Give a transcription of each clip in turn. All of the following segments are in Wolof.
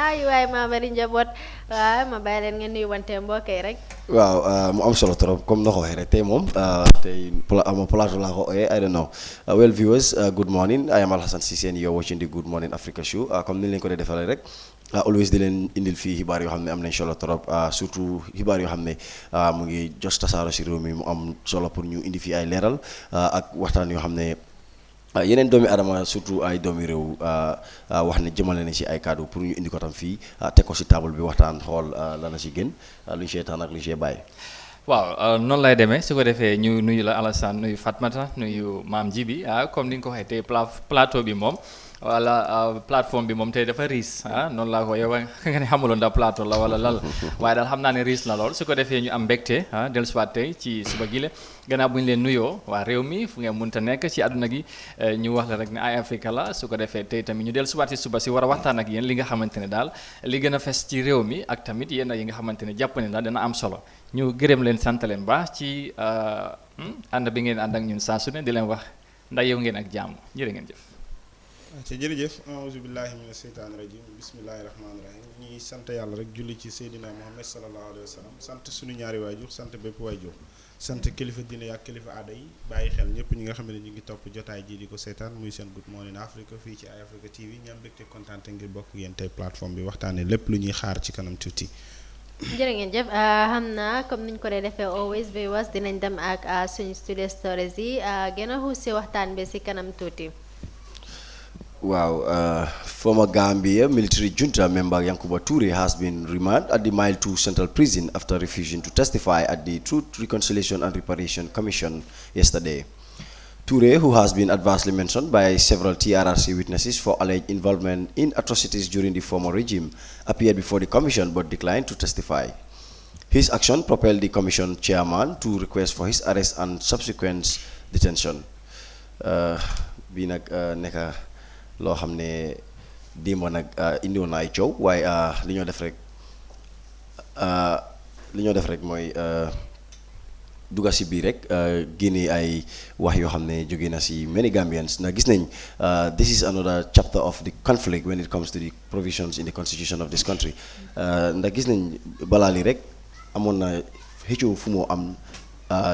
ay waay maa bari njaboot waaw ma bàyyi leen ngeen nuyu wante mbokk yi rek. waaw mu am solo trop comme na ko waxee rek tey moom tey plateau laa ko ooyee I don't know well viewers good morning I am Alhassan Cissé and you're watching the Good Morning Africa show comme ni leen ko dee defalee rek always di leen indil fii xibaar yoo xam ne am nañ solo trop surtout xibaar yoo xam ne mu ngi jos tasaaro si réew mi mu am solo pour ñu indi fii ay leeral ak waxtaan yoo xam ne yeneen doomi adama surtout ay doomi réew wax ne jëmale nañ si ay kaddu pour ñu indi ko tam fii teg ko si table bi waxtaan xool lana si gën lu ñu see taan ak lu ñu see bàyyi. waaw noonu lay demee su ko defee ñu nuyu la Alassane nuyu Fatmata nuyu maam Jibi comme ni nga ko waxee tey plateau bi moom wala plateforme bi moom tey dafa riis noonu laa ko yow nga ne xamuloon ndax plateau la wala lal waaye daal xam naa ne riis la lool su ko defee ñu am mbégte dellusiwaat tey ci suba gile gannaaw bu ñu leen nuyoo waa réew mi fu ngeen mënta nekk ci àdduna gi ñu wax la rek ne ay Africa la su ko defee tey tamit ñu dellusiwaat ci suba si war a waxtaan ak yéen li nga xamante ne daal li gën a fes ci réew mi ak tamit yéen yi nga xamante ne jàpp ne daal dana am solo ñu gërëm leen sant leen baax ci ànd bi ngeen ànd ak ñun saa su ne di leen wax ndax yow ngeen ak jàmm jërë ngeen jëf. te jërëjëf auzu billahi mina seytaani rajim bismillahi rahmaani rahim ñuy sant yàlla rek julli ci Seydina Muhammad sallallahu alayhi wa sallam sant suñu ñaari waajur sant bépp waajur sant kilifa diine ak kilifa aada yi bàyyi xel ñëpp ñi nga xam ne ñu ngi topp jotaay ji di ko seetaan muy seen Good Morning Africa fii ci Eye Africa TV ñam mbégte kontaan ngir bokk yéen tey plateforme bi waxtaanee lépp lu ñuy xaar ci kanam tuuti. jërë ngeen jëf xam naa comme niñ ko dee defee always viewers dinañ dem ak suñu studio stories yi gën a xuus si waxtaan bi si kanam tuuti. Wow, former Gambia military junta member Yankuba Toure has been remanded at the Mile 2 Central Prison after refusing to testify at the Truth, Reconciliation and Reparation Commission yesterday. Toure, who has been adversely mentioned by several TRRC witnesses for alleged involvement in atrocities during the former regime, appeared before the commission but declined to testify. His action propelled the commission chairman to request for his arrest and subsequent detention. Loo xam ne démb nag indiwoon na ay coow waaye li ñoo def rek mooy dugga si biir rek génne ay wax yoo xam ne jóge na si many Gambians na gis nañ this is another chapter of the conflict when it comes to the provisions in the constitution of this country ndax gis nañ balaa lii rek amoon na xëccoo fu moo am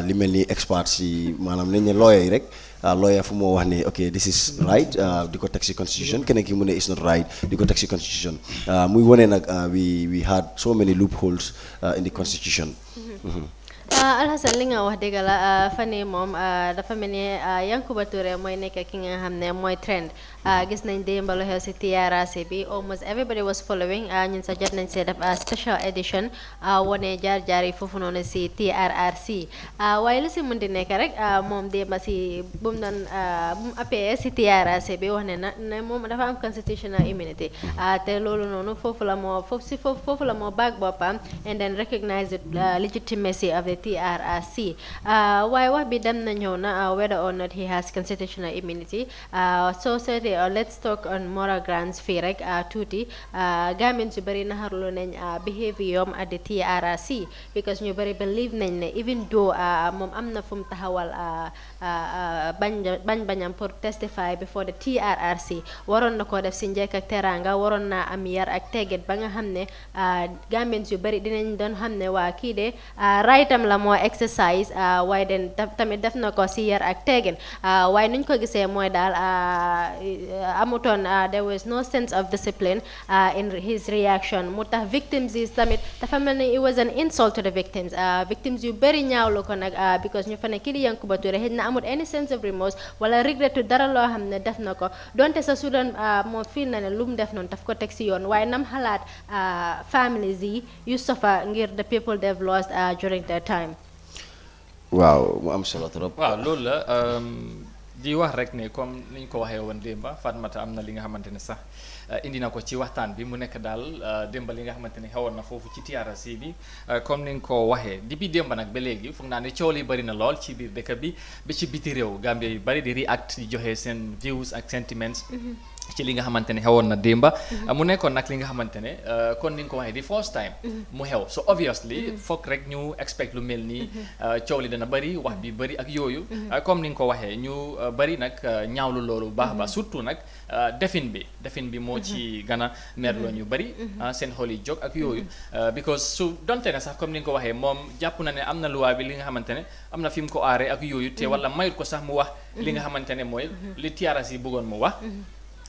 li mel ni expert si maanaam nañ ne lawyer yi rek lawyer fu moo wax ne ok this is right di ko teg si constitution keneen ki mu ne is not right di ko teg si constitution muy wane nag we had so many loopholes in the constitution. Alhassan li nga wax dëgg la fan yii moom dafa mel ni Yankuba Touré mooy nekk ki nga xam ne mooy trend gis nañ démb lu xew si TRRC bi almost everybody was following ñun sax jot nañ see def special edition wane jaar-jaar yi foofu noonu si TRRC waaye lu si mën di nekk rek moom démb si bu mu doon bu mu appee si TRRC bi wax ne moom dafa am constitutional immunity te loolu noonu foofu la moo baag boppam and then recognize the legitimacy of the TRRC waaye wax bi dem na ñëw na whether or not he has constitutional immunity so certainly let's talk on moral grounds fii rek tuuti Gambians yu bëri naxarlu nañ behavior at the TRRC because ñu bëri believe nañ ne even though moom am na fu mu taxawal bañam pour testify before the TRRC waroon na ko def si njëkk ak teranga waroon naa am yar ak teggit ba nga xam ne Gambians yu bëri dinañ doon xam ne waa kii de rightam la moo exercise waaye den tamit def na ko si yar ak teggin waaye nuñ ko gisee mooy daal amutoon there was no sense of discipline in his reaction mu tax victims yi tamit dafa mel ni it was an insult to the victims victims yu bëri ñaawlu ko nag because ñu fa ne kii di Yankuba Touré xëy na amul any sense of remorse wala regret dara loo xam ne def na ko donte sa sudan moo fii na ne lu mu def noonu daf ko teg si yoon waaye nam xalaat families yi yu suffer ngir the people they've lost during their time. waaw mu am solo trop. waaw loolu la di wax rek ne comme ni ñu ko waxee woon démba Fatmata am na li nga xamante ne sax indi na ko ci waxtaan bi mu nekk daal démba li nga xamante ne xewoon na foofu ci TRRC bi comme ni nga ko waxee depuis démba nag ba léegi foog naa ne coow li bëri na lool ci biir dëkk bi ba ci biti réew Gambie yu bëri di react di joxe seen views ak sentiments ci li nga xamante ne xewoon na démba mu nekkoon nag li nga xamante ne kon ni nga ko waxee di first time mu xew so obviously foog rek ñu expect lu mel nii coow li dana bëri wax bi bëri ak yooyu comme ni nga ko waxee ñu bëri nag ñaawlu loolu baax ba surtout nag defin bi moo moo ci gën a merloo ñu bari seen xol yi jóg ak yooyu because su donte ne sax comme ni nga ko waxee moom jàpp na ne am na loi bi li nga xamante ne am na fi mu ko aaree ak yooyu te wala mayut ko sax mu wax li nga xamante ne mooy li TRRC yi bëggoon mu wax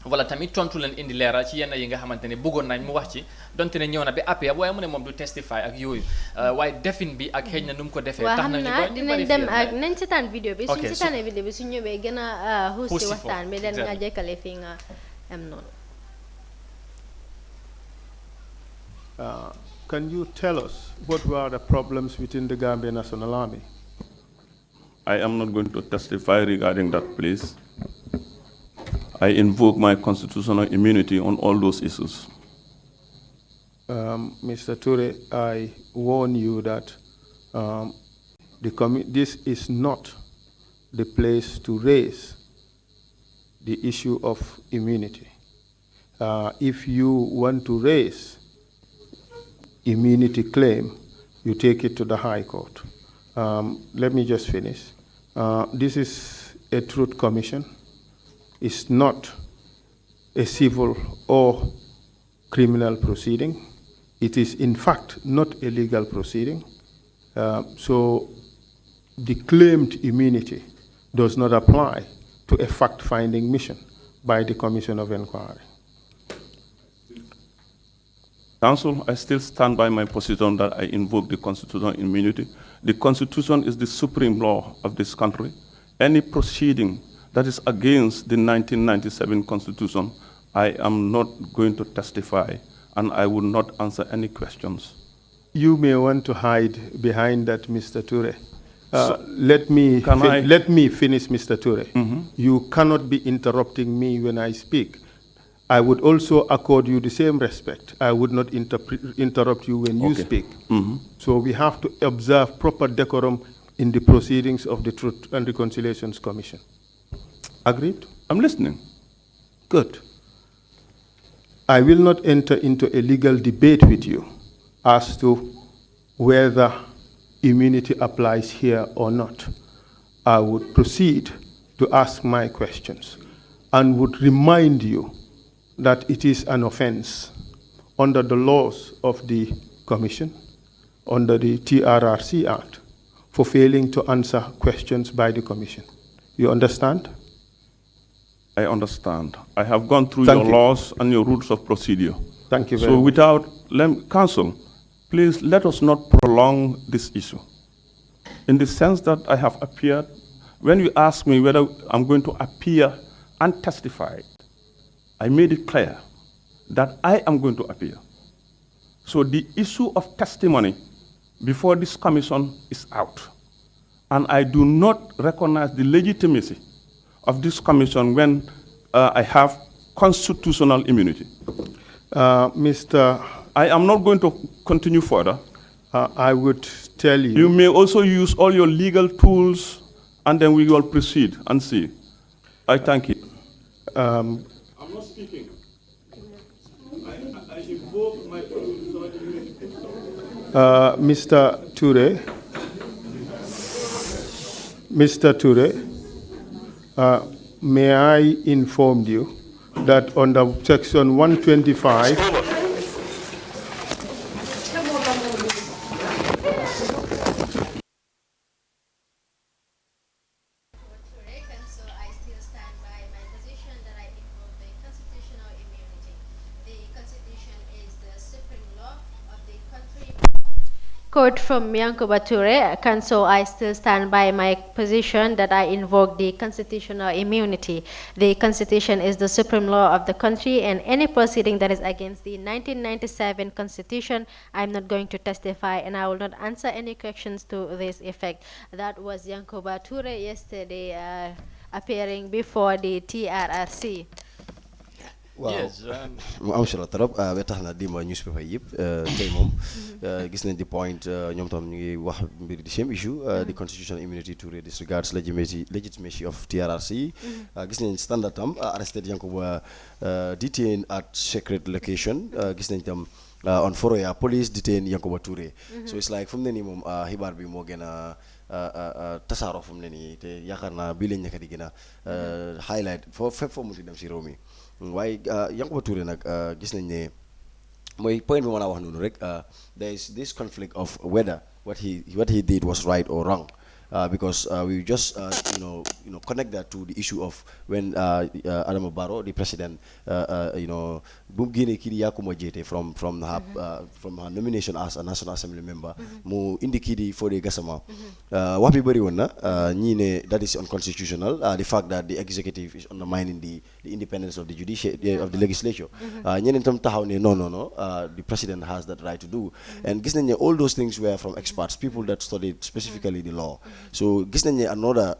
wala tamit tontu leen indi leeral ci yenn yi nga xamante ne bëggoon nañ mu wax ci donte ne ñëw na ba appel waaye mu ne moom du testify ak yooyu waaye defin bi ak xëy na nu mu ko defee tax na ñu dinañ dem ak nañ seetaan vidéo bi suñ seetaanee vidéo bi suñ ñëwee gën a xuus si waxtaan bi den nga jekkale fii nga am noonu. Can you tell us what were the problems within the Gambia National Army? I am not going to testify regarding that, please. I invoke my constitutional immunity on all those issues. Mr. Ture, I warn you that this is not the place to raise the issue of immunity. If you want to raise immunity claim, you take it to the High Court. Let me just finish. This is a truth commission. It's not a civil or criminal proceeding. It is, in fact, not a legal proceeding. So the claimed immunity does not apply to a fact-finding mission by the Commission of Inquiry. Counsel, I still stand by my position that I invoke the constitutional immunity. The Constitution is the supreme law of this country. Any proceeding that is against the 1997 Constitution, I am not going to testify, and I will not answer any questions. You may want to hide behind that, Mr. Ture. Let me finish, Mr. Ture. You cannot be interrupting me when I speak. I would also accord you the same respect. I would not interrupt you when you speak. So we have to observe proper decorum in the proceedings of the Truth and Reconciliations Commission. Agreed? I'm listening. Good. I will not enter into a legal debate with you as to whether immunity applies here or not. I would proceed to ask my questions and would remind you that it is an offense under the laws of the Commission, under the TRRC Act, for failing to answer questions by the Commission. You understand? I understand. I have gone through your laws and your rules of procedure. Thank you very much. So without, counsel, please let us not prolong this issue. In the sense that I have appeared, when you ask me whether I'm going to appear and testify, I made it clear that I am going to appear. So the issue of testimony before this commission is out. And I do not recognize the legitimacy of this commission when I have constitutional immunity. I am not going to continue further. I would tell you. You may also use all your legal tools, and then we will proceed and see. I thank you. I'm not speaking. I invoke my constitutional immunity. Mr. Ture, may I inform you that under Section 125, Quote from Yankuba Ture, so I still stand by my position that I invoke the constitutional immunity. The Constitution is the supreme law of the country, and any proceeding that is against the 1997 Constitution, I'm not going to testify, and I will not answer any questions to this effect. That was Yankuba Ture yesterday appearing before the TRRC. Wow. Yes, am solo trop ba tax na dima newspaper yëpp tey moom gis nañ di point ñoom tam ñu ngi wax mbir di same issue the constitutional immunity to disregards legitimacy of TRRC gis nañ standard tam arrested Yankuba detained at secret location gis nañ tam on Foroya police detained Yankuba Ture so it's like fu mu ne nii moom xibaar bi moo gën a tasaaroo fu mu ne nii te yaakaar naa bii lañ nekk di gën a highlight fépp foo mu di dem si réew mi waaye Yankuba Touré nag gis nañ ne mooy point bi ma la wax noonu rek there is this conflict of whether what he did was right or wrong. Because we just connect that to the issue of when Adama Barrow, the president, Bumgini Kiri Yakuma Jete from her nomination as a National Assembly member, mu indicate for the Gasama. Wapi bari wona that is unconstitutional. The fact that the executive is undermining the independence of the judiciary of the legislature. No. The president has that right to do. And all those things were from experts, people that studied specifically the law. So gis nañ ne another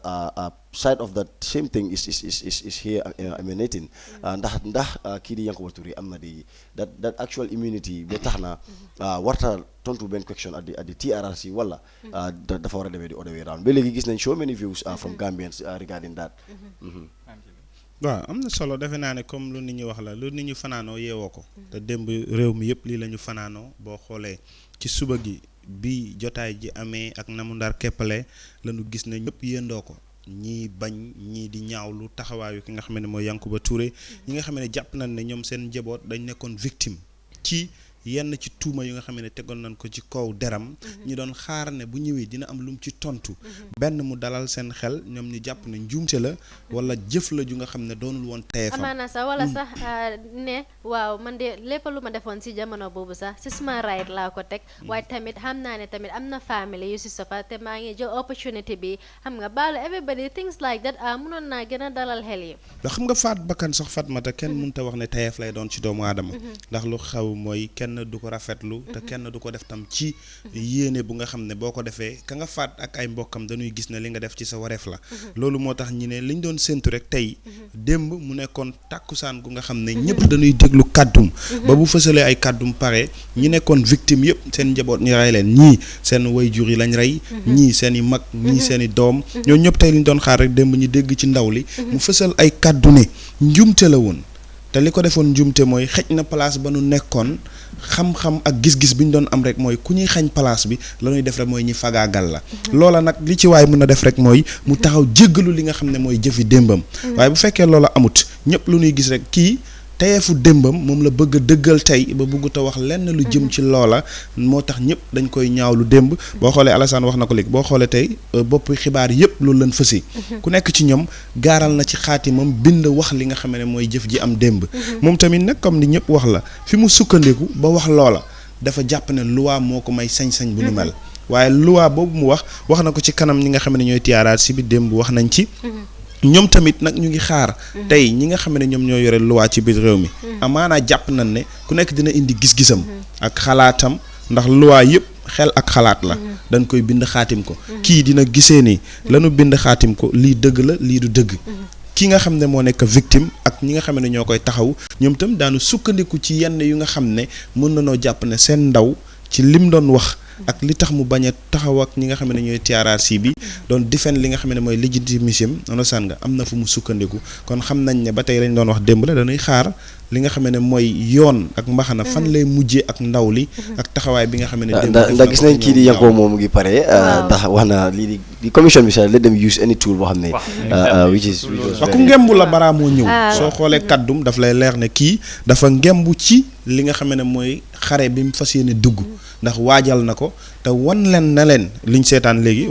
side of that same thing is here emanating ndax kii di Yankuba Touré am na di that actual immunity ba tax na warta tontu benn question at the TRRC wala dafa war a demee the other way around ba léegi gis nañ so many views from Gambians regarding that. waaw am na solo defe naa ne comme lu nit ñi wax la lu nit ñi fanaanoo yeewoo ko te démb réew mi yëpp lii la ñu fanaanoo boo xoolee ci suba gi bi jotaay ji amee ak namu ndar keppale lañu gis ne ñëpp yëndoo ko ñii bañ ñii di ñaawlu taxawaayu ki nga xam ne mooy Yankuba Touré ñi nga xam ne jàpp nañ ne ñoom seen njaboot dañ nekkoon victime ci yenn ci tuuma yu nga xam ne tegoon nañ ko ci kaw deram ñu doon xaar ne bu ñëwee dina am lu mu ci tontu benn mu dalal seen xel ñoom ñu jàpp ne njuumte la wala jëf la ju nga xam ne doonul woon teefam amaana sax wala sax ne waaw man de lépp lu ma defoon si jamono boobu sax si suma right laa ko teg waaye tamit xam naa ne tamit am na family yu si sofa te maa ngi jël opportunity bi xam nga baalu everybody things like that mënoon naa gën a dalal xel yi ndax xam nga faat bakkan sax Fatmata kenn mënut a wax ne teef lay doon ci doomu aadama ndax lu xaw mooy kenn du ko rafetlu te kenn du ko def tam ci yéene bu nga xam ne boo ko defee ka nga faat ak ay mbokkam dañuy gis ne li nga def ci sa wareef la loolu moo tax ñi ne liñ doon séntu rek tey démb mu nekkoon tàkkusaan gu nga xam ne ñëpp dañuy déglu kàddum ba bu fësalee ay kàddum pare ñi nekkoon victime yëpp seen njaboot ñu rey leen ñii seen waajur yi lañ rey ñii seen i mag ñii seen i doom ñoo ñëpp tey liñ doon xaar rek démb ñu dégg ci ndaw li mu fësal ay kàddu ne njumte la woon te li ko defoon njumte mooy xëj na place ba nu nekkoon xam-xam ak gis-gis bi ñu doon am rek mooy ku ñuy xañ place bi la ñuy def rek mooy ñi fagaagal la loola nag li ci waay mën a def rek mooy mu taxaw jéggalu li nga xam ne mooy jëfi démbam waaye bu fekkee loola amut ñëpp lu ñuy gis rek kii teyeefu démbam moom la bëgg a dëggal tey ba bëggut a wax lenn lu jëm ci loola moo tax ñëpp dañ koy ñaaw lu démb boo xoolee Alassane wax na ko léegi boo xoolee tey bopp xibaar yëpp loolu lañ fësi ku nekk ci ñoom gaaral na ci xaatimam bind wax li nga xam ne mooy jëf ji am démb moom tamit nag comme ni ñëpp wax la fi mu sukkandiku ba wax loola dafa jàpp ne loi moo ko may sañ-sañ bu nu mel waaye loi boobu mu wax na ko ci kanam ñi nga xam ne ñooy tiyaaraat si bi démb wax nañ ci ñoom tamit nag ñu ngi xaar tey ñi nga xam ne ñoom ñoo yore loi ci biir réew mi amaanaa jàpp nañ ne ku nekk dina indi gis-gisam ak xalaatam ndax loi yëpp xel ak xalaat la dañ koy bind xaatim ko kii dina gisee ni lanu bind xaatim ko lii dëgg la lii du dëgg ki nga xam ne moo nekk victime ak ñi nga xam ne ñoo koy taxaw ñoom tam daanu sukkandiku ci yenn yu nga xam ne mën na noo jàpp ne seen ndaw ci lim doon wax ak li tax mu bañ a taxaw ak ñi nga xam ne ñooy TRRC bi doon defend li nga xam ne mooy légitimisme understand nga am na fu mu sukkandiku kon xam nañ ne ba tey lañ doon wax démb la dañuy xaar li nga xam ne mooy yoon ak mbaxana fan lay mujjee ak ndaw li ak taxawaay bi nga xam ne ndax gis nañ kii di Yankuba moom mu ngi pare ndax wax na lii di commission bi sax let them use any tool boo xam ne which is ku ngembu la balaa moo ñëw soo xoolee kaddum daf lay leer ne kii dafa ngembu ci li nga xam ne mooy xare bi mu fas yéene dugg ndax waajal na ko te wan leen na leen liñ seetaan léegi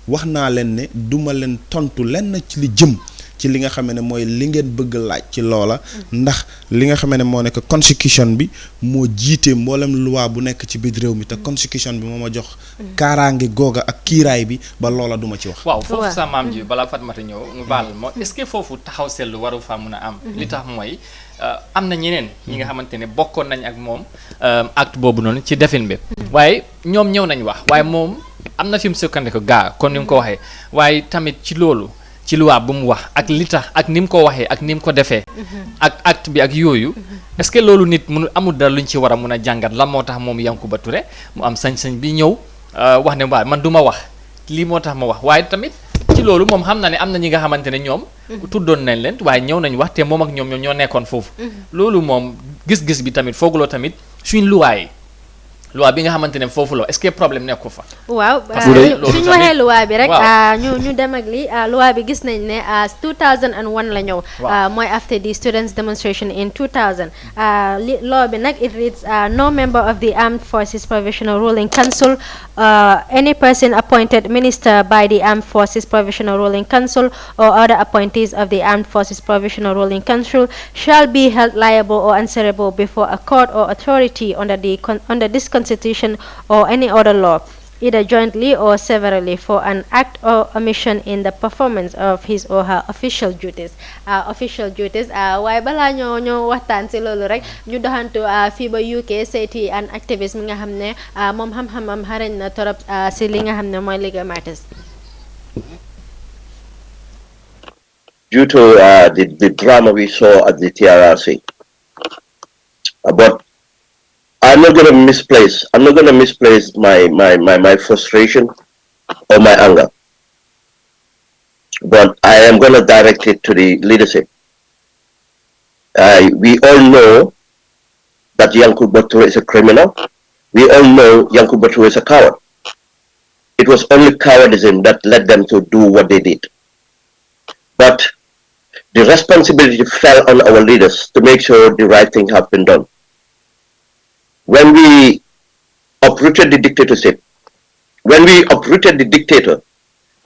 wax naa leen ne duma leen tontu lenn ci li jëm ci li nga xam ne mooy li ngeen bëgg laaj ci loola ndax li nga xam ne moo nekk constitution bi moo jiite mboolem loi bu nekk ci biir réew mi te constitution bi moo ma jox kaaraange googa ak kiiraay bi ba loola duma ci wax. waaw foofu sa maam ji balaa Fatmata ñëw nga baal ma est-ce que foofu taxaw seetlu waru faa mun a am. li tax mooy am na ñeneen ñi nga xamante ne bokkoon nañ ak moom acte boobu noonu ci defin bi waaye ñoom ñëw nañ wax waaye moom am na fi mu sukkandiku gaa kon ni mu ko waxee waaye tamit ci loolu. ci luwaa bu mu wax ak li tax ak ni mu ko waxee ak ni mu ko defee ak acte bi ak yooyu est-ce que loolu nit mu amul dara luñ ci war a mun a jàngat lan moo tax moom Yankuba Touré mu am sañ-sañ bi ñëw wax ne waaye man du ma wax lii moo tax ma wax waaye tamit ci loolu moom xam na ne am na ñi nga xamante ne ñoom tuddoon nañ leen waaye ñëw nañ wax te moom ak ñoom ñoo nekkoon foofu loolu moom gis-gis bi tamit fooguloo tamit suñ luwaay loi bi nga xamantene fofu lo est-ce que problème nekku fa waaw suñu waxee loi bi rek ñu dem ak li loi bi gis nañ ne 2001 la ñëw mooy after the students demonstration in 2000 law bi nag it reads no member of the Armed Forces Provisional Ruling Council any person appointed minister by the Armed Forces Provisional Ruling Council or other appointees of the Armed Forces Provisional Ruling Council shall be held liable or answerable before a court or authority under this Constitution or any other law, either jointly or severally, for an act or omission in the performance of his or her official duties. Waaye balaa ñoo waxtaan si loolu rek ñu doxantu fii ba UK seeti an activist mi nga xam ne moom xam-xamam xarañ na torop si li nga xam ne mooy legal matters. Due to the drama we saw at the TRRC, but I'm not going to misplace my frustration or my anger, but I am going to direct it to the leadership. We all know that Yankubu Bature is a criminal. We all know Yankubu Bature is a coward. It was only cowardism that led them to do what they did. But the responsibility fell on our leaders to make sure the right thing has been done. When we uprooted the dictatorship, when we uprooted the dictator,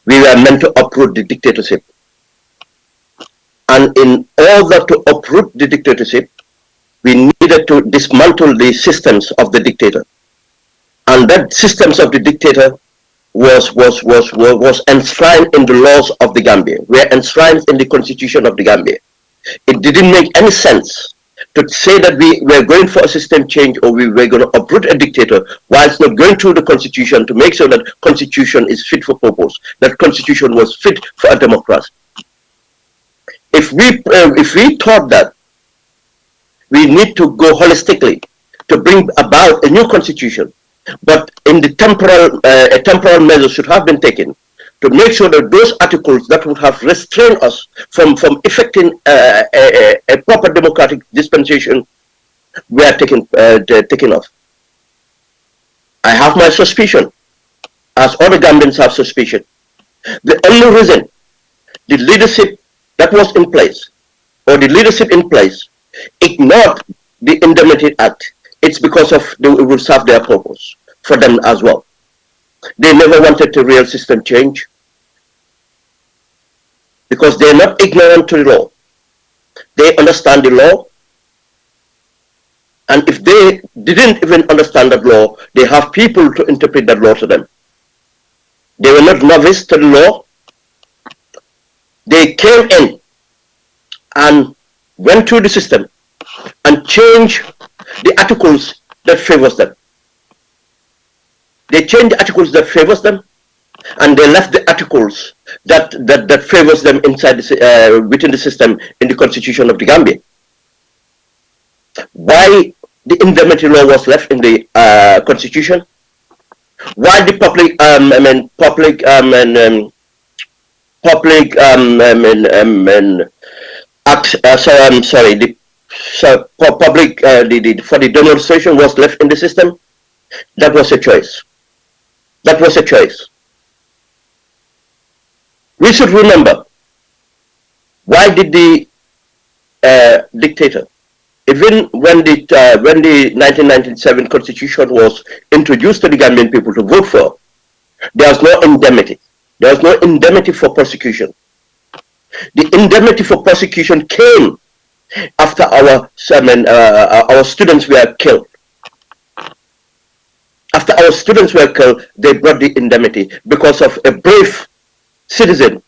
we were meant to uproot the dictatorship. And in order to uproot the dictatorship, we needed to dismantle the systems of the dictator. And that systems of the dictator was enshrined in the laws of the Gambia, were enshrined in the constitution of the Gambia. It didn't make any sense to say that we were going for a system change or we were going to uproot a dictator whilst not going through the constitution to make sure that constitution is fit for purpose, that constitution was fit for a democracy. If we thought that we need to go holistically to bring about a new constitution, but in the a temporal measure should have been taken to make sure that those articles that would have restrained us from effecting a proper democratic dispensation were taken off. I have my suspicion, as other Gambians have suspicion. The only reason the leadership that was in place, or the leadership in place, ignored the Indemnity Act, it's because of it will serve their purpose for them as well. They never wanted a real system change because they're not ignorant to the law. They understand the law, and if they didn't even understand that law, they have people to interpret that law to them. They were not novice to the law. They came in and went through the system and changed the articles that favors them. They changed the articles that favors them, and they left the articles that favors them inside within the system in the constitution of the Gambia. Why the indemnity law was left in the constitution? Why the public for the demonstration was left in the system? That was a choice. That was a choice. We should remember, why did the dictator, even when the 1997 constitution was introduced to the Gambian people to vote for, there was no indemnity. There was no indemnity for prosecution. The indemnity for prosecution came after our students were killed. After our students were killed, they brought the indemnity because of a brave citizen.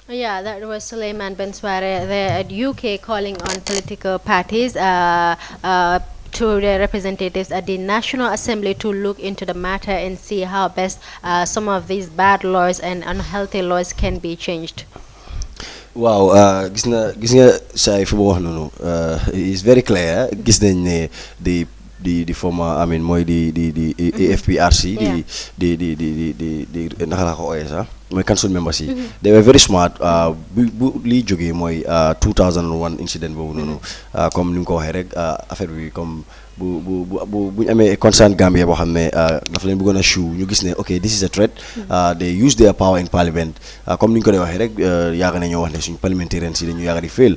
Yeah, that was Suleiman Bensware there at UK calling on political parties to their representatives at the National Assembly to look into the matter and see how best some of these bad laws and unhealthy laws can be changed. Wow, gis nga say fi wax nonu is very clear. Gis nañ ne the former, the AFPRC, the naka la ko oyé sax mooy council members yi they were very smart bu lii jógee mooy 2001 incident boobu noonu comme ni mu ko waxee rek affaire bi comme bu ñu amee concerned Gambia boo xam ne dafa leen bëggoon a show ñu gis ne ok this is a threat they use their power in parliament comme ni ñu ko dee waxee rek yaaga na ñoo wax ne suñu parliamentarians yi dañu yaaga di fail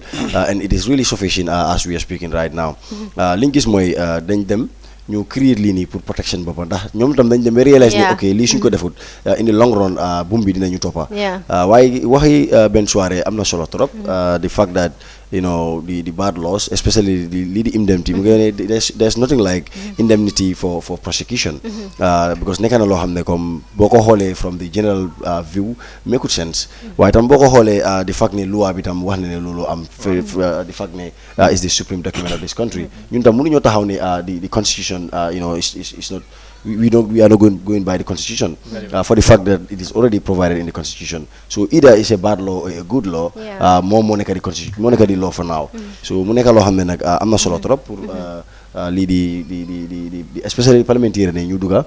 and it is really sufficient as we are speaking right now li ñu gis mooy dañ dem ñu créer lii nii pour protection boppam ndax ñoom itam dañ dem ba réaliser ne ok lii suñ ko defut in the long run boom bi dinañu toppa waaye waxi benn soirée am na solo trop the fact that you know the bad laws, especially the indemnity. There's nothing like indemnity for prosecution because nekk na loo xam ne comme boo ko xoolee from the general view make sense waaye tam boo ko xoolee the fact ne loi bi tam wax na ne loolu am the fact ne is the supreme document of this country ñun tam mënuñoo taxaw ne the constitution you know is not we are not going by the constitution for the fact that it is already provided in the constitution. So either it's a bad law or a good law. More nekk di constitution moo nekk di law for now. So mu nekk loo xam ne nag am na solo trop pour lii di especially parlementaire ne ñu dugga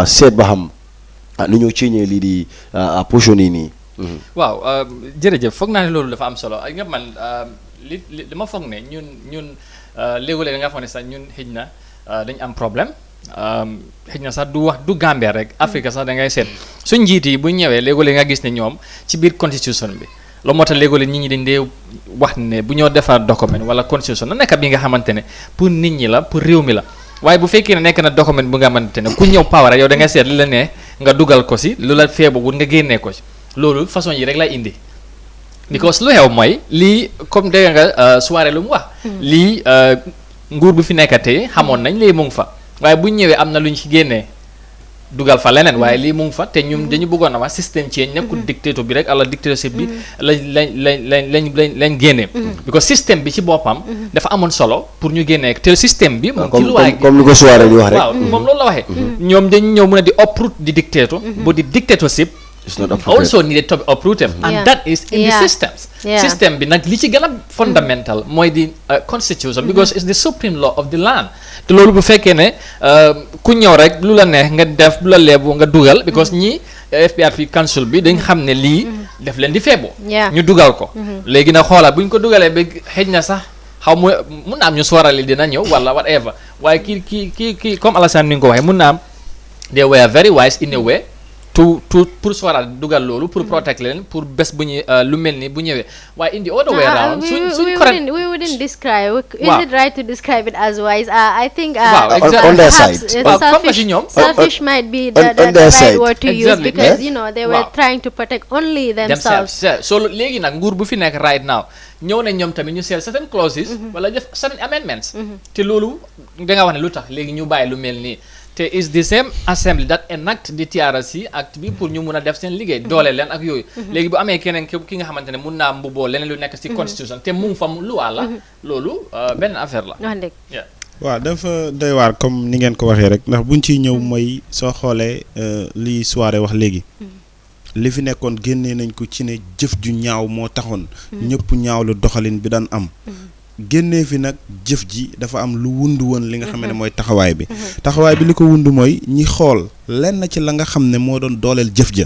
seet ba xam nu ñoo ceeñee lii di position yi nii. waaw jërëjëf foog naa ne loolu dafa am solo ak nga man li dama foog ne ñun léegi-léegi nga foog ne sax ñun xëj na dañ am problème. xëy na sax du Gambia rek Afrique sax da ngay seet suñ njiit yi bu ñëwee léegi-léegi nga gis ne ñoom ci biir constitution bi loolu moo tax léegi-léegi nit ñi dañ dee wax ne bu ñoo defar document wala constitution na nekk bi nga xamante ne pour nit ñi la pour réew mi la waaye bu fekkee ne nekk na document bu nga xamante ne ku ñëw power yow da ngay seet li la ne nga dugal ko si lu la feebagut nga génnee ko si loolu façon yi rek lay indi because lu xew mooy lii comme dégg nga soirée lu mu wax lii nguur bu fi nekkatee xamoon nañ lii mu ngi fa waaye bu ñu ñëwee am na lu ñu ci génnee dugal fa leneen waaye lii mu ngi fa te ñun dañu bëggoon a wax système change nekkul dictateur bi rek ala dictatorship bi lañ génnee because système bi ci boppam dafa amoon solo pour ñu génnee te système bi moom ci luwaay comme ni ko soirée di wax rek waaw moom loolu la waxee ñoom dañu ñëw mën a di uproot di dictator bu di dictatorship also needed to be uprooted and that is in the systems system bi nag li ci gën a fundamental mooy di constitution because it's the supreme law of the land te loolu bu fekkee ne ku ñëw rek lu la neex nga def lu la leebu nga dugal because ñi FPRP council bi dañ xam ne lii def leen di feebu ñu dugal ko léegi nag xoolal bu ñu ko dugalee ba xëj na sax xaw mu mun na am ñu soorali dina ñëw wala whatever waaye kii comme Alassane ni nga ko waxee mun na am they were very wise in a way pour soral dugal loolu pour protect leen pour bés bu ñu lu mel ni bu ñëwee waaye in the other way around we wouldn't describe is it right to describe it as wise I think on their side selfish might be the right word to use because you know they were trying to protect only themselves so léegi nag nguur bu fi nekk right now ñëw nañ ñoom tamit ñu seet certain clauses wala def certain amendments te loolu da nga wax ne lu tax léegi ñu bàyyi lu mel nii te is the same assembly that enact the TRRC act bi pour ñu mun a def seen liggéey doole leen ak yooyu léegi bu amee keneen ki nga xamante ne mun naa mbubboo leneen lu nekk ci constitution te mu ngi fa lu la loolu benn affaire la waaw dafa doy waar comme ni ngeen ko waxee rek ndax buñ ciy ñëw mooy soo xoolee li soirée wax léegi li fi nekkoon génnee nañ ko ci ne jëf ju ñaaw moo taxoon ñëpp ñaaw lu doxalin bi daan am génnee fi nag jëf ji dafa am lu wund woon li nga xam ne mooy taxawaay bi li ko wund mooy ñi xool lenn ci la nga xam ne moo doon dooleel jëf ja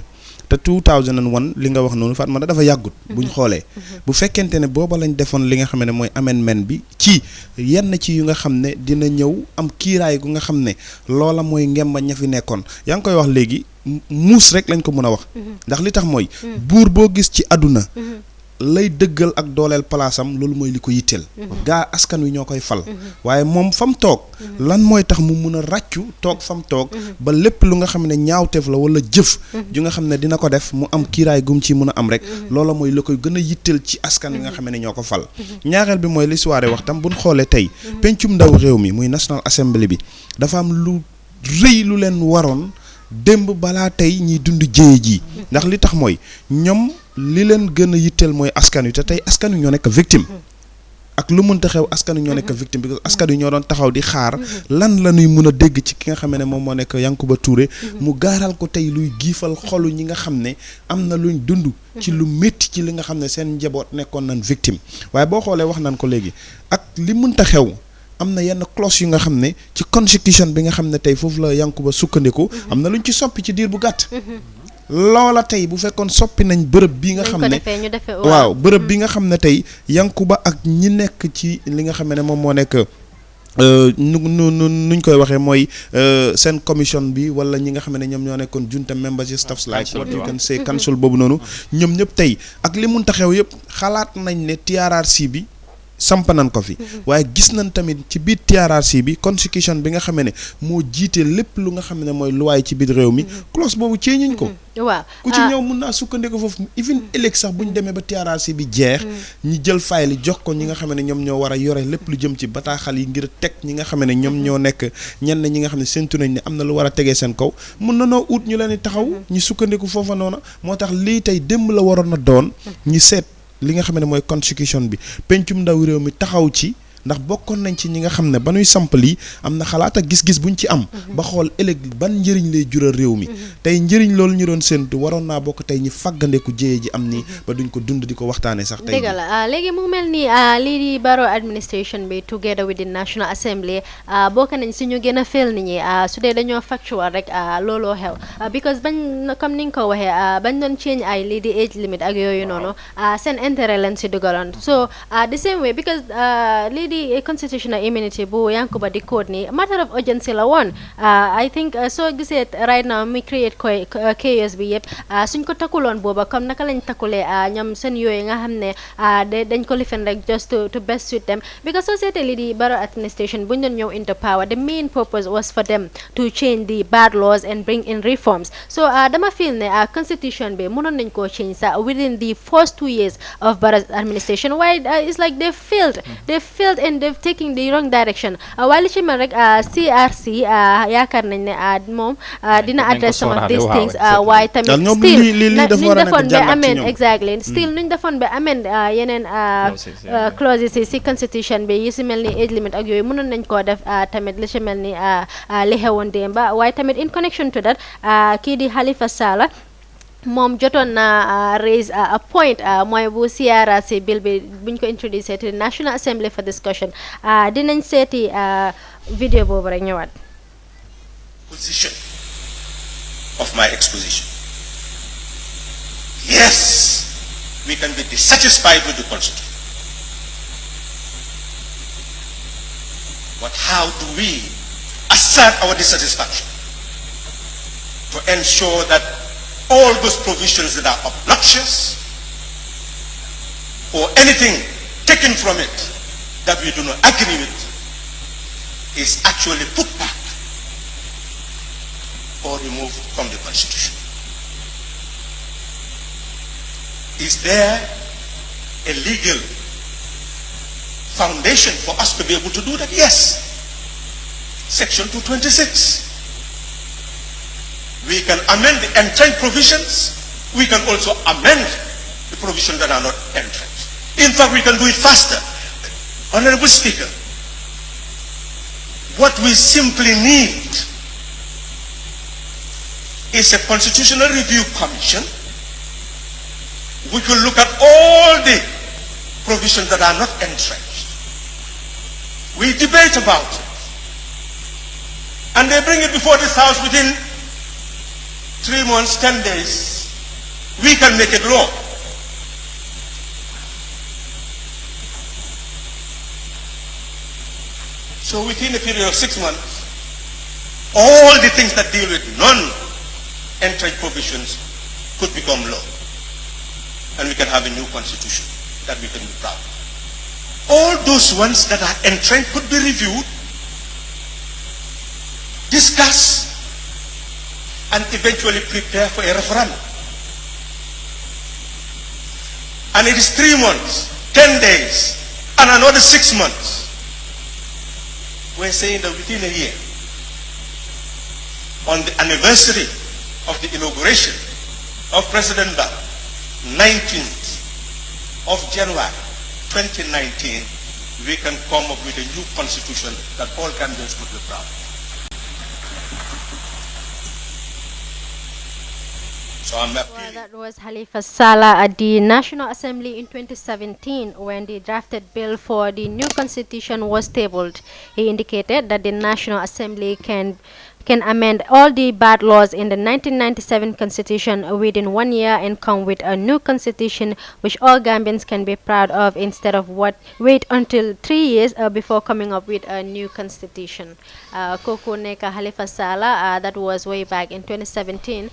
te 2001 li nga wax noonu Fatma dafa yàggut buñ xoolee bu fekkente ne booba lañ defoon li nga xam ne mooy amendement bi ci yenn ci yu nga xam ne dina ñëw am kiiraay gu nga xam ne loola mooy ngemba ña fi nekkoon yaa ngi koy wax léegi muus rek lañ ko mën a wax ndax li tax mooy buur boo gis ci àdduna lay dëggal ak dooleel palaasam loolu mooy li ko yitteel gaa askan wi ñoo koy fal waaye moom fam toog lan mooy tax mu mun a ràccu toog fam toog ba lépp lu nga xam ne ñaawteef la wala jëf ju nga xam ne dina ko def mu am kiiraay gum ci mun a am rek loola mooy la koy gën a yitteel ci askan wi nga xam ne ñoo ko fal ñaareel bi mooy li soirée wax tam buñ xoolee tey pencum ndaw réew mi muy National Assembly bi dafa am lu rëy lu leen waroon démb balaa tey ñiy dund jéye ji ndax li tax mooy ñoom li leen gën a yitteel mooy askan wi te tey askan wi ñoo nekk victime ak lu mënta xew askan wi ñoo nekk victime because askan wi ñoo doon taxaw di xaar lan la ñuy mën a dégg ci ki nga xam ne moom moo nekk Yankuba Touré mu gaaral ko tey luy giifal xolu ñi nga xam ne am na luñ dund ci lu métti ci li nga xam ne seen njaboot nekkoon nañ victime waaye boo xoolee wax nañ ko léegi ak li mënta xew am na yenn clause yu nga xam ne ci constitution bi nga xam ne tey foofu la Yankuba sukkandiku am na luñ ci soppi ci diir bu gàtt loola tey bu fekkoon soppi nañ bërëb bi nga xam ne waaw bërëb bi nga xam ne tey Yankuba ak ñi nekk ci li nga xam ne moom moo nekk nuñ koy waxee mooy seen commission bi wala ñi nga xam ne ñoom ñoo nekkoon junta members staffs like what you can say council boobu noonu ñoom ñëpp tey ak li mun taxew yëpp xalaat nañ ne TRRC bi samp nañ ko fi waaye gis nañ tamit ci biir TRRC bi constitution bi nga xam ne moo jiite lépp lu nga xam ne mooy luwaay ci biir réew mi clause boobu ceeñuñ ko waaw ku ci ñëw mun naa sukkandiku foofu even ëllëg sax bu ñu demee ba TRRC bi jeex ñi jël fayli jox ko ñi nga xam ne ñoom ñoo war a yore lépp lu jëm ci bataaxal yi ngir teg ñi nga xam ne ñoom ñoo nekk ñenn ñi nga xam ne séntu nañ ne am na lu war a tegee seen kaw mun na noo ut ñu leen di taxaw ñu sukkandiku foofa noona moo tax lii tey démb la waroon a doon ñi seet li nga xam ne mooy constitution bi pencum ndaw réew mi taxaw ci ndax bokkoon nañ ci ñi nga xam ne ba ñuy samp lii am na xalaat ak gis-gis buñ ci am ba xool ëllëg ban njëriñ lay jural réew mi tey njëriñ loolu ñu doon séntu waroon naa bokk tey ñi fàggandeku jéye ji am nii ba duñ ko dund di ko waxtaane sax tey dëgg la léegi mu mel ni lii di Barrow administration bi together with the National Assembly bokk nañ si ñu gën a feel nit ñi su dee dañoo factual rek looloo xew because bañ comme ni nga ko waxee bañ doon change ay lii di age limit ak yooyu noonu seen intérêt lañ si dugaloon so the same way because lii di constitutional immunity bu Yankuba di code ni matter of urgency la woon I think soo gisee right now mi create chaos bi yëpp suñ ko takkuloon booba comme naka lañ takkulee ñoom seen yooyu nga xam ne dañ ko lifin rek just to best suit them because soo seetee lii di Barrow administration buñ doon ñëw into power the main purpose was for them to change the bad laws and bring in reforms so dama feel ne constitution bi mënoon nañ koo change sa within the first 2 years of Barrow administration waaye it's like they failed and they've taken the wrong direction while ci mel rek CRC yaakaar nañ ne moom dina address some of these things waaye tamit still nuñ defoon ba amend exactly still nuñ defoon ba amend yeneen clauses yi si constitution bi yi si mel ni age limit ak yooyu mënoon nañ koo def tamit li ci mel ni li xewoon démba waaye tamit in connection to that kii di Halifa Sallah moom jotoon na raise a point mooy bu CRRC bill bi buñ ko introduce to the National Assembly for discussion dinañ seeti vidéo boobu rek ñëwaat. Position of my exposition. Yes, we can be dissatisfied with the Constitution. But how do we assert our dissatisfaction to ensure that all those provisions that are obnoxious or anything taken from it that we do not agree with is actually put back or removed from the Constitution? Is there a legal foundation for us to be able to do that? Yes. Section 226. We can amend the entrenched provisions. We can also amend the provisions that are not entrenched. In fact, we can do it faster. Honorable Speaker, what we simply need is a constitutional review commission which will look at all the provisions that are not entrenched. We debate about it. And they bring it before this House within 3 months, 10 days, we can make it law. So within a period of 6 months, all the things that deal with non-entrenched provisions could become law. And we can have a new constitution that we can be proud of. All those ones that are entrenched could be reviewed, discussed, and eventually prepare for a referendum. And it is 3 months, 10 days, and another 6 months. We're saying that within a year, on the anniversary of the inauguration of President Barrow, 19th of January 2019, we can come up with a new constitution that all Gambians would be proud of. So I'm Well, that was Halifa Sallah at the National Assembly in 2017 when the drafted bill for the new constitution was tabled. He indicated that the National Assembly can can amend all the bad laws in the 1997 constitution within 1 year and come with a new constitution which all Gambians can be proud of instead of wait until 3 years before coming up with a new constitution. Koko neka Halifa Sallah, that was way back in 2017.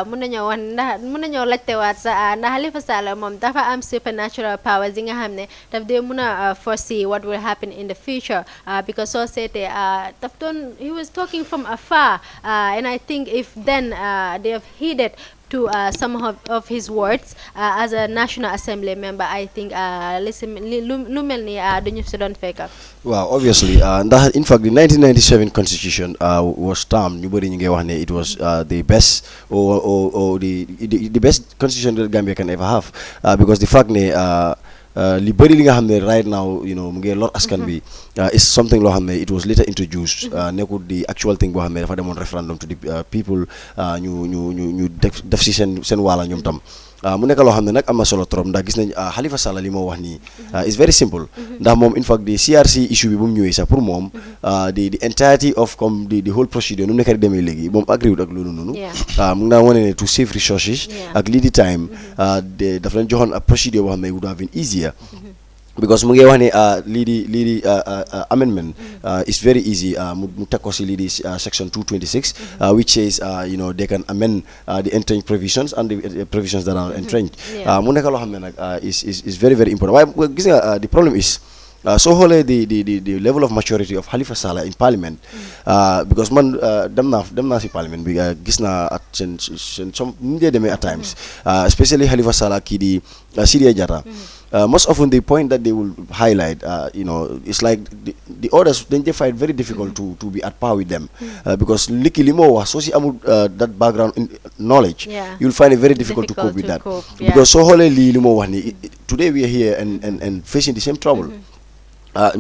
Muna ñoo laajte waat sa na Halifa Sallah mom dafa am supernatural powers yi nga xamne daf de muna foresee what will happen in the future because so sete he was talking from afar and I think if then they have heeded to some of his words as a National Assembly member, I think listen lu melni duñu ci don fekk. Well, obviously, in fact, the 1997 Constitution was termed. Ñu bari ñu ngi wax ne it was the best or the best constitution that Gambia can ever have because the fact ne li bari li nga xam ne right now mu ngi lor askan bi is something loo xam ne it was later introduced nekkul the actual thing boo xam ne dafa demoon referendum to the people ñu def si seen waala ñoom tam mu nekk loo xam ne nag am na solo trop ndax gis nañ Halifa Sallah li moo wax nii is very simple ndax moom in fact the CRC issue bi bu mu ñëwee sax pour moom the entirety of comme the whole procedure nu mu nekk di demee léegi moom agreewul ak loolu noonu mu ngi naa wane ne to save resources ak lii di time daf leen joxoon a procedure boo xam ne would have been easier because mu ngi wax ne lii di amendment is very easy mu teg ko si lii di section 226 which says they can amend the entrenched provisions and the provisions that are entrenched mu nekk loo xam ne nag is very very important waaye gis nga the problem is so xoolee the level of maturity of Halifa Sallah in parliament because man dem naa si parliament bi gis naa at seen some nu dee demee at times especially Halifa Sallah kii di Sidia Jatta most often the point that they will highlight it's like the others then they find very difficult to be at par with them because liki li moo wax soo si amul that background knowledge you'll find it very difficult to cope with that because so xoolee li moo wax ni today we are here and facing the same trouble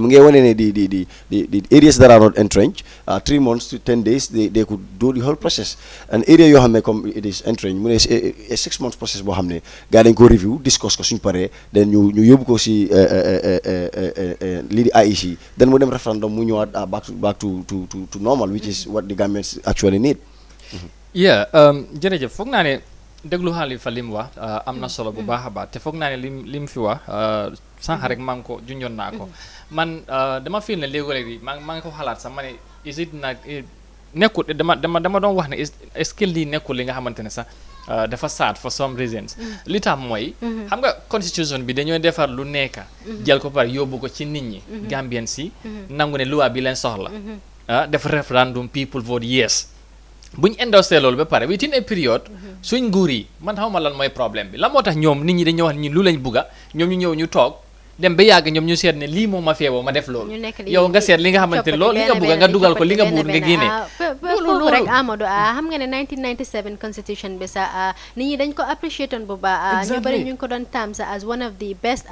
mu ngi wane ne the areas that are not entrenched 3 months to 10 days they could do the whole process an area yoo xam ne comme it is entrenched mu ne a 6 months process boo xam ne gaa dañ ko review discuss ko suñ paree then ñu yóbbu ko si lii di IEC then mu dem referendum mu ñëwaat back to normal which is what the Gambians actually need. Jërëjëf foog naa ne déglu Halifa li mu wax am na solo bu baax a baax te foog naa ne lim fi wax sànq rek maa ngi ko junjoon naa ko man dama feel ne léegi maa ngi ko xalaat sax ma ne is it nag nekkul dama doon wax ne est-ce que lii nekkul li nga xamante ne sax dafa sad for some reasons li tax mooy xam nga constitution bi dañoo defar lu nekka jël ko par yóbbu ko ci nit ñi Gambien si nangu ne loi bi leen soxla def referendum people vote yes buñ endorsé loolu ba pare within a period suñ nguur yi man xawma lan mooy problème bi la moo tax ñoom nit ñi dañoo wax ñi lu lañ bugga ñoom ñu ñëw ñu toog dem ba yàgg ñoom ñu seet ne lii moom ma feewoo ma def loolu yow nga seet li nga xamante ne loolu li nga bugga nga dugal ko li nga buur nga génne foofu rek Amadou xam nga ne 1997 constitution bi sax nit ñi dañ ko appreciate bu baax ñu bari ñu ngi ko doon tam sa as one of the best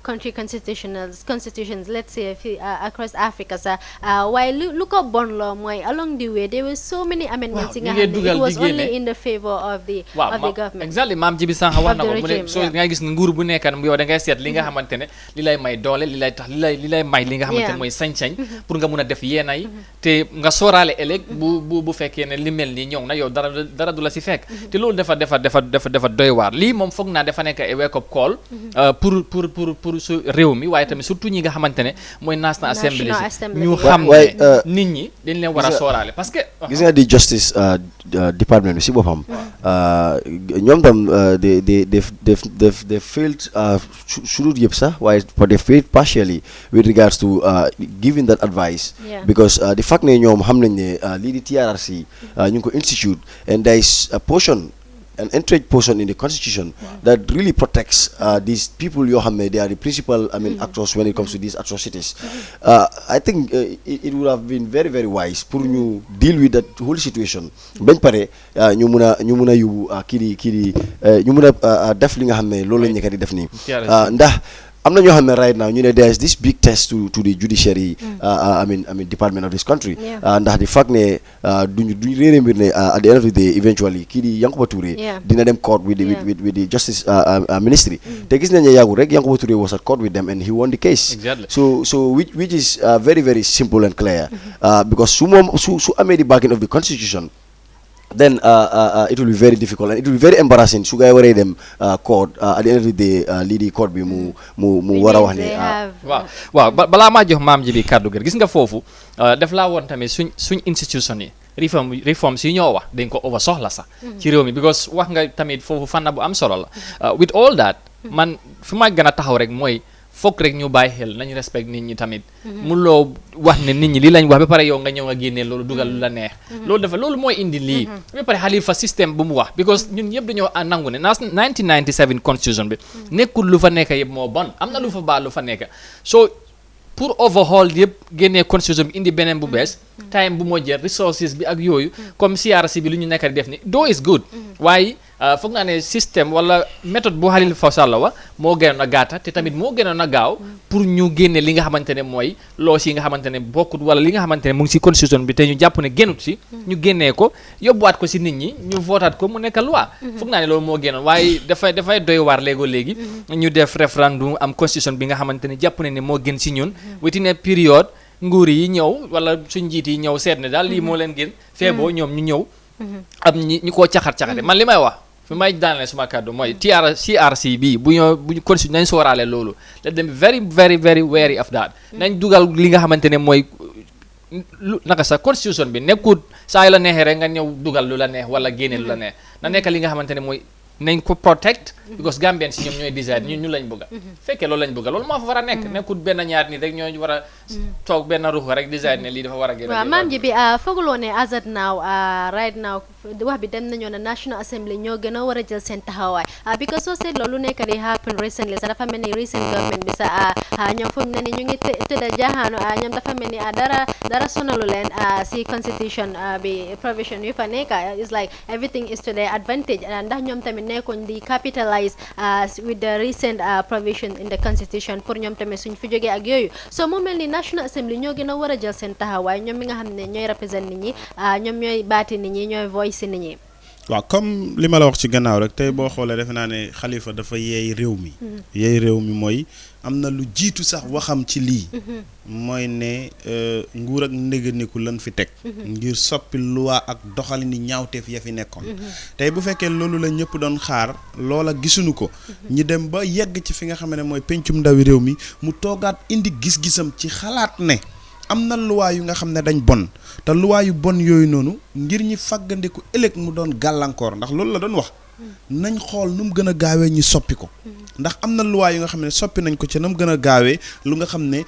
country constitutions let's say across Africa sax waaye lu ko bon loo mooy along the way there were so many amendments yi nga xam ne it was only in the favor of the government exactly maam Jibi Sànq wax na ko mu ne soo nga gis nguur bu nekkan yow da ngay seet li nga xamante ne li lay may doole li lay tax li lay may li nga xamante ne mooy sañ-sañ pour nga mun a def yéena yi te nga sóoraale ëllëg bu fekkee ne li mel ni ñëw na yow dara du la si fekk te loolu dafa doy waar lii moom foog naa dafa nekk a wake up call pour su réew mi waaye tamit surtout ñi nga xamante ne mooy National Assembly ñu xam ne nit ñi dañ leen war a sóoraale parce que gis nga di justice department bi si boppam ñoom tam they failed surut yëpp sax waaye but they failed partially with regards to giving that advice because the fact ne ñoom xam nañ ne lii di TRRC ñu ngi ko institute and there is a portion an entrenched portion in the constitution that really protects these people yoo xam ne they are the principal actors when it comes to these atrocities I think it would have been very very wise pour ñu deal with that whole situation bañ pare ñu mun a yóbbu kii di ñu mun a def li nga xam ne loolu lañ nekk di def nii ndax am na ñoo xam ne right now ñu ne there is this big test to the judiciary I mean department of this country ndax di fact ne duñu réere mbir ne at the end of the day eventually kii di Yankuba Touré dina dem court with the justice ministry te gis nañ ne yàggul rek Yankuba Touré was at court with them and he won the case. So which is very very simple and clear because su amee the backing of the constitution then it will be very difficult and it will be very embarrassing su gaay waree dem court at the end of the day lii di court bi mu war a wax ne waaw balaa maa jox maam ji bi kàddu gi gis nga foofu def laa woon tamit suñ institution yi reforms yi ñoo wax dañ ko over soxla sax ci réew mi because wax nga tamit foofu fànn bu am solo la with all that man fi ma gën a taxaw rek mooy fokk rek ñu bàyyi xel nañu respect nit ñi tamit mu loo wax ne nit ñi lii lañ wax ba pare yow nga ñëw nga génnee loolu dugal lu la neex loolu mooy indi lii ba pare Halifa système bu mu wax because ñun yëpp dañoo nangu ne 1997 constitution bi nekkul lu fa nekk yëpp moo bon am na lu fa baax lu fa nekk so pour overhaul yëpp génnee constitution bi indi beneen bu bees time bu moo jël resources bi ak yooyu comme CRC bi lu ñu nekk di def ni doo is good waaye foog naa ne système wala méthode bu Halifa Sallah wax moo gënoon a gàtta te tamit moo gënoon a gaaw pour ñu génne li nga xamante ne mooy loos yi nga xamante ne bokkut wala li nga xamante ne mu ngi si constitution bi te ñu jàpp ne génnut si ñu génnee ko yóbbuwaat ko si nit ñi ñu votaat ko mu nekk loi foog naa ne loolu moo gënoon waaye dafay doy waar léegi ñu def référendum am constitution bi nga xamante ne jàpp ne moo gën si ñun within a period nguur yi ñëw wala suñ njiit yi ñëw seet ne daal lii moo leen gën feeboo ñoom ñu ñëw am ñu koo caxat-caxate man li may wax fi may daanale suma kàddu mooy CRC bi bu ñu constitution nañ sooraale loolu let them be very very very wary of that nañ dugal li nga xamante ne mooy naka sa constitution bi nekkut saa yu la neexee rek nga ñëw dugal lu la neex wala génne lu la neex na nekk li nga xamante ne mooy nañ ko protect because Gambian si ñoom ñooy decide ñu lañ bëgga fekkee loolu lañ bëgga loolu moo fa war a nekk nekkul benn ñaar nit rek ñoo war a toog benn ruux rek decide ne lii dafa war a génn waaw maam ji bi fooguloo ne as at now right now wax bi dem nañoo ne National Assembly ñoo gën a war a jël seen taxawaay because soo seetloo lu nekk di happen recently sax dafa mel ni recent government bi sax ñoom fu mu ne ni ñu ngi tëdda jaaxaanu ñoom dafa mel ni dara sonalu leen si constitution bi provision yu fa nekk is like everything is to their advantage ndax ñoom tamit nekkoon di capitalize with the recent provision in the constitution pour ñoom tamit suñ fi jógee ak yooyu so mu mel ni National Assembly ñoo gën a war a jël seen taxawaay ñoom mi nga xam ne ñooy represent nit ñi ñoom ñooy baati nit ñi ñooy voice nit ñi waaw comme li ma la wax ci gannaaw rek tey boo xoolee defe naa ne Halifa dafa yeey réew mi mooy am na lu jiitu sax waxam ci lii mooy ne nguur ak ndéganiku lan fi teg ngir soppi loi ak doxalini ñaawteef ya fi nekkoon tey bu fekkee loolu la ñëpp doon xaar loola gisuñu ko ñi dem ba yegg ci fi nga xam ne mooy pencum ndawi réew mi mu toogaat indi gis-gisam ci xalaat ne am na loi yu nga xam ne dañ bon te loi yu bon yooyu noonu ngir ñi fàggandiku ëllëg mu doon gàllankoor ndax loolu la doon wax nañ xool nu mu gën a gaawee ñu soppi ko ndax am na loi yu nga xam ne soppi nañ ko ci na mu gën a gaawee lu nga xam ne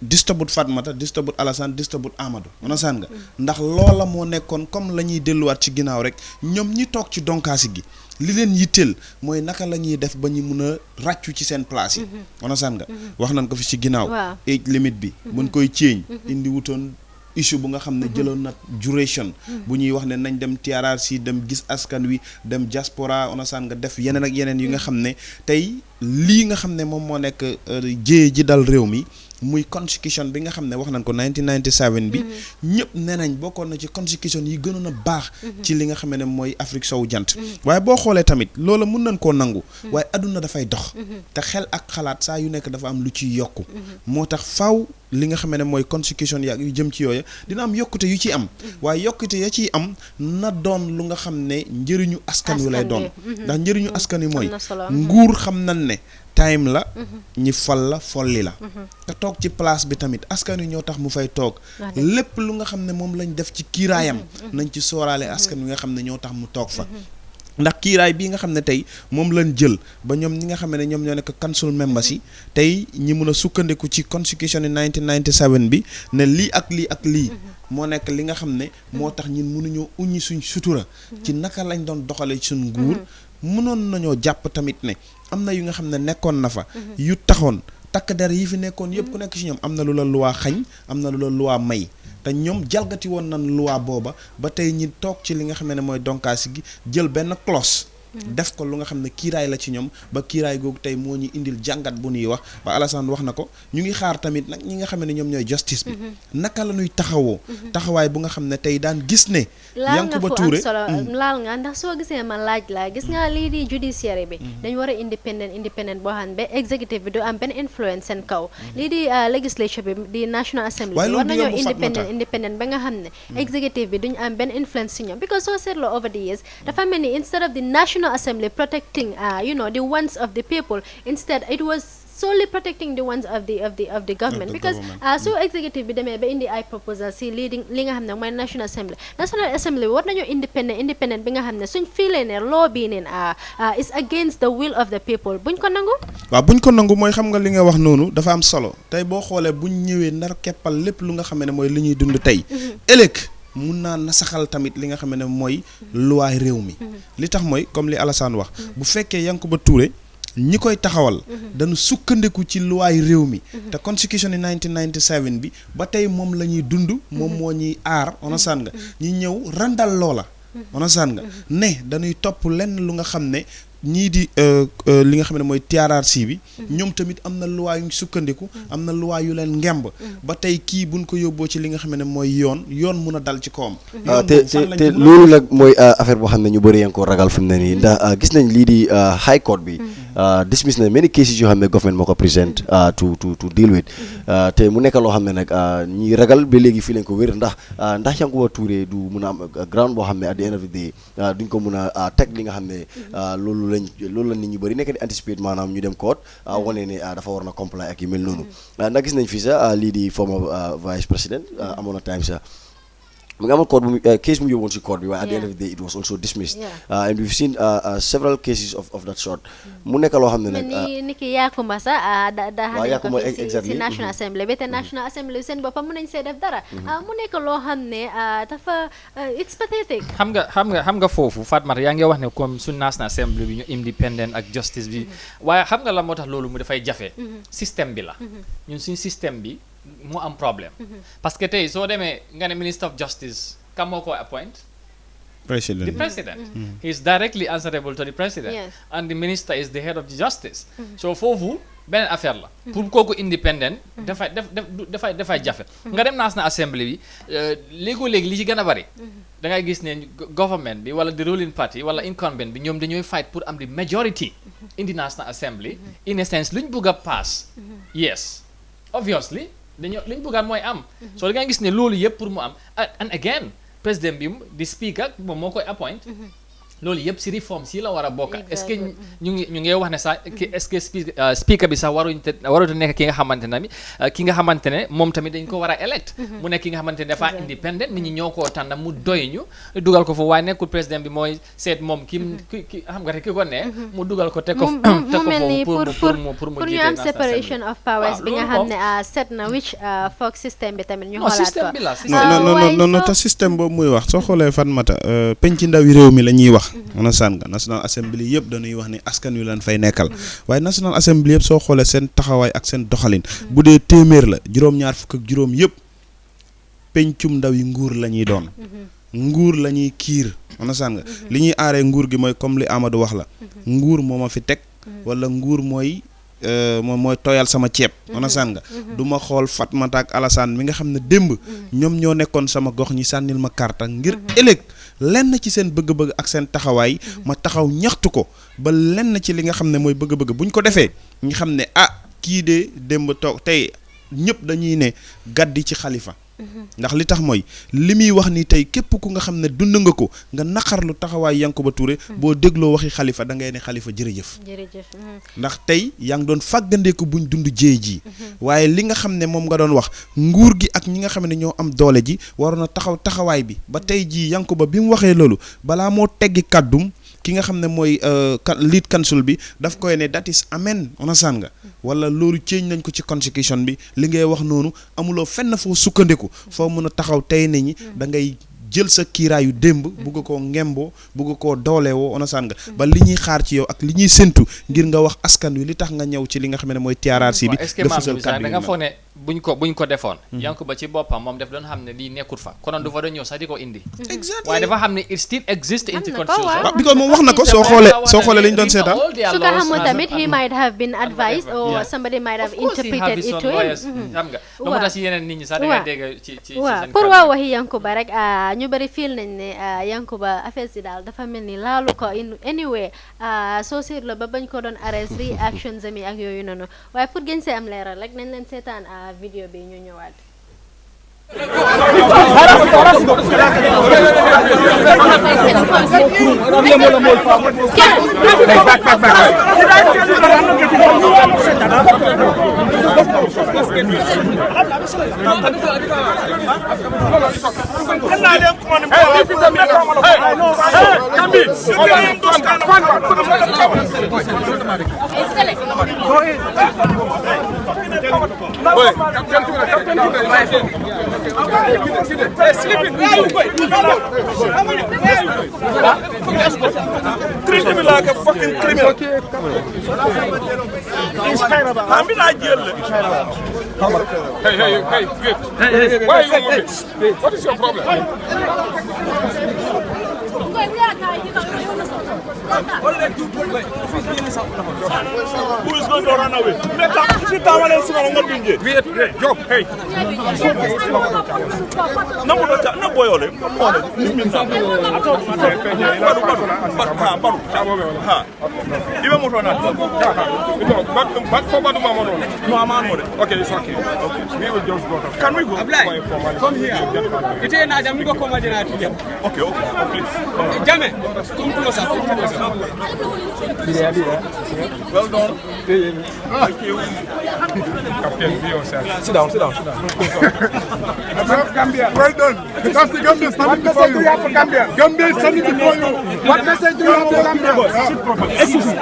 distabut Fatmata distabut Alassane distabut Amadou onasaan nga ndax loola moo nekkoon comme la ñuy delluwaat ci ginnaaw rek ñoom ñi toog ci donkaasi gi li leen yitteel mooy naka la ñuy def ba ñu mun a ràccu ci seen place yi onasaan nga wax nañ ko fi ci ginnaaw age limit bi buñ koy ceeñ indi wutoon issue bu nga xam ne jëloon na duration bu ñuy wax ne nañ dem TRRC dem gis askan wi dem diaspora onasaan nga def yeneen ak yeneen yu nga xam ne tey lii nga xam ne moom moo nekk jéye ji dal réew mi muy constitution bi nga xam ne wax nañ ko 1997 bi ñëpp nee nañ bokkoon na ci constitution yi gënoon a baax ci li nga xam ne mooy Afrique sowu jant waaye boo xoolee tamit loola mun nañ koo nangu waaye adduna dafay dox te xel ak xalaat saa yu nekk dafa am lu ciy yokku moo tax faaw li nga xam ne mooy constitution yaa yu jëm ci yooya dina am yokkute yu ciy am waaye yokkute ya ciy am na doon lu nga xam ne njëriñu askan wi lay doon ndax njëriñu askan wi mooy nguur xam nañ ne time la ñi fal la folli la te toog ci place bi tamit askan wi ñoo tax mu fay toog lépp lu nga xam ne moom lañ def ci kiiraayam nañ ci sooraale askan wi nga xam ne ñoo tax mu toog fa ndax kiiraay bii nga xam ne tey moom lañ jël ba ñoom ñi nga xam ne ñoom ñoo nekk council members yi tey ñi mun a sukkandiku ci constitution yi 1997 bi ne lii ak lii ak lii moo nekk li nga xam ne moo tax ñun mënuñoo uññi suñ sutura ci naka lañ doon doxalee suñ nguur mënoon nañoo jàpp tamit ne am na yu nga xam ne nekkoon na fa yu taxoon takk der yi fi nekkoon yëpp ku nekk ci ñoom am na lu la luwaa xañ am na lu la luwaa may te ñoom jalgati woon nañ luwaa booba ba tey ñi toog ci li nga xam ne mooy donkaasi gi jël benn clause def ko lu nga xam ne kiiraay la ci ñoom ba kiiraay googu tey moo ñu indil jàngat bu ñuy wax ba Alassane wax na ko ñu ngi xaar tamit nag ñi nga xam ne ñoom ñooy justice bi naka la ñuy taxawoo taxawaay bu nga xam ne tey daan gis ne Yankuba Touré laal nga ndax soo gisee ma laaj la gis nga lii di judiciary bi dañ war a independent boo xam ne ba executive bi du am benn influence seen kaw lii di legislature bi di National Assembly bi war nañoo independent ba nga xam ne executive bi duñu am benn influence si ñoom because soo seetloo over the years dafa mel ni instead of the National Assembly protecting the wants of the people, instead it was solely protecting the ones of the government because so executive bi demee ba indi ay proposal si li nga xam ne mooy National Assembly war nañoo independent bi nga xam ne suñ fiilee ne law bii neen is against the will of the people buñ ko nangu. waaw buñ ko nangu mooy xam nga li nga wax noonu dafa am solo tey boo xoolee buñ ñëwee ndar keppal lépp lu nga xam ne mooy li ñuy dund tey ëllëg mun naa nasaxal tamit li nga xam ne mooy luwaay réew mi li tax mooy comme li Alassane wax bu fekkee Yankuba Touré ñi koy taxawal dañu sukkandiku ci luwaay réew mi te constitution yi 1997 bi ba tey moom la ñuy dund moom moo ñuy aar onosaan nga ñi ñëw randal loola onosaan nga ne dañuy topp lenn lu nga xam ne ñii di li nga xam ne mooy TRRC bi ñoom tamit am na loi yu sukkandiku am na loi yu leen ngemb ba tey kii buñ ko yóbboo ci li nga xam ne mooy yoon mun a dal ci kawam te loolu nag mooy affaire boo xam ne ñu bëri yaa ngi ko ragal fi mu ne nii ndax gis nañ lii di high court bi dismiss na many cases yoo xam ne government moo ko present to deal with te mu nekk loo xam ne nag ñi ragal ba léegi fii lañ ko wér ndax Yankuba Touré du mun a am ground boo xam ne at the end of the day duñ ko mun a teg li nga xam ne loolu la nit ñu bëri nekk di anticipate maanaam ñu dem court wane ne dafa war na comply ak yu mel noonu ndax gis nañ fii sax lii di former vice président amoon na time sax mu ngi amoon court bu case mu yóbboon si court bi waaye at the end of the day it was also dismissed and we've seen several cases of that sort mu nekk loo xam ne nag ni ki Yakuma sax da ko si National Assembly bi te National Assembly seen boppam mën nañ see def dara mu nekk loo xam ne dafa it's pathetic xam nga foofu Fatmata yaa ngi wax ne comme suñ National Assembly bi ñu independent ak justice bi waaye xam nga la moo tax loolu mu dafay jafe système bi la ñun suñ système bi moo am problème parce que tey soo demee nga ne Minister of Justice kam moo ko appoint the president he is directly answerable to the president and the minister is the head of the justice so foofu beneen affaire la pour kooku independent dafay jafe nga dem National Assembly bi léegi li ci gën a bari da ngay gis ne government bi wala the ruling party wala incumbent bi ñoom dañooy fight pour am the majority in the National Assembly in a sense luñ bugg a pass yes obviously liñ bëggaan mooy am so da ngay gis ne loolu yëpp pour mu am and again président bi di speaker moom moo koy appoint loolu yëpp si réforme si la war a bokk est-ce que ñu ngi wax ne sax est-ce que speaker bi sax waruñu nekk ki nga xamante ne moom tamit dañ ko war a elect mu nekk ki nga xamante ne dafa independent nit ñi ñoo koo tànn mu doy ñu dugal ko foofu waaye nekkul président bi mooy seet moom ki xam nga rek ki ko ne mu dugal ko teg ko foofu pour ñu am separation of powers bi nga xam ne set na which foog système bi tamit ñu xoolaat ko non te système boobu muy wax soo xoolee Fatmata penc ndawi réew mi la ñuy wax National Assembly yëpp dañuy wax ni askan wi lan fay nekkal waaye National Assembly yëpp soo xoolee seen taxawaay ak seen doxalin bu dee téeméer la juróom-ñaar fukk ak juróom yëpp pencum ndaw yi nguur la ñuy doon nguur la ñuy kiir nga li ñuy aaree nguur gi mooy comme li Amadou wax la nguur moo ma fi teg wala nguur mooy tooyal sama ceeb nga du ma xool Fatmata ak Alassane mi nga xam ne démb ñoom ñoo nekkoon sama gox ñi sànnil ma karta ngir ëllëg lenn ci seen bëgg-bëgg ak seen taxawaay ma taxaw ñaxtu ko ba lenn ci li nga xam ne mooy bëgg-bëgg buñ ko defee ñu xam ne kii de démb toog tey ñëpp dañuy ne gàddi ci xalifa ndax li tax mooy li muy wax ni tey képp ku nga xam ne dund nga ko nga naqarlu taxawaay Yankuba Touré boo dégloo waxi xalifa da ngay ne xalifa jërëjëf ndax tey yaa ngi doon fàggandeeku buñ dund jéey ji waaye li nga xam ne moom nga doon wax nguur gi ak ñi nga xam ne ñoo am doole ji waroon a taxawaay bi ba tey jii Yankuba bi mu waxee loolu balaa moo teggi kàddum ki nga xam ne mooy lead counsel bi daf koy ne that is amen nga wala loolu change nañ ko ci constitution bi li ngay wax noonu amuloo fenn foo sukkandiku foo mën a taxaw tey ne ñi da ngay jël sa kiiraayu démb bugg koo ngemboo bugg koo doolewoo nga ba li ñuy xaar ci yow ak li ñuy séntu ngir nga wax askan wi li tax nga ñëw ci li nga xam ne mooy TRRC bi da nga foog ne buñ ko defoon Yankuba ci boppam moom def doon xam ne lii nekkut fa konoon du fa doon ñëw sax di ko indi exactly waaye dafa xam ne it still exist in the constitution because moom wax na ko soo xoolee li ñu doon seetaan su ko xamul tamit he might have been advised or somebody might have interpreted it to him xam nga lu mu tax si yeneen nit ñi sax da nga dégg ci waaw pour waa waxi Yankuba rek ñu bari feel nañ ne Yankuba affaire si daal dafa mel ni laalu ko in anyway soo seetloo ba bañ ko doon arrest reactions ami ak yooyu noonu waaye pour gën see am leeral rek nañ leen seetaan vidéo bi ñu ñëwaat Treat me like a fucking criminal. Hey, why are you moving? What is your problem? Who is going to run away? Wait, Job, hey. No boy, okay, it's okay. We will just go. Can we go? Come here. Okay, please. Come closer. Well done. Thank you. Captain, be yourself. Sit down. Gambia. Well done. That's the Gambia standing before you. What message do you have for Gambia? Gambia is standing before you. What message do you have for Gambia? Sit properly. Excuse me.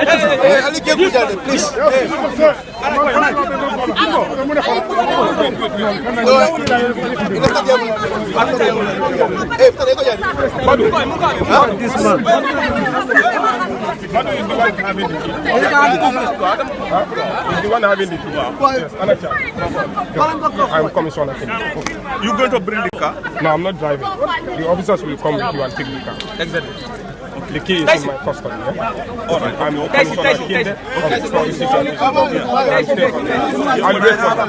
Please. This man. Madu is the one having the key. Is the one having the key. Yes, Anacha. I'm commissioner. You going to bring the car? No, I'm not driving. The officers will come with you and take the car. Exactly. The key is in my custody. Yeah? All right. I'm commissioner Kinde of the Prosecution. I'll wait for that.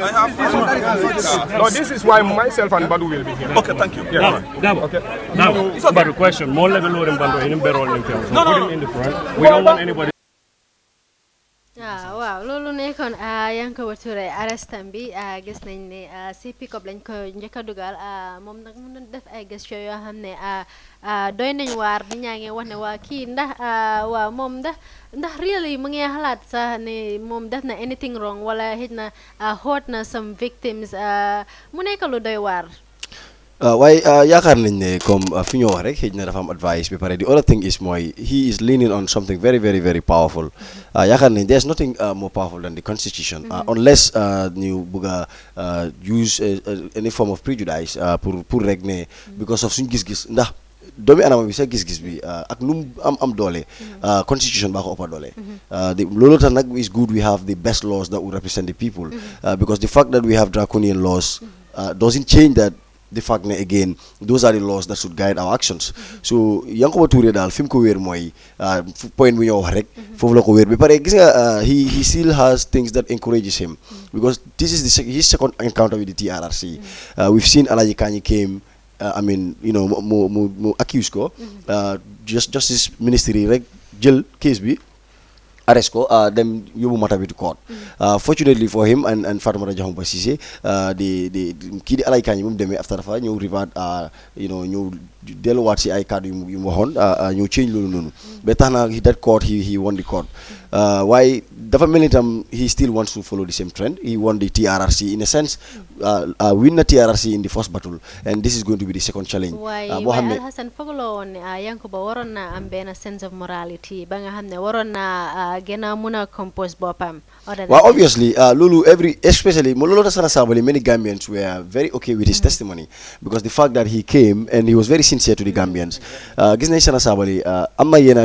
No, this is why myself and Badu will be here. Okay, thank you. Yeah. Okay. Now, but a question. More level or in Bando in Berol in film. So put him in the front. We don't want anybody. waaw loolu nekkoon Yankuba Touré arrestam bi gis nañ ne si pick-up lañ ko njëkk a dugal moom nag mu doon def ay gestion yoo xam ne doy nañ waar di ñaa ngi wax ne waa kii ndax waaw moom ndax really mu ngi xalaat sax ne moom def na anything wrong wala xëj na hurt na some victims mu nekk lu doy waar waaye yaakaar nañ ne comme fi ñoo wax rek xëy na dafa am advice bi pare the other thing is mooy he is leaning on something very very very powerful yaakaar nañ there's nothing more powerful than the constitution unless ñu bëgg a use any form of prejudice pour rek ne because of suñ gis-gis ndax doomi anama bi sa gis-gis bi ak nu am doole constitution baa ko ëppa doole loolu tax nag is good we have the best laws that will represent the people because the fact that we have draconian laws doesn't change that the fact that again those are the laws that should guide our actions so Yankuba Touré daal fi mu ko wéer mooy point bu ñoo wax rek foofu la ko wéer ba pare gis nga he still has things that encourages him because this is his second encounter with the TRRC we've seen Alaji Kani came I mean you know mu accuse ko justice ministry rek jël case bi arrest ko dem yóbbu mata bi to court fortunately for him and Fatoumata Jahumpa Cissé the kii di Alay Kani mu demee after dafa ñëw revert you know ñëw delluwaat si ay kàddu yu mu waxoon ñëw change loolu noonu ba tax na that court he won the court waaye dafa mel ni tam he still wants to follow the same trend he won the TRRC in a sense win na TRRC in the first battle and this is going to be the second challenge waaye Alhassan fooguloo woon ne Yankuba waroon na am benn sense of morality ba nga xam ne waroon na gën a mun a compose boppam well obviously loolu especially loolu tax Sana Sabally many Gambians were very okay with his testimony because the fact that he came and he was very sincere to the Gambians gis nañ Sana Sabally am na yenn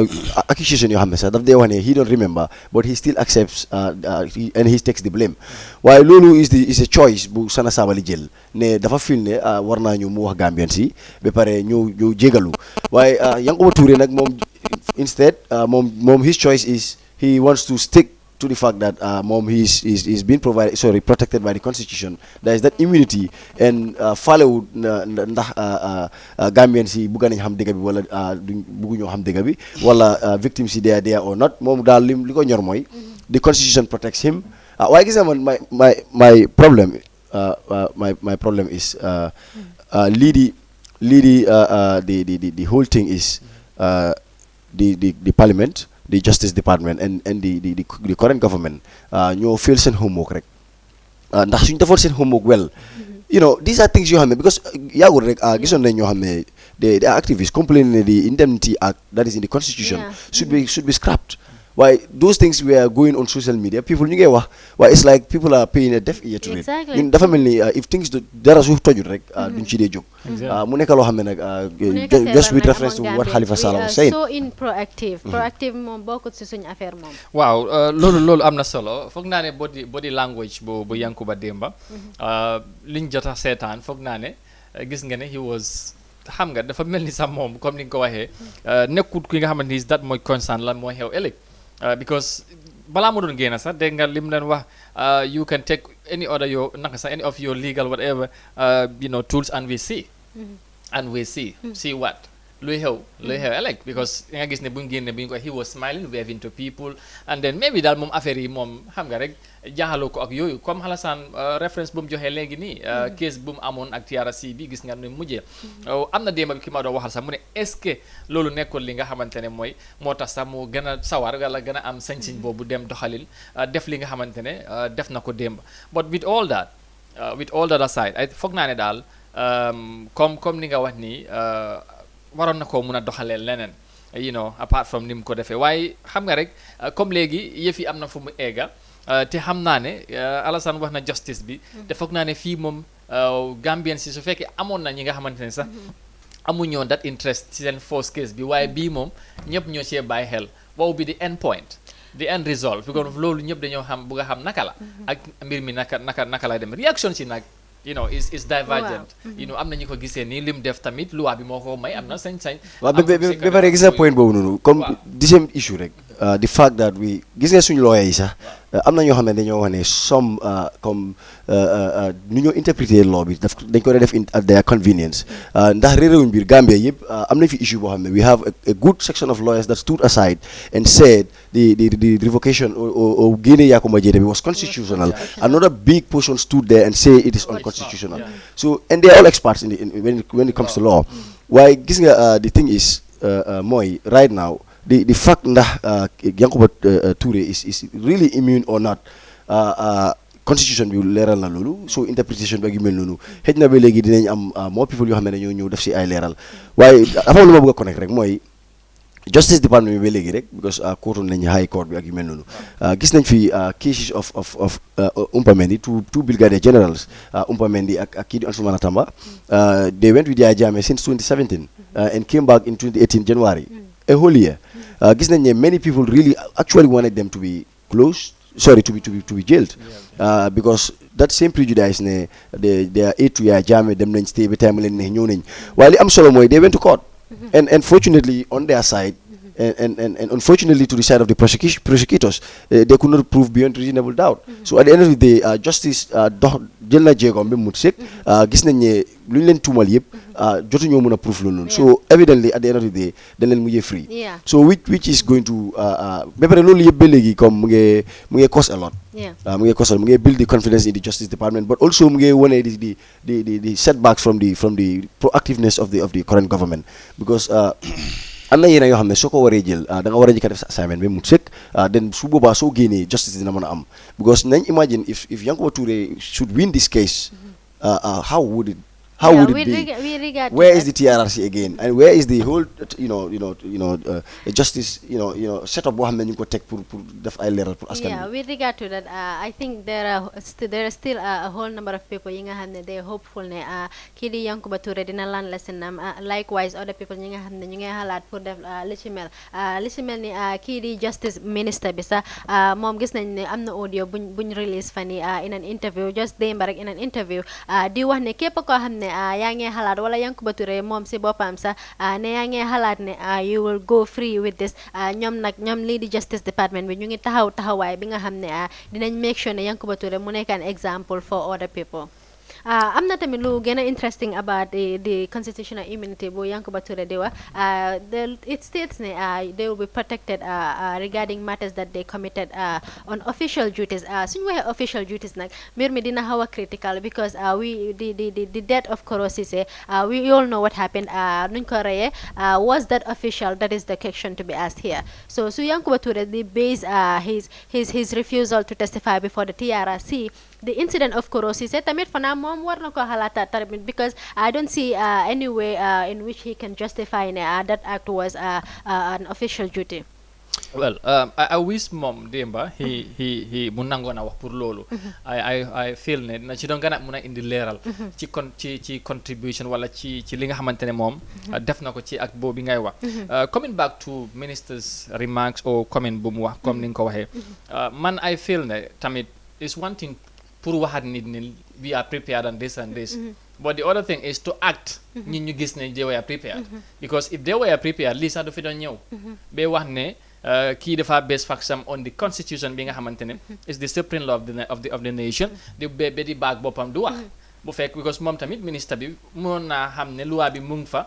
accusation yoo xam ne sax daf dee wax ne he don't remember Tamba, but he still accepts and he takes the blame. While Lulu is a choice bu Sana Sabali jël ne dafa feel ne war naa ñu mu wax Gambian si ba pare ñu jégalu waaye Yankuba Touré nag moom instead moom his choice is he wants to stick to the fact that he's been protected by the constitution. There is that immunity and follow ndax Gambians yi bugga nañ xam dëgg bi wala bugguñoo xam dëgg bi wala victims yi they are there or not moom daal li ko ñor mooy the constitution protects him. Waaye gis nga man my problem is the whole thing is the parliament, the Justice Department and the current government ñoo fail seen homework rek ndax suñu defoon seen homework well these are things yoo xam ne because yaagul rek gisoon nañ ñoo xam ne the activists complaining ne the Indemnity Act that is in the constitution should be scrapped. Why those things were going on social media, people ñu ngi wax why it's like people are paying a deaf ear to it. ñun dafa mel ni if things dara su tojut rek duñ ci dee jóg mu nekk loo xam ne nag just with reference to what Halifa Sallah was saying. So in proactive moom bokkut si suñu affaire moom. waaw loolu am na solo foog naa ne body language bu Yankuba Demba liñ jot a seetaan foog naa ne gis nga ne he was xam nga dafa mel ni sax moom comme ni nga ko waxee nekkut ki nga xamante ni that mooy concern lan mooy xew ëllëg because balaa mu doon génn sax dégg nga lim leen wax you can take any of your legal whatever tools and we see see what luy xew ëllëg because nga gis ne bu ñu génne bu ñu ko he was smiling waving to people and then maybe daal moom affaire yi moom xam nga rek jaaxaloo ko ak yooyu comme Alassane référence bu mu joxee léegi nii case bu mu amoon ak TRC bi gis nga ne mujjee am na démb bi ki ma doon waxal sax mu ne est-ce que loolu nekkoon li nga xamante ne mooy moo tax sax mu gën a sawar wala gën a am sañ-sañ boobu dem doxalin def li nga xamante ne def na ko démb but with all that aside foog naa ne daal comme ni nga wax nii waroon na koo mun a doxalee leneen apart from ni mu ko defee waaye xam nga rek comme léegi yëf yi am na fu mu egga te xam naa ne Alassane wax na justice bi te foog naa ne fii moom Gambien si su fekkee amoon na ñi nga xamante ne sax amuñoon that interest ci seen first case bi waaye bii moom ñëpp ñoo cee bàyyi xel wow bi the end point the end result because loolu ñëpp dañoo xam bëgg a xam naka la ak mbir mi naka lay dem reaction si nag is divergent am na ñu ko gisee nii lim def tamit loi bi moo ko may am na sañ-sañ waaw ba pare gis nga point boobu noonu comme the same issue rek the fact that gis nga suñu lawyer yi sax am na ñoo xam ne dañoo wax ne some comme nu ñoo interpréter law bi dañ ko def at their convenience ndax réeréwuñ biir Gambia yëpp am na fi issue boo xam ne we have a good section of lawyers that stood aside and said the revocation or génne Yakuma Jede was constitutional. Another big portion stood there and say it is unconstitutional. So and they are all experts when it comes to law. Why gis nga the thing is mooy right now the fact ndax Yankuba Touré is really immune or not constitution bi leeral na loolu so interpretation bi ak yu mel noonu xëj na ba léegi dinañ am more people yoo xam ne dañoo ñëw def si ay leeral waaye dafa lu ma bëgg a connect rek mooy Justice Department bi ba léegi rek because courtoon nañ high court bi ak yu mel noonu gis nañ fi cases of Umpamendi two brigadier generals Umpamendi ak kii di Ansumana Tamba they went with Yaya Jammeh since 2017 and came back in 2018 January a whole year gis nañ ne many people really actually wanted them to be to be jailed because that same prejudice ne they are aid to Yaya Jammeh dem nañ stay ba time leen ne ñëw nañ waaye li am solo mooy they went to court and fortunately on their side and unfortunately to the side of the prosecutors they could not prove beyond reasonable doubt so at the end of the day justice dox jël na jéegoom ba mu sëkk gis nañ ne lu ñu leen tuumal yëpp jotuñoo mën a proof loolu noonu so evidently at the end of the day dañ leen mujjee free so which is going to ba pare loolu yëpp ba léegi comme mu ngi cost a lot mu ngi build the confidence in the Justice Department but also mu ngi wane the setbacks from the proactiveness of the current government because am na yeneen yoo xam ne soo ko waree jël da nga war a njëkk a def sa assignment ba mu sëkk then su boobaa soo génnee justice dina mën a am because nañ imagine if Yankuba Touré should win this case how would How Yeah, would it be? we regard to Where is that. the TRRC again, and where is the whole justice setup boo xam ne ñu ko teg pour def ay leeral pour askan Yeah, bi. with regard to that, I think there are still a whole number of people yi nga xam ne they hopeful ne kii di Yankuba Touré dina lan lesson am likewise other people ñi nga xam ne ñu ngi xalaat pour def li ci mel ni kii di justice minister bi sax moom gis nañ ne am na audio buñ release fan yi in an interview just démb rek in an interview di wax ne képp koo xam ne yaa ngi xalaat wala Yankuba Touré moom si boppam sax ne yaa ngi xalaat ne you will go free with this ñoom lii di justice department bi ñu ngi taxawaay bi nga xam ne dinañ make sure ne Yankuba Touré mu nekk an example for other people. am na tamit lu gën a interesting about the constitutional immunity bu Yankuba Touré di wax it states ne they will be protected regarding matters that they committed on official duties suñu waxee official duties nag mbir mi dina xaw a critical because the death of Koro Ceesay we all know what happened nuñ ko reyee was that official? That is the question to be asked here. So Yankuba Touré di base his refusal to testify before the TRRC the incident of Koro Ceesay tamit fana moom war na ko xalaata tamit because I don't see any way in which he can justify that act was an official duty. Well, I wish mom Demba he mu nangoon a wax pour loolu. I feel ne na ci doon gën a mun a indi leeral. ci contribution wala ci li nga xamante ne moom def na ko ci ak boobu ngay wax. Coming back to minister's remarks or comment bu mu wax comme ni nga ko waxee. Man I feel ne tamit is one thing pour waxaat nit ni we are prepared and this and this. But the other thing is to act. ñi ñu gis ne they were prepared. Because if they were prepared lii sax du fi doon ñëw. ba wax ne kii dafa base faxam on the constitution bi nga xamante ne is the supreme law of the nation di ba di baag boppam du wax bu fekk because moom tamit ministre bi mënoon naa xam ne loi bi mu ngi fa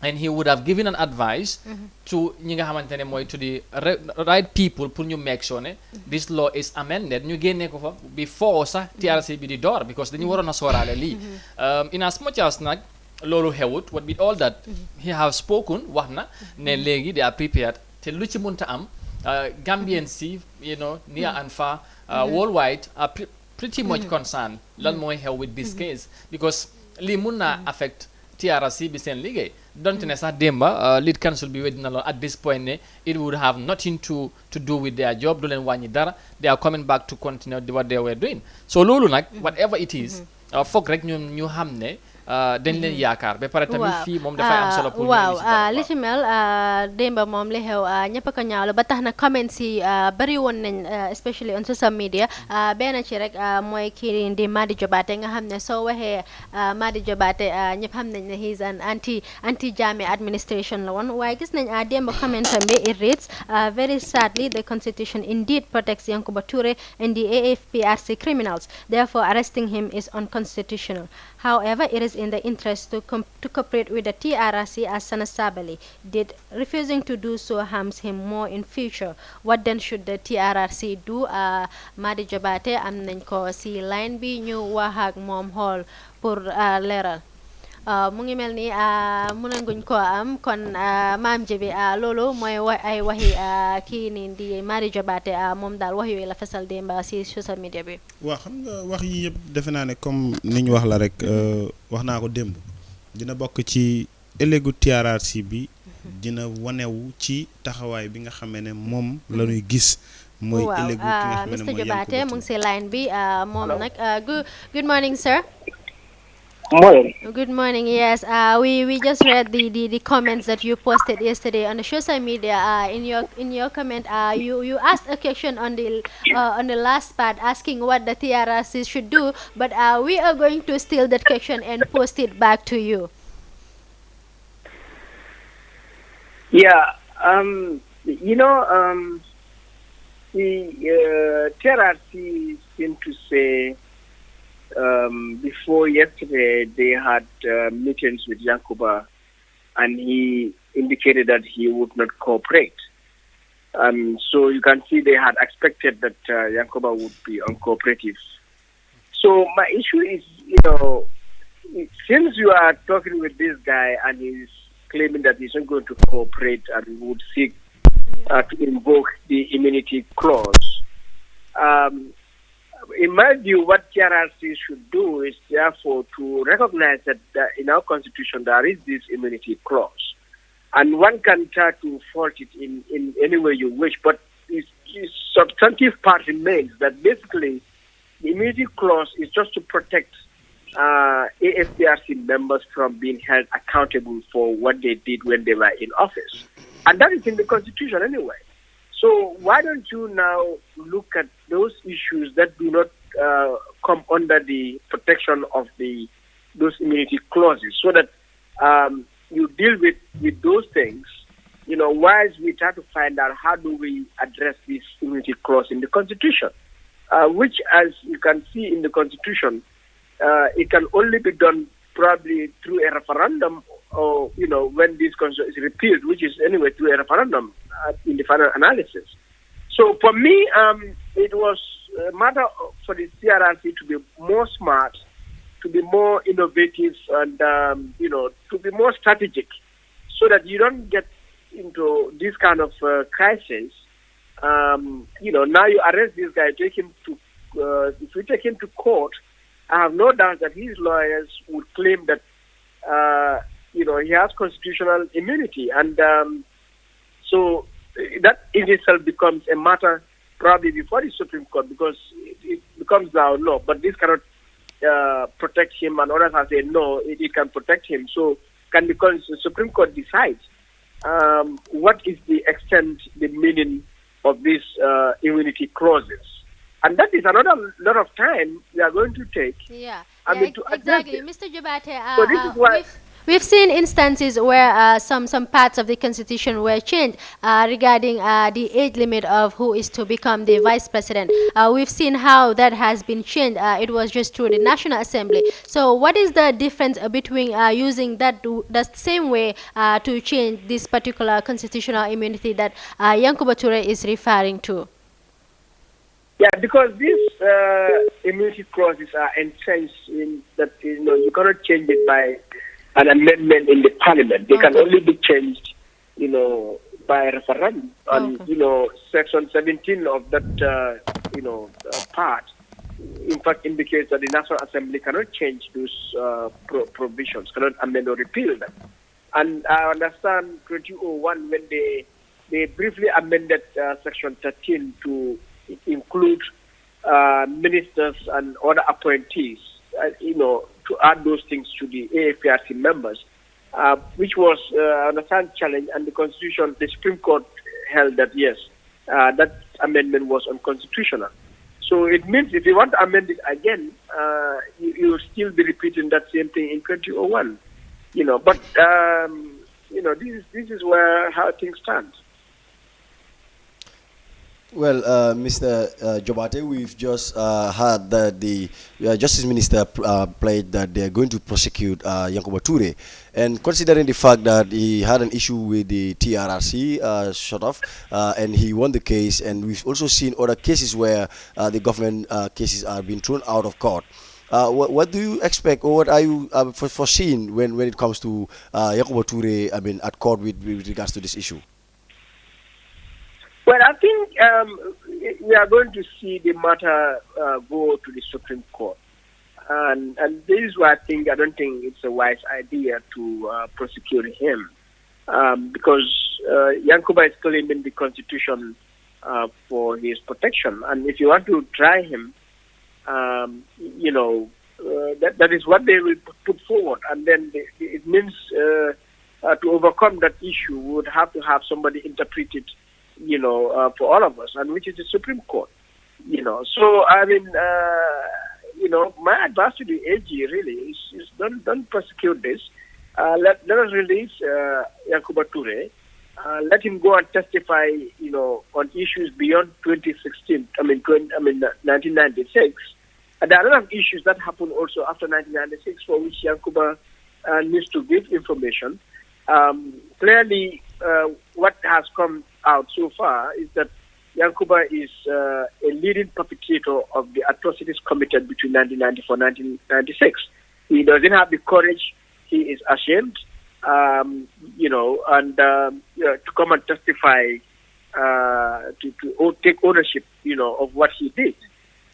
and he would have given an advice to ñi nga xamante ne mooy to the right people pour ñu make sure ne this law is amended ñu génnee ko fa before sax TRC bi di door because dañu waroon a sooraale lii in as much as nag loolu xewut what with all that he have spoken wax na ne léegi they are prepared te lu ci mënta am Gambians si near and far worldwide are pretty much concerned lan mooy xew with this case because lii mun naa affect TRC bi seen liggéey donte ne sax démba lead counsel bi weddi na lool at this point ne it would have nothing to do with their job du leen wàññi dara they are coming back to continue what they were doing so loolu nag whatever it is foog rek ñun ñu xam ne dañ leen yaakaar ba pare tamit fii moom dafay am solo pour li ci mel démba moom li xew ñëpp a ko ñaawlu ba tax na comments yi bari woon nañ especially on social media benn ci rek mooy kii di Madi Jobaate nga xam ne soo waxee Madi Jobaate ñëpp xam nañ ne he's an anti Jammeh administration la woon waaye gis nañ démba comment am bi it reads very sadly the constitution indeed protects Yankuba Touré and the AFPRC criminals therefore arresting him is unconstitutional. However, it is in the interest to cooperate with the TRRC as Sana Sabally did. Refusing to do so harms him more in future. What then should the TRRC do? Madi Jabate am nañ ko si line bi ñu wax ak moom xool pour leeral. mu ngi mel ni mun nañ ko am kon maam ji bi loolu mooy ay waxi kii nii di Madi Jobaate moom daal wax yooyu la fesal démba si social media bi. waaw xam nga wax yi yëpp defe naa ne comme ni ñu wax la rek wax naa ko démb dina bokk ci ëllëgu TRRC bi dina wanewu ci taxawaay bi nga xamee ne moom la ñuy gis. mooy ëllëgu ki nga xamee ne mooy Mr Jobaate mu ngi si line bi moom nag good morning sir. Morning. Good morning. Yes, we just read the comments that you posted yesterday on the social media. In your comment, you asked a question on the last part, asking what the TRRC should do. But we are going to steal that question and post it back to you. Yeah. The TRRC seemed to say. Before yesterday, they had meetings with Yankuba, and he indicated that he would not cooperate. So you can see they had expected that Yankuba would be uncooperative. So my issue is, since you are talking with this guy and he's claiming that he's not going to cooperate and would seek to invoke the immunity clause, in my view, what TRRC should do is therefore to recognize that in our constitution there is this immunity clause, and one can try to fault it in any way you wish, but its substantive part remains that basically the immunity clause is just to protect AFPRC members from being held accountable for what they did when they were in office, and that is in the constitution anyway. So why don't you now look at those issues that do not come under the protection of those immunity clauses, so that you deal with those things, whilst we try to find out how do we address this immunity clause in the Constitution, which, as you can see in the Constitution, it can only be done probably through a referendum, or when this constitution is repealed, which is anyway through a referendum in the final analysis. So for me, it was a matter for the CRRC to be more smart, to be more innovative, and to be more strategic, so that you don't get into this kind of crisis. Now you arrest this guy, take him to if we take him to court, I have no doubt that his lawyers would claim that he has constitutional immunity, and so that in itself becomes a matter probably before the Supreme Court, because it becomes now law. But this cannot protect him, and others have said no, it can protect him. So because the Supreme Court decides what is the extent, the meaning of these immunity clauses. And that is another lot of time we are going to take. Exactly. Mr. Jobate, so this is why we've seen instances where some parts of the Constitution were changed regarding the age limit of who is to become the Vice President. We've seen how that has been changed. It was just through the National Assembly. So what is the difference between using that same way to change this particular constitutional immunity that Yankuba Toure is referring to? Yeah, because these immunity clauses are entrenched in that you cannot change it by an amendment in the parliament. They can only be changed, by referendum. And Section 17 of that part, in fact, indicates that the National Assembly cannot change those provisions, cannot amend or repeal them. And I understand 2001 when they briefly amended Section 13 to include ministers and other appointees, to add those things to the AFPRC members, which was, I understand, challenged, and the Supreme Court held that yes, that amendment was unconstitutional. So it means if you want to amend it again, you will still be repeating that same thing in 2001. But this is how things stand. Well, Mr. Jobate, we've just heard that the Justice Minister pledged that they're going to prosecute Yankuba Toure. And considering the fact that he had an issue with the TRRC, sort of, and he won the case, and we've also seen other cases where the government cases are being thrown out of court. What do you expect, or what are you foreseeing when it comes to Yankuba Toure, at court with regards to this issue? Well, I think we are going to see the matter go to the Supreme Court. And this is why I don't think it's a wise idea to prosecute him. Because Yankuba is claiming the Constitution for his protection. And if you want to try him, that is what they will put forward. And then it means to overcome that issue, we would have to have somebody interpret it, for all of us, and which is the Supreme Court. So I mean, my advice to the AG really is don't prosecute this. Let us release Yankuba Toure. Let him go and testify, on issues beyond 2016. 1996. And there are a lot of issues that happened also after 1996 for which Yankuba needs to give information. Clearly, what has come out so far is that Yankuba is a leading perpetrator of the atrocities committed between 1994 and 1996. He doesn't have the courage. He is ashamed, to come and testify, to take ownership, of what he did.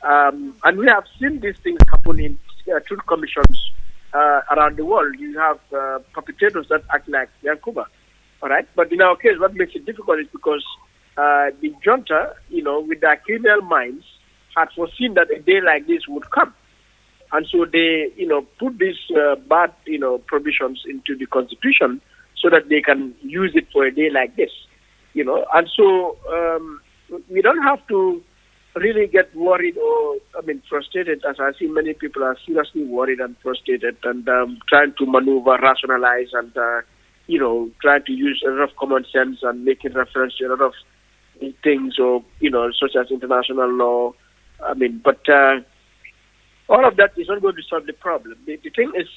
And we have seen these things happen in truth commissions around the world. You have perpetrators that act like Yankuba, all right? But in our case, what makes it difficult is because the junta, with their criminal minds, had foreseen that a day like this would come. And so they, put these bad, provisions into the Constitution so that they can use it for a day like this, And so we don't have to really get worried or, frustrated, as I see many people are seriously worried and frustrated and trying to maneuver, rationalize, and, trying to use a lot of common sense and making reference to a lot of things or, such as international law. But all of that is not going to solve the problem. The thing is,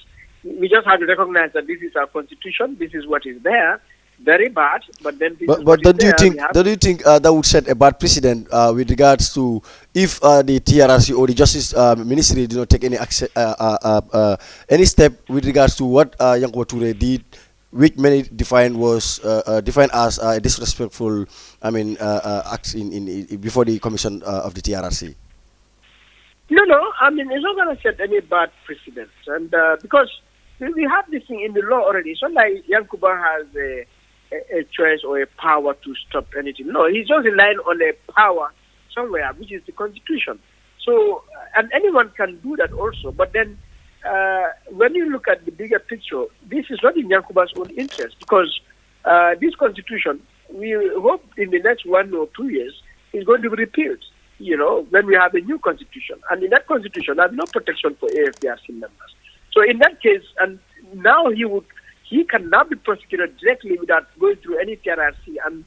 we just have to recognize that this is our constitution. This is what is there. Very bad, but then. But don't you think that would set a bad precedent with regards to if the TRRC or the Justice Ministry did not take any step with regards to what Yankuba Toure did, which many defined as a disrespectful, acts in before the commission of the TRRC. No, it's not going to set any bad precedents, and because we have this thing in the law already. It's not like Yankuba has a choice or a power to stop anything. No, he's just relying on a power somewhere, which is the Constitution. So, and anyone can do that also. But then, when you look at the bigger picture, this is not in Yankuba's own interest, because this Constitution, we hope in the next 1 or 2 years, is going to be repealed. When we have a new Constitution. And in that Constitution, there's no protection for AFDRC members. So in that case, and now he can now be prosecuted directly without going through any TRRC, and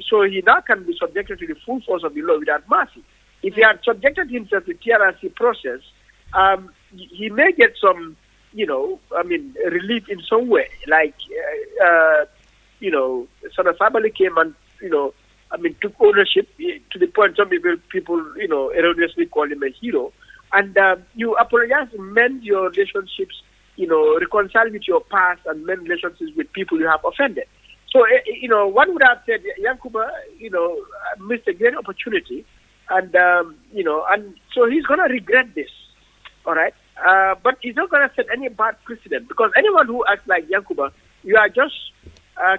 so he now can be subjected to the full force of the law without mercy. If he had subjected himself to TRRC process, he may get some, relief in some way. Like, Sana Sabali came and, took ownership to the point some people, erroneously call him a hero. And you apologize, mend your relationships, reconcile with your past and mend relationships with people you have offended. So, one would have said Yankuba, missed a great opportunity. And, and so he's going to regret this. All right. But he's not going to set any bad precedent, because anyone who acts like Yankuba, you are just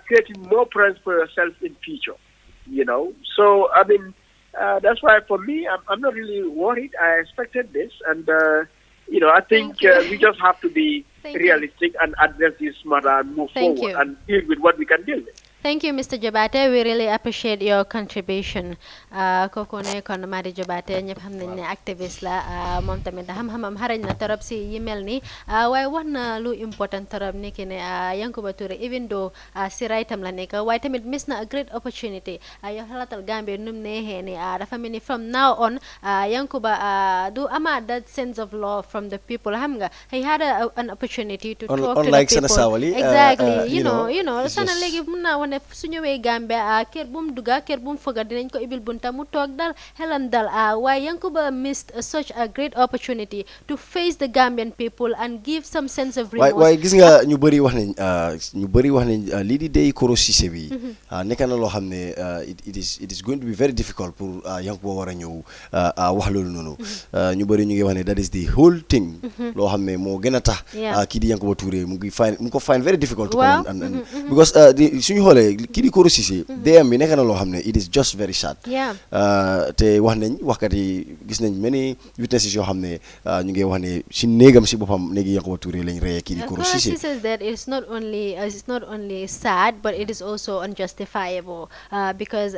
creating more problems for yourself in future. So that's why for me, I'm not really worried. I expected this, and I think we just have to be realistic and address this matter and move forward and deal with what we can deal with. Thank you, Mr. Jabate. We really appreciate your contribution. Koko ne kon Madi Jabate ñep xam nañ ne activist la mom tamit xam-xamam xarañ na torop si yi melni way wax na lu important torop ni ki ne Yankuba Toure even though si raytam la nek way tamit miss na a great opportunity yo xalatal Gambia num neexé ni dafa melni from now on Yankuba do ama that sense of love from the people xam nga he had an opportunity to talk to the people. Exactly. You know sana legi mën na su ñëwee Gambia kër bu mu dugga kër bu mu foga dinañ ko ibil bunta mu toog dal xelam dal waaye Yankuba missed such a great opportunity to face the Gambian people and give some sense of remorse. waaye gis nga ñu bëri wax nañ lii di dey Koro Ceesay bi nekk na loo xam ne it is going to be very difficult pour Yankuba war a ñëw wax loolu noonu ñu bëri ñu ngi wax ne that is the whole thing loo xam ne moo gën a tax kii di Yankuba Toure mu ko find very difficult to come and because suñu xoolee kii di Koro Ceesay DM bi nekk na loo xam ne it is just very sad te waxkat yi gis nañ many witnesses yoo xam ne ñu ngi wax ne si néegam si boppam néegi Yankuba Toure lañ reyee kii di Koro Ceesay says that it's not only sad but it is also unjustifiable because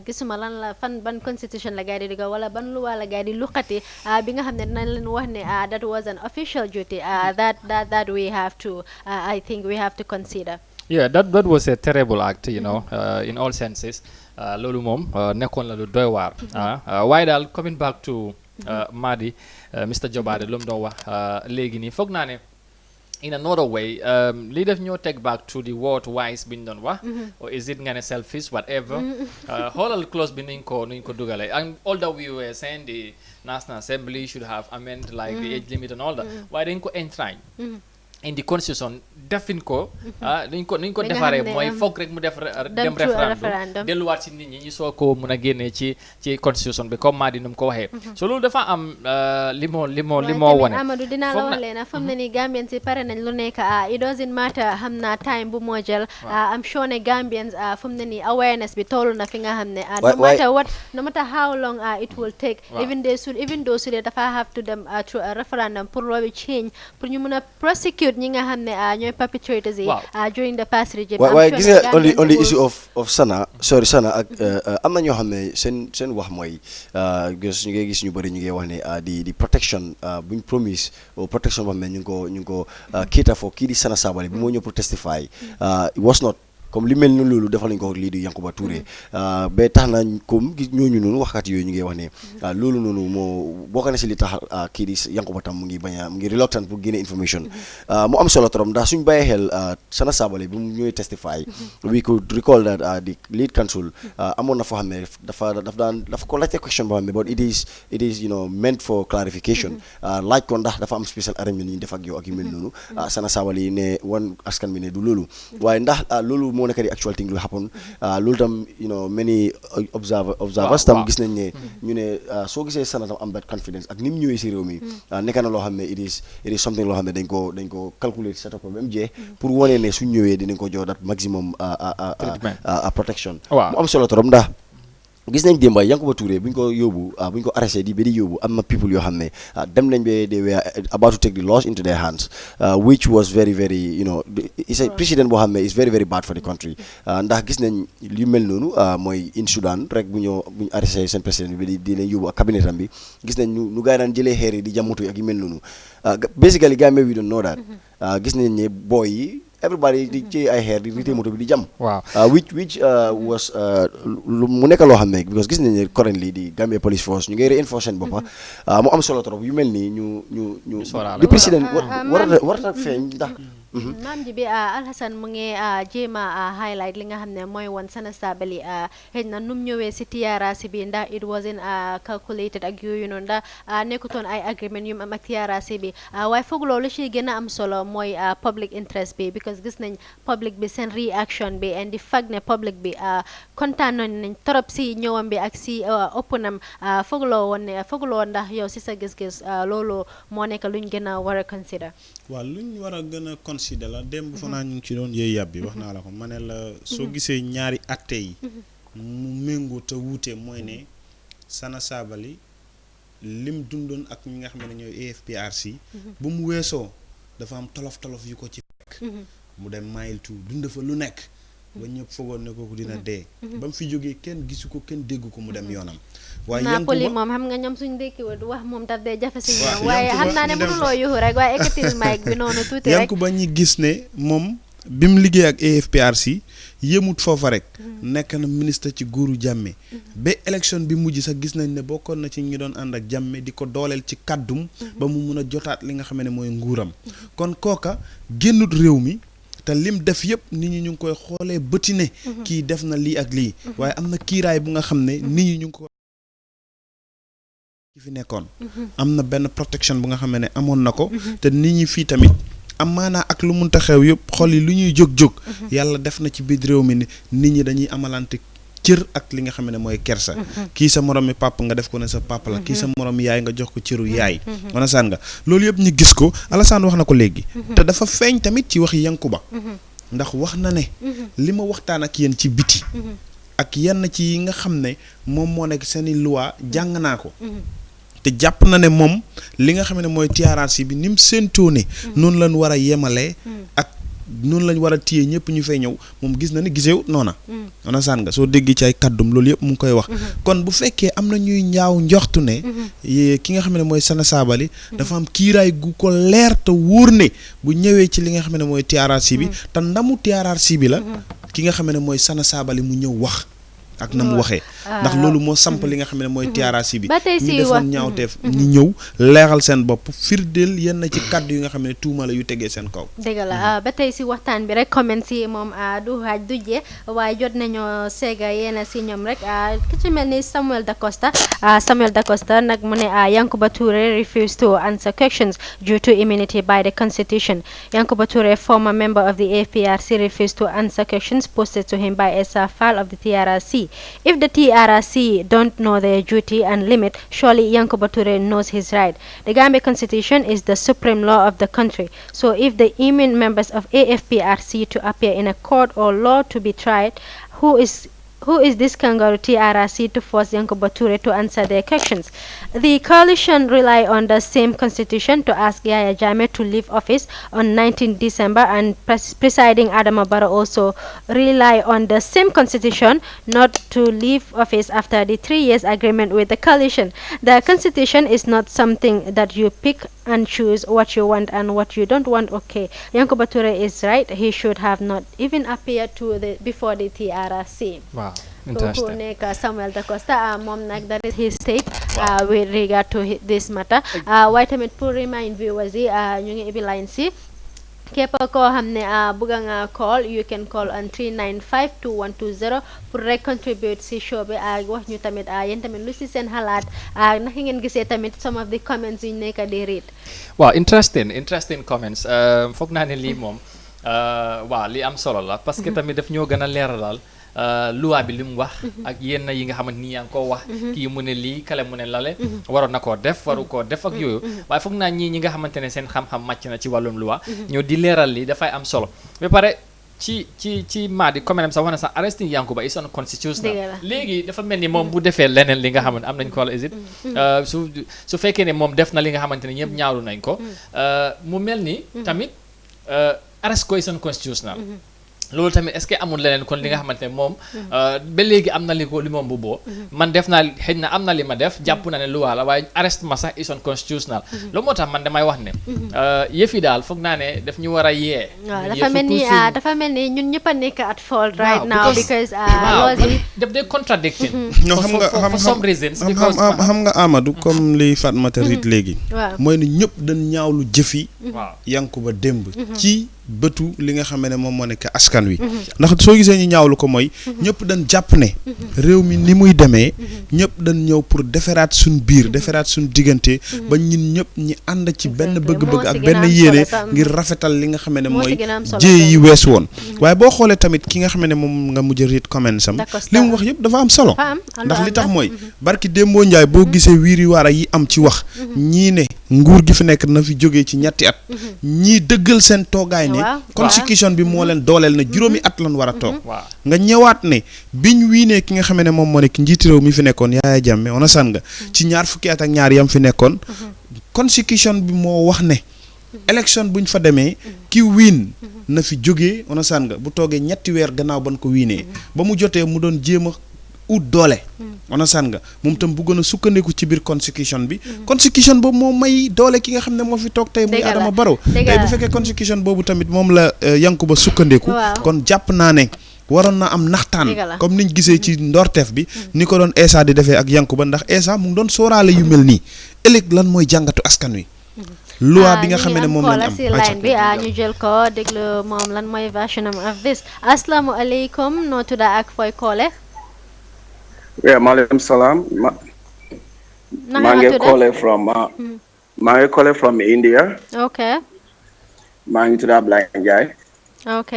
gisuma lan la ban constitution la gaay di diga wala ban luwa la gaay di luxati bi nga xam ne dinañ leen wax ne that was an official duty that we have to I think we have to consider. Yeah, that was a terrible act, in all senses. Lolu mom nekkon la lu doy war. Why dal coming back to Madi, Mr. Jobade lum do wax legi ni fogg na ne in another way li def ñoo take back to the word wise biñ don wax or is it ngane selfish whatever holal clause bi niñ ko dugale and although we were saying the National Assembly should have amended like the age limit and all that why dañ ko enshrine in the constitution defin ko nuñ ko defaree mooy foog rek mu def dem référendum delluwaat si nit ñi ñu soo ko mun a génnee ci constitution bi comme maa di nu mu ko waxee so loolu dafa am li moo wane Amadou dinaa la wax leen fam ne ni Gambians yi pare nañ lu nekk it doesn't matter xam naa time bu moo jël am sure ne Gambians fam ne ni awareness bi toll na fi nga xam ne no matter how long it will take even though su dee dafa have to dem through a referendum pour loolu change pour ñu mun a prosecute ñi nga xam ne ñooy perpetrators yi during the past regime. waaye gis nga on the issue of Sana ak am na ñoo xam ne seen wax mooy ñu ngi gis ñu bëri ñu ngi wax ne di protection buñ promise protection boo xam ne ñu ngi ko cater for kii di Sana Sabally bi moo ñëw pour testify was not comme li mel ni loolu defal nañ ko lii di Yankuba Touré ba tax na comme ñooñu noonu waxkat yooyu ñu ngi wax ne loolu noonu moo bokk na si li tax kii di Yankuba tam mu ngi reluctant pour génne information mu am solo trop ndax suñ bàyyee xel Sana Sabally bi mu ñëwee testify we could recall that the lead counsel amoon na foo xam ne dafa ko laajte question boo xam ne but it is meant for clarification laaj ko ndax dafa am special arrangement yi def ak yow ak yu mel noonu Sana Sabally ne wan askan bi ne du loolu waaye ndax loolu moo nekk di actual thing lu happen loolu tam many observers tam gis nañ ne ñu ne soo gisee Sana tam am that confidence ak ni mu ñëwee si réew mi nekk na loo xam ne it is something loo xam ne dañ ko calculate set up ba mu jeex pour wane ne suñ ñëwee dinañ ko jox that maximum protection mu am solo trop ndax gis nañ démba Yankuba Touré buñ ko arrêté di yóbbu am na people yoo xam ne dem nañ ba they were about to take the laws into their hands which was very very it's a precedent boo xam ne is very very bad for the country ndax gis nañ li mel noonu mooy in Sudan rek buñ arrêté seen président bi di leen yóbbu ak cabinet am bi gis nañ nu gaa yi daan jëlee xeer yi di jàmmutu ak yu mel noonu basically Gambia we don't know that gis nañ ne boy yi everybody di ci ay xeer di rite moto bi di jam which was mu nekk loo xam ne because gis nañ ne currently di Gambia Police Force ñu ngi reinforce seen boppa mu am solo trop yu mel nii ñu di président warata feeñ ndax maam ji bi Alhassan mu ngi jéema highlight li nga xam ne mooy woon Sana Sabally xëy na num ñëwee si TRRC bi ndax it wasn't calculated ak yooyu noonu ndax nekkutoon ay agreement yu mu am ak TRRC bi waaye foog loolu ci gën a am solo mooy public interest bi because gis nañ public bi seen reaction bi and the fact ne public bi kontaan nañ trop si ñëwam bi ak si ëppunam fooguloo woon ndax yow si sa gis-gis loolu moo nekk luñ gën a war a consider waaw luñ war a gën a consider la démb fa naa ñu ngi ci doon yëy yàbbi wax naa la ko ma ne la soo gisee ñaari acte yi mu méngoo te wuute mooy ne Sana Sabally lim dundoon ak ñi nga xam ne ñooy AFPRC bu mu weesoo dafa am tolof yu ko ci fekk mu dem mile two dund fa lu nekk ba ñëpp foogoon ne kooku dina dee ba mu fi jógee kenn gisu ko kenn déggu ko mu dem yoonam waaye Napoli moom xam nga ñoom suñ dékki wut wax moom daf dee jafe si ñoom waaye xam naa ne mënuloo yuxu rek waaye ekkatil mic bi noonu tuuti rek Yankuba ñi gis ne moom bi mu liggéey ak AFPRC yëmut foofa rek nekk na ministre ci nguuru Jammeh ba élection bi mujj sax gis nañ ne bokkoon na ci ñi doon ànd ak Jammeh di ko dooleel ci kàddum ba mu mun a jotaat li nga xam ne mooy nguuram kon kooka génnut réew mi te lim def yëpp nit ñi ñu ngi koy xoolee bëti ne kii def na lii ak lii waaye am na kiiraay bu nga xam ne nit ñi ñu ngi ko fi nekkoon am na benn protection bu nga xam ne amoon na ko te nit ñi fii tamit am maanaa ak lu munta xew yëpp xol yi lu ñuy jóg yàlla def na ci biir réew mi ne nit ñi dañuy amalante cër ak li nga xam ne mooy kersa kii sa morom mi papa nga def ko ne sa papa la kii sa morom yaay nga jox ko cëru yaay Alassane nga loolu yëpp ñu gis ko Alassane wax na ko léegi te dafa feeñ tamit ci waxi Yankuba ndax wax na ne li ma waxtaan ak yéen ci biti ak yenn ci yi nga xam ne moom moo nekk seeni loi jàng naa ko te jàpp na ne moom li nga xam ne mooy TRRC bi ni mu séentoo ne noonu lañ war a yemalee ak noonu lañ war a téye ñëpp ñu fay ñëw moom gis na ne giseewut noona Alassane nga soo déggee ci ay kàddum loolu yëpp mu ngi koy wax kon bu fekkee am na ñuy ñaaw njoxtu ne ki nga xam ne mooy Sana Sabally dafa am kiiraay gu ko leer te wóor ne bu ñëwee ci li nga xam ne mooy TRRC bi te ndamu TRRC bi la ki nga xam ne mooy Sana Sabally mu ñëw wax ak na mu waxee ndax loolu moo samp li nga xam ne mooy TRRC bi ba tey si ñu defoon ñaawteef ñu ñëw leeral seen bopp firdeel yenn ci kàddu yi nga xam ne tuuma la yu tegee seen kaw dëgg la ba tey si waxtaan bi rek comment si moom du xaaj du jee waaye jot nañoo seega yenn si ñoom rek ki ci mel ni Samuel Da Costa nag mu ne Yankuba Touré refused to answer questions due to immunity by the constitution. Yankuba Touré, former member of the APRC, refused to answer questions posted to him by Esa Fall of the TRRC. If the TRRC don't know their duty and limit, surely Yankuba Touré knows his right. The Gambia constitution is the supreme law of the country. So if the immune members of AFPRC to appear in a court or law to be tried, who is this kangaroo TRRC to force Yankuba Touré to answer their questions? The coalition rely on the same constitution to ask Yaya Jammeh to leave office on 19 December, and presiding Adama Barrow also rely on the same constitution not to leave office after the 3 years agreement with the coalition. The constitution is not something that you pick and choose what you want and what you don't want. Okay, Yankuba Touré is right. He should have not even appeared before the TRRC. Wow, interesting. Samuel Da Costa, mom nak that is his take with regard to this matter. Why tamit pour remind viewers yi ñu ngi ibi line si képp koo xam ne bëgg nga call, you can call on 395-2120 pour rek contribute si show bi wax ñu tamit yéen tamit lu si seen xalaat naka ngeen gisee tamit some of the comments yu ñu nekk di read. Waaw, interesting comments. Foog naa ne lii moom waaw li am solo la parce que tamit daf ñoo gën a leeralal loi bi li mu wax ak yenn yi nga xamante ni yaa ngi koo wax kii mu ne lii kale mu ne lale waroon na koo def waru koo def ak yooyu waaye foog naa ñi nga xamante ne seen xam-xam màcc na ci wàllum loi ñoo di leeral li dafay am solo ba pare ci maa di comment am sax wax na sax arresting Yankuba is unconstitutional léegi dafa mel ni moom bu defee leneen li nga xamante am nañ ko wala is it su fekkee ne moom def na li nga xamante ne ñëpp ñaawlu nañ ko mu mel ni tamit arrest ko is unconstitutional loolu tamit est-ce que amul leneen kon li nga xamante ne moom ba léegi am na li moom bu boo man def naa xëy na am na li ma def jàpp na ne lu la waaye arrest ma sax is unconstitutional loolu moo tax man damay wax ne yëf yi daal foog naa ne daf ñu war a yee waaw dafa mel ni ñun ñëpp a nekk at fault right now because laws yi daf dee contradicting for some reasons xam nga Amadou comme li Fatmata rit léegi mooy ne ñëpp dañ ñaawlu jëfi Yankuba démb ci bëtu li nga xam ne moom moo nekk askan wi ndax soo gisee ñu ñaawlu ko mooy ñëpp dañ jàpp ne réew mi ni muy demee ñëpp dañ ñëw pour defaraat suñ biir defaraat suñ diggante ba ñun ñëpp ñi ànd ci benn bëgg-bëgg ak benn yéene ngir rafetal li nga xam ne mooy jéey yi wees woon waaye boo xoolee tamit ki nga xam ne moom nga mujj read comment sam li mu wax yëpp dafa am solo ndax li tax mooy barki Dembo Njaay boo gisee wiiri waara yi am ci wax ñii ne nguur gi fi nekk na fi jógee ci ñetti at ñii dëggal seen toogaay ne constitution bi moo leen dooleel na juróomi at lan war a toog nga ñëwaat ne biñ wiinee ki nga xam ne moom moo nekk njiiti réew mi fi nekkoon Yaya Jammeh on a san nga ci ñaar fukki at ak ñaar yam fi nekkoon constitution bi moo wax ne élection buñ fa demee ki wiin na fi jógee on a san nga bu toogee ñetti weer gannaaw ban ko wiinee ba mu jotee mu doon jéem a ut doole on a san nga moom tam bëggoon a sukkandiku ci biir constitution bi constitution boobu moo may doole ki nga xam ne moo fi toog tey muy Adama Barrow tey bu fekkee constitution boobu tamit moom la Yankuba sukkandiku kon jàpp naa ne waroon na am naxtaan comme niñ gisee ci ndorteef bi ni ko doon Essa di defee ak Yankuba ndax Essa mu ngi doon sóoraale yu mel nii ëllëg lan mooy jàngatu askan wi loi bi nga xam ne moom lañ am si line bi ñu jël ko déglu moom lan mooy version of this. Asalaamaaleykum noo tudda ak fooy koole. Maaleykum salaam. maa ngi koole from India. ok. maa ngi tudd Ablaye Ndiaye. ok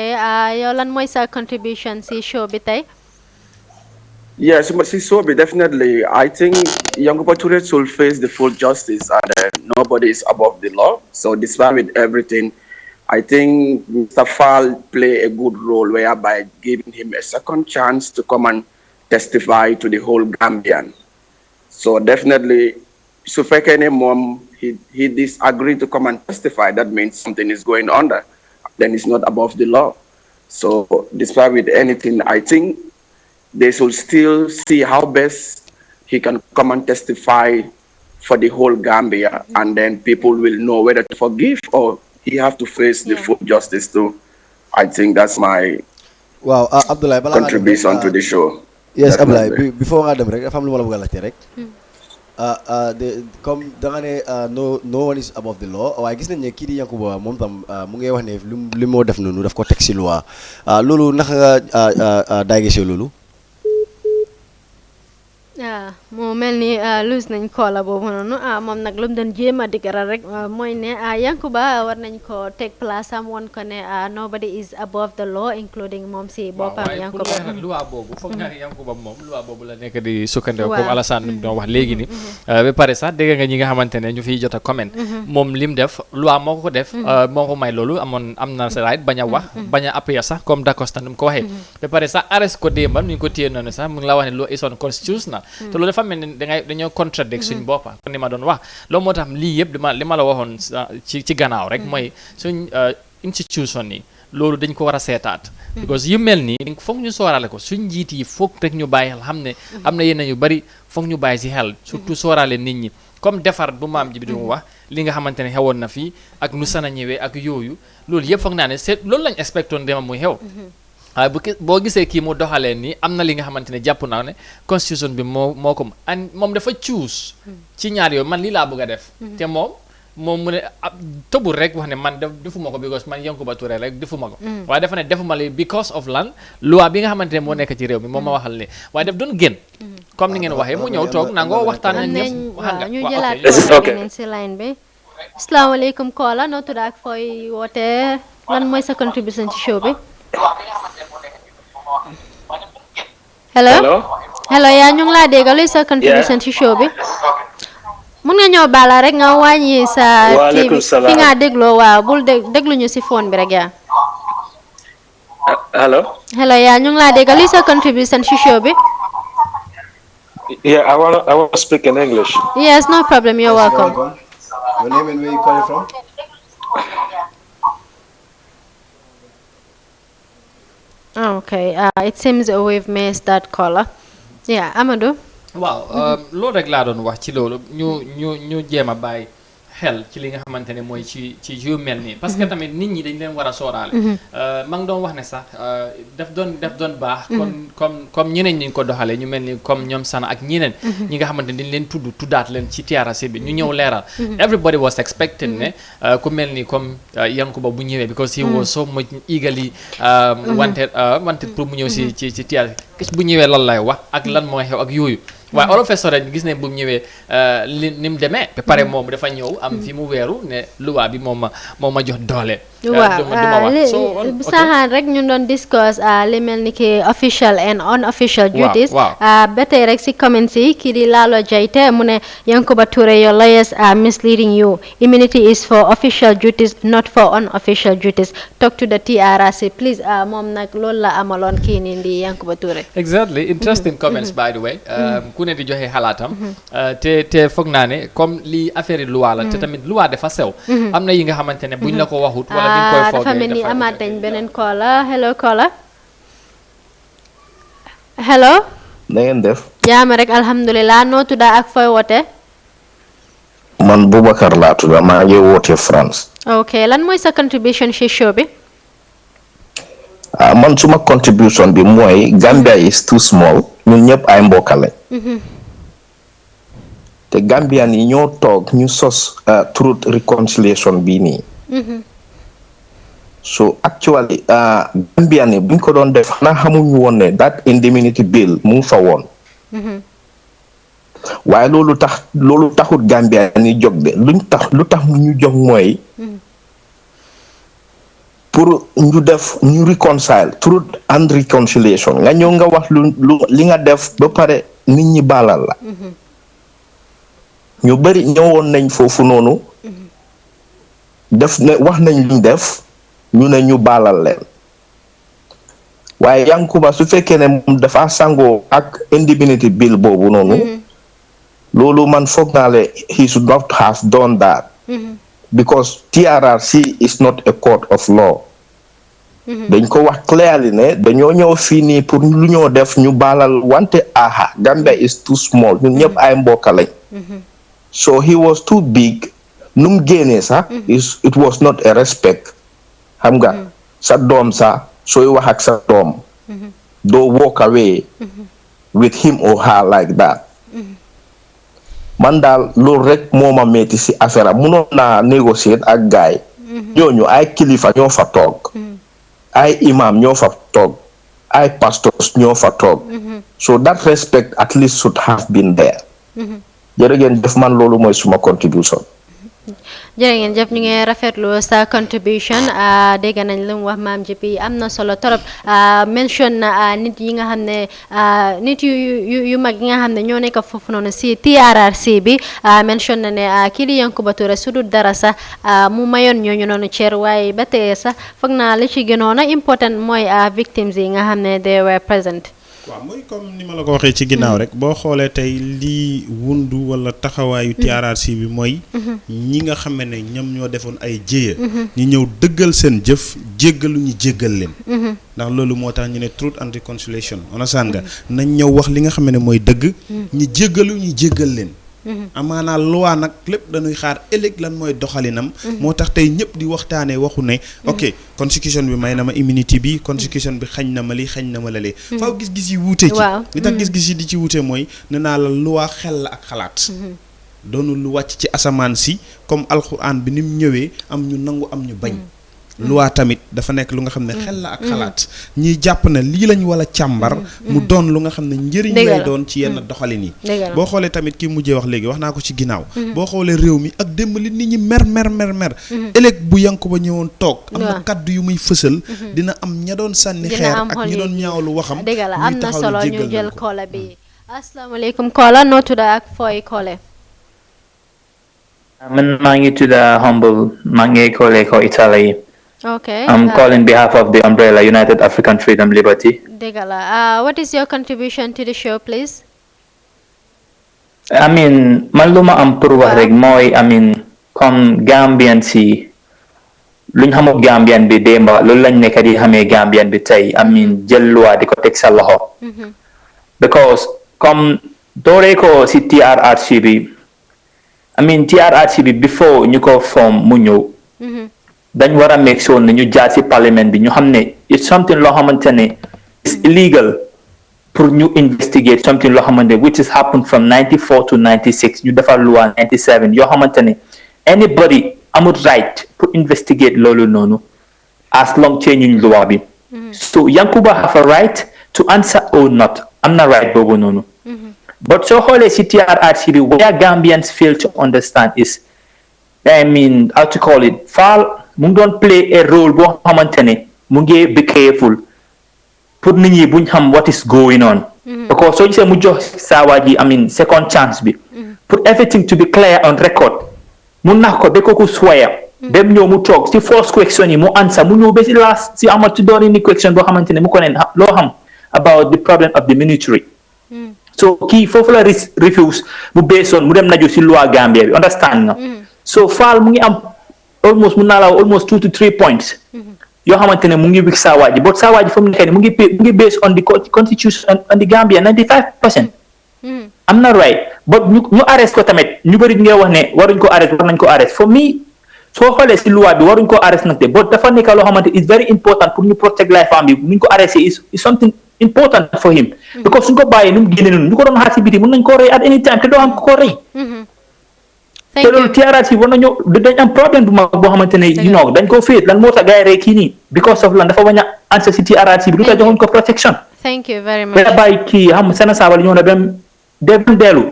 yow lan mooy sa contribution si show bi tey. Yes, si show bi definitely I think Yankuba Touré should face the full justice and nobody is above the law. So despite with everything, I think Mr. Fall play a good role whereby giving him a second chance to come and testify to the whole Gambian. So definitely, so mom he disagreed to come and testify. That means something is going on there. Then it's not above the law. So despite with anything, I think they should still see how best he can come and testify for the whole Gambia, and then people will know whether to forgive or he have to face the full justice too. I think that's my Abdullah, contribution to the show. Yes, Ablay, Definitely. before nga dem rek dafa am lu ma la bëgg a laajte rek. Comme da nga ne no one is above the law waaye gis nañ ne kii di Yankuba moom tam mu ngi wax ne li moo def noonu daf ko teg si loi loolu naka nga daay gisee loolu. mu mel ni lose nañ koola boobu noonu moom nag lu mu doon jéem a diggaral rek mooy ne Yankuba war nañ ko teg place am woon ko ne nobody is above the law including moom si boppam Yankuba. waaw waaye loi boobu foog naa ne Yankuba moom loi boobu la nekk di sukkandiku comme Alassane ni mu doon wax léegi ni ba pare sax dégg nga ñi nga xamante ne ñu fiy jot a comment moom lim def loi moo ko def moo ko may loolu am na sa right bañ a wax bañ a appuyer sax comme Dacosta nu mu ko waxee ba pare sax arrest ko démba nu ñu ko téye noonu sax mu ngi la wax ne law is unconstitutional te loolu dafa mel ni dañoo contradict suñ boppa kon ni ma doon wax loolu moo tax lii yëpp li ma la waxoon ci gannaaw rek mooy suñ institution yi loolu dañ ko war a seetaat because yu mel nii foog ñu sooraale ko suñ njiit yi foog rek ñu bàyyi xel xam ne am na yeneen yu bari foog ñu bàyyi si xel surtout sooraale nit ñi comme defar bu maam ji bi doon wax li nga xamante ne xewoon na fii ak nu sana ñëwee ak yooyu loolu yëpp foog naa ne seet loolu lañ expectoon dema muy xew waaye boo gisee kii mu doxalee nii am na li nga xamante ne jàpp naa ne constitution bi moo ko moom dafa choose ci ñaar yooyu man lii laa bëgg a def te moom mu ne tëbul rek wax ne man defuma ko because man Yankuba Touré rek defuma ko waaye dafa ne defuma li because of lan loi bi nga xamante ne moo nekk ci réew mi moom ma waxal ne waaye daf doon génn comme ni ngeen waxee mu ñëw toog nangoo waxtaan ak ñëpp wax nga ñu jëlaat keneen si line bi asalaamaaleykum Kola noo tudd ak fooy wootee lan mooy sa contribution ci show bi hello yaa ñu ngi laa dégg luy sa contribution ci show bi mun nga ñëw baala rek nga wàññi sa TV fi nga dégloo waaw bul déglu ñu si phone bi rek yaa hello yaa ñu ngi laa dégg luy sa contribution ci show bi Yeah, I want to speak in English. Yes, no problem. You're welcome. Your name and where you calling from? Okay. It seems we've missed that caller. Yeah, Amadou. waaw loolu rek laa doon wax ci loolu ñu jéem a bàyyi xel ci li nga xamante ne mooy ci yu mel nii parce que tamit nit ñi dañ leen war a sooraale ma ngi doon wax ne sax daf doon baax comme ñeneen ñi ko doxalee ñu mel ni comme ñoom sana ak ñeneen ñi nga xamante ne dañ leen tuddaat leen ci TRRC bi ñu ñëw leeral everybody was expecting ne ku mel ni comme Yankuba bu ñëwee because he was so much eagerly wanted pour mu ñëw ci TRRC bu ñëwee lan lay wax ak lan mooy xew ak yooyu waaye all of a sudden gis ne bu mu ñëwee ni mu demee ba pare moom dafa ñëw am fi mu weeru ne loi bi moo ma jox doole waaw saxaan rek ñu doon discuss li mel ni ki official and unofficial duties ba tey rek si comments yi kii di Lalo Jaite mu ne Yankuba Touré your lawyers are misleading you immunity is for official duties not for unofficial duties talk to the TRRC please moom nag loolu la amaloon kii nii di Yankuba Touré exactly interesting comments by the way ku ne di joxe xalaatam te foog naa ne comme li affaire loi la te tamit loi dafa sew am na yi nga xamante ne buñ la ko waxut wala duñ koy foogee dafa mel ni amaat nañ beneen caller hello caller hello na ngeen def jaama rek alhamdulilah noo tudda ak fooy woote man Boubacar laa tudda maa ngi woote France ok lan mooy sa contribution ci show bi man suma contribution bi mooy Gambia is too small ñun ñëpp ay mbokk lañ te Gambian yi ñoo toog ñu sos truth reconciliation bii nii so actually Gambian yi buñ ko doon def xanaa xamuñu woon ne that indemnity bill mu ngi fa woon waaye loolu taxut Gambian yi jóg de lu tax ñu jóg mooy pour ñu reconcile truth and reconciliation nga ñëw nga wax lu li nga def ba pare nit ñi baalal la ñu bari ñëwoon nañ foofu noonu def ne wax nañ luñ def ñu ne ñu baalal leen waaye Yankuba su fekkee ne moom dafa sangoo ak indemnity bill boobu noonu loolu man foog naa le he should not have done that because TRRC is not a court of law dañ ko wax clearly ne dañoo ñëw fii nii pour lu ñoo def ñu baalal wante Gambia is too small ñun ñëpp ay mbokk lañ so he was too big num génnee sax it was not a respect xam nga sa doom sax sooy wax ak sa doom doo walk away with him or her like that. Man daal loolu rek moo ma metti si affaire munoon naa négocier ak gaay ñooñu ay kilifa ñoo fa toog ay imam ñoo fa toog ay pastors ñoo fa toog so that respect at least should have been there. Jërëjëf def man loolu mooy suma contribution. jërë ngeen jëf ñu ngi rafetlu sa contribution dégg nañ lu mu wax maam ji bi am na solo torop mention na nit yi nga xam ne nit yu mag yi nga xam ne ñoo nekk foofu noonu si TRRC bi mention na ne kii di Yankuba Touré su dul dara sax mu mayoon ñooñu noonu cër waaye ba tey sax foog naa li ci gënoon a important mooy victims yi nga xam ne they were present. waaw mooy comme ni ma la ko waxee ci ginnaaw rek boo xoolee tey lii wundu wala taxawaayu TRRC bi mooy ñi nga xam ne ñoom ñoo defoon ay jéeya ñu ñëw dëggal seen jëf jéggalu ñu jéggal leen ndax loolu moo tax ñu ne truth and reconciliation understand nga nañ ñëw wax li nga xam ne mooy dëgg ñu jéggalu ñu jéggal leen amaana loi nag lépp dañuy xaar ëllëg lan mooy doxalinam moo tax tey ñëpp di waxtaanee waxu ne ok constitution bi may na ma immunity bi constitution bi xañ na ma li xañ na ma lalee faaw gis-gis yi wuute ci li tax gis-gis yi di ci wuute mooy ne naa la loi xel la ak xalaat doonul lu wàcc ci asamaan si comme alxuraan bi ni mu ñëwee am ñu nangu am ñu bañ loi tamit dafa nekk lu nga xam ne xel la ak xalaat ñiy jàpp na lii lañ wala càmbar mu doon lu nga xam ne njëriñ lay doon ci yenn doxalin yi boo xoolee tamit ki mujjee wax léegi wax naa ko ci ginnaaw boo xoolee réew mi ak démb li nit ñi mer ëllëg bu Yankuba ñëwoon toog am na kaddu yu muy fësal dina am ña doon sànni xeer ak ñi doon ñaawlu waxam dëgg la am na solo ñu jël koola bi asalaamaaleykum koola noo tudda ak fooy koole man maa ngi tudda Humble maa ngi koole ko Italie. Okay. I'm calling behalf of the umbrella United African Freedom Liberty. Degala. What is your contribution to the show, please? I mean, man luma am pour wax rek moy I mean comme Gambian si luñ xamul Gambian bi demba loolu lañ nekk di xamee Gambian bi tey I mean jël loi di ko teg sa loxo. Because comme dooree ko si TRRC bi I mean TRRC bi before ñu ko form mu ñëw. dañ war a make sure ne ñu jaar ci parlement bi ñu xam ne it's something loo xamante ne it's illegal pour ñu investigate something loo xamante ne which has happened from 94 to 96 ñu defar loi 97 yoo xamante ne anybody amul right pour investigate loolu noonu as long change loi bi so Yankuba have a right to answer or not am na right boobu noonu but soo xoolee ci TRRC bi where Gambians fail to understand is I mean how to call it fall mu ngi doon play a role boo xamante ne mu ngi be careful pour nit ñi buñ xam what is going on because soo gisee mu jox saa waa ji I mean second chance bi pour everything to be clear on record mu nax ko ba kooku swear dem ñëw mu toog si first question yi mu answer mu ñëw ba si last si amal ci doon ni question boo xamante ne mu ko neen loo xam about the problem of the military so kii foofu la refuse bu beesoon mu dem naju si loi Gambia bi understand nga so faal mu ngi am almost mun naa la almost 2 to 3 points yoo xamante ne mu ngi wik Sawaaji but Sawaaji fu mu nekk nii mu ngi based on the constitution on the Gambia 95%. am na right but ñu arrest ko tamit ñu bëri nga wax ne waruñ ko arrest war nañ ko arrest for me soo xoolee si loi bi waruñ ko arrest nag de but dafa nekk loo xamante is very important pour ñu protect life am bi ñu ko arrêté is something important for him because suñ ko bàyyee nu mu génne noonu ñu ko doon xaar si biti mun nañ koo rey at any time te doo xam ko rey te loolu TRRC war nañu dañ am problème bu mag boo xamante ne you know dañ ko féet lan moo tax gars yi rey kii nii because of lan dafa bañ a answer si TRRC bi lu tax joxuñ ko protection thank you very much ba bàyyi kii xam sena saabal ñëw na dem deelu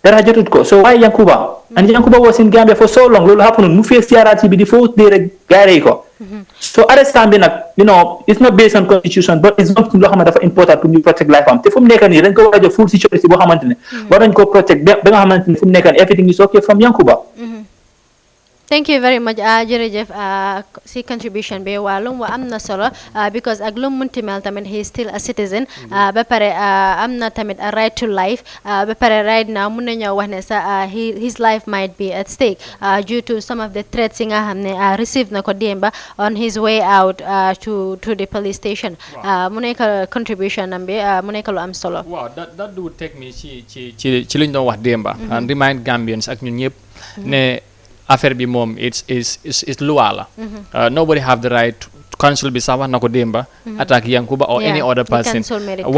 dara jotut ko so why Yankuba and Yankuba was in Gambia for so long loolu happened mu face TRRC bi di foo dee rek gars yi rey ko so arrestant bi nag you know it's not based on constitution but it's something loo xamante dafa important pour ñu protect life am te fu mu nekk nii dañ ko war a jox full security boo xamante ne war nañ ko protect ba nga xamante ne fu mu nekk nii everything is okay from Yankuba. Thank you very much jërëjëf si contribution bi waa lu mu am na solo because ak lu mu munti mel tamit he is still a citizen ba pare am na tamit a right to life ba pare right now mun nañoo wax ne sa his life might be at stake due to some of the threats yi nga xam ne received na ko démba on his way out to the police station mu nekk contribution am bi mu nekk lu am solo. waaw that would take me ci lu ñu doon wax démba and remind Gambians ak ñun ñëpp ne affaire bi moom it's loi la nobody have the right council bi sax wax na ko démba attaque Yankuba or any other person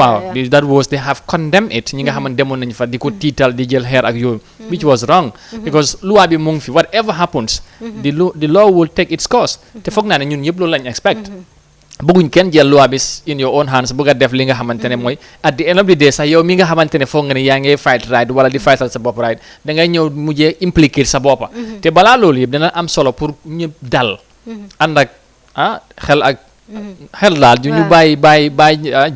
wow that was they have condemned it ñi nga xamante demoon nañ fa di ko tiital di jël xeer ak yooyu which was wrong because loi bi mu ngi fi whatever happens the law will take its course te foog naa ne ñun ñëpp loolu lañ expect bëgguñ kenn jël loi bi in your own hands bëgg a def li nga xamante ne mooy at the end of the day sax yow mi nga xamante ne foog nga ne yaa ngi fight right wala di fightal sa bopp right da ngay ñëw mujjee impliquer sa boppa te balaa loolu yëpp dina am solo pour ñëpp dal ànd ak xel daal ñu bàyyi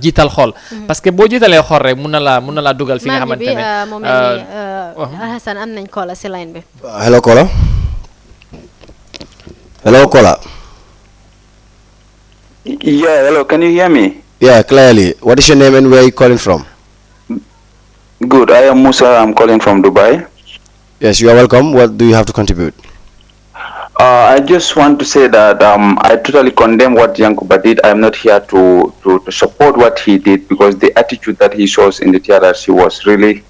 jiital xol parce que boo jiitalee xol rek mun na laa dugal fi nga xamante ne Hassan am nañ Kola si line bi hello Kola Yeah, hello, can you hear me? Yeah, clearly. What is your name and where are you calling from? Good, I am Musa, I'm calling from Dubai. Yes, you are welcome. What do you have to contribute? I just want to say that I totally condemn what Yankuba did. I'm not here to support what he did because the attitude that he shows in the TRRC was really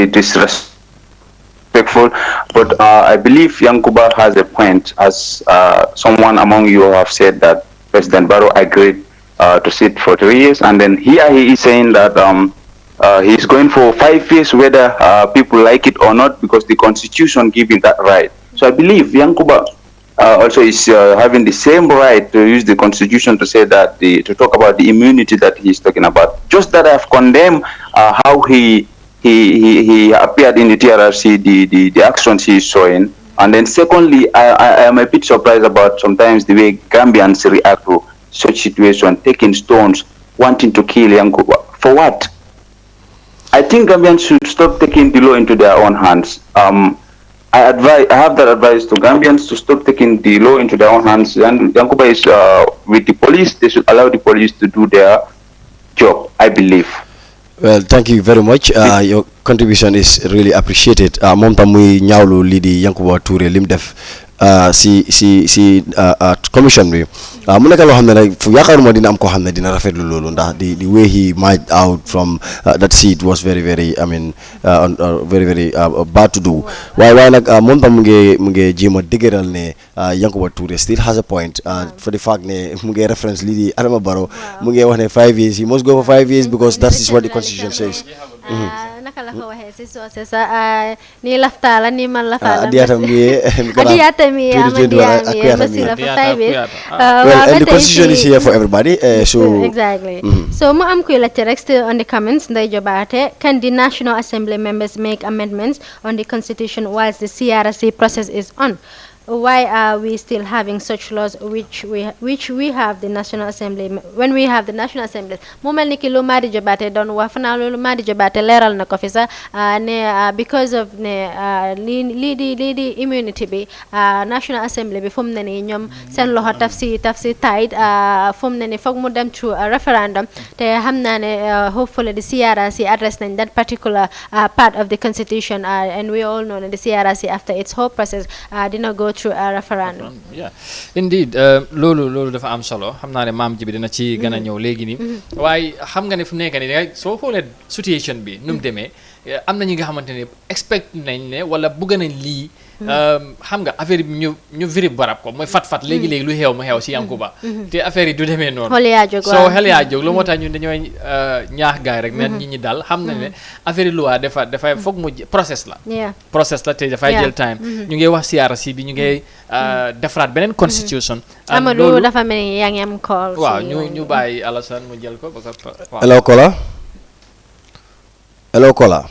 disrespectful. But I believe Yankuba has a point, as someone among you have said that President Barrow agreed to sit for 3 years, and then here he is saying that he's going for 5 years, whether people like it or not, because the Constitution gives him that right. So I believe Yankuba also is having the same right to use the Constitution to say that to talk about the immunity that he's talking about. Just that I've condemned how he appeared in the TRRC, the actions he's showing. And then secondly, I am a bit surprised about sometimes the way Gambians react to such situation, taking stones, wanting to kill Yankuba. For what? I think Gambians should stop taking the law into their own hands. I have that advice to Gambians to stop taking the law into their own hands. And Yankuba is with the police. They should allow the police to do their job, I believe. Well, thank you very much. Your contribution is really appreciated. Moom tam muy ñaawlu lii di Yankuba Touré lim def si commission bi mu nekk loo xam ne nag fu yaakaaruma dina am koo xam ne dina rafetlu loolu ndax the way he marched out from that seat was very very bad to do waaye nag moom tam mu ngi jéem a dëgëral ne Yankuba Touré still has a point for the fact ne mu ngi reference lii di Adama Barrow mu ngi wax ne 5 years he must go for 5 years because that is what the constitution says. Naka la ko waxee si soose sa ni laftaala ni man lafaala adiyata mi masila for 5 years well and the constitution is here for everybody so exactly so mu am kuy laajte rek still on the comments Ndeye Jobaate, can the National Assembly members make amendments on the constitution whilst the CRC process is on? Why are we still having such laws which we have the National Assembly when we have the National Assembly mu mel ni ki lu Madi Jobaate doon wax fanaa loolu Madi Jobaate leeral na ko fi sax ne because of ne lii di immunity bi National Assembly bi fu mu ne nii ñoom seen loxo taf si tight fu mu ne nii foog mu dem through a referendum te xam naa ne hopefully the CRC address nañ that particular part of the constitution and we all know that the CRC after its whole process dina go through a referendum. Yeah, indeed. Loolu dafa am solo xam naa ne maam ji bi dina ci gën a ñëw léegi nii waaye xam nga ne fu mu nekk nii soo xoolee situation bi nu mu demee am na ñi nga xamante ne expect nañ ne wala bëgg nañ lii xam nga affaire bi ñu viri barab ko mooy fat léegi lu xew mu xew si Yankuba te affaire yi du demee noonu soo xel yaa jóg lu moo tax ñun dañoo ñaax gaay rek ne nit ñi daal xam na ne affaire yi loi dafay foog mu process la te dafay jël time ñu ngi wax CRC bi ñu ngi defaraat beneen constitution Amadou dafa mel ni yaa ngi am call waaw ñu bàyyi Alassane mu jël ko hello Kola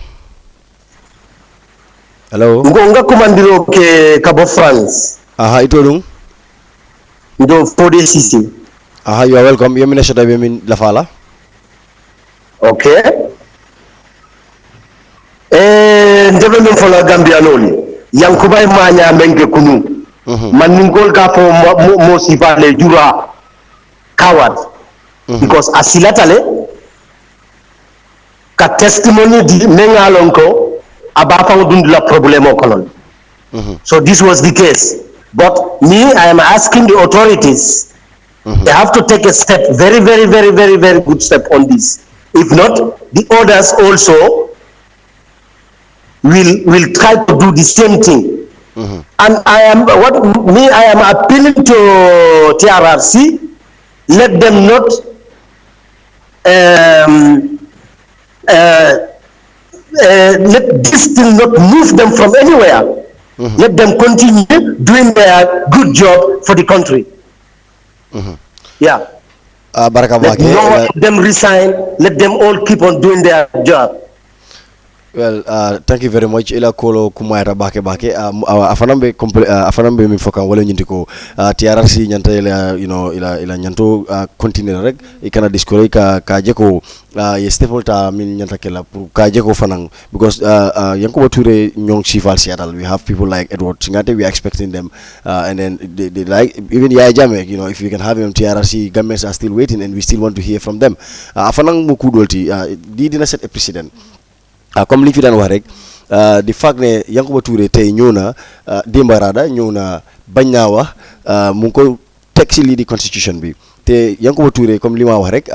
hello ngonga kumandiro ke Cabo France ito dum ndo Fode Sisi you are welcome yemine shota be min lafala okay ndebe min fola Gambia loli Yankuba manya menke kunu man ningol ka fo mo sifale jura coward because asilatale ka testimony di mengalon ko about la problem okonon. So this was the case. But me, I am asking the authorities, they have to take a step, very, very, very, very, very good step on this. If not, the others also will try to do the same thing. And I am appealing to TRRC. Let them not let this still not move them from anywhere. Let them continue doing their good job for the country. Yeah. Let no one of them resign. Let them all keep on doing their job. Well, thank you very much. Ila kolo kumaira bake afanambe mi fokan wala nyintiko TRRC nyanta ila ila nyanto continue rek ikana discourage ka jeko ye staple ta min nyanta kala pour ka jeko fanang because Yankuba Toure nyong Sifal Seattle, we have people like Edward Singate, we are expecting them and then they like even Yaya Jammeh, if you can have him TRRC governments are still waiting and we still want to hear from them. Afanang mukudolti di dina set a precedent. Comme li fi daan wax rek di fact ne Yankuba Touré tey ñëw na Dembarada ñëw na bañ naa wax mu ngi ko teg si lii di constitution bi te Yankuba Touré comme li ma wax rek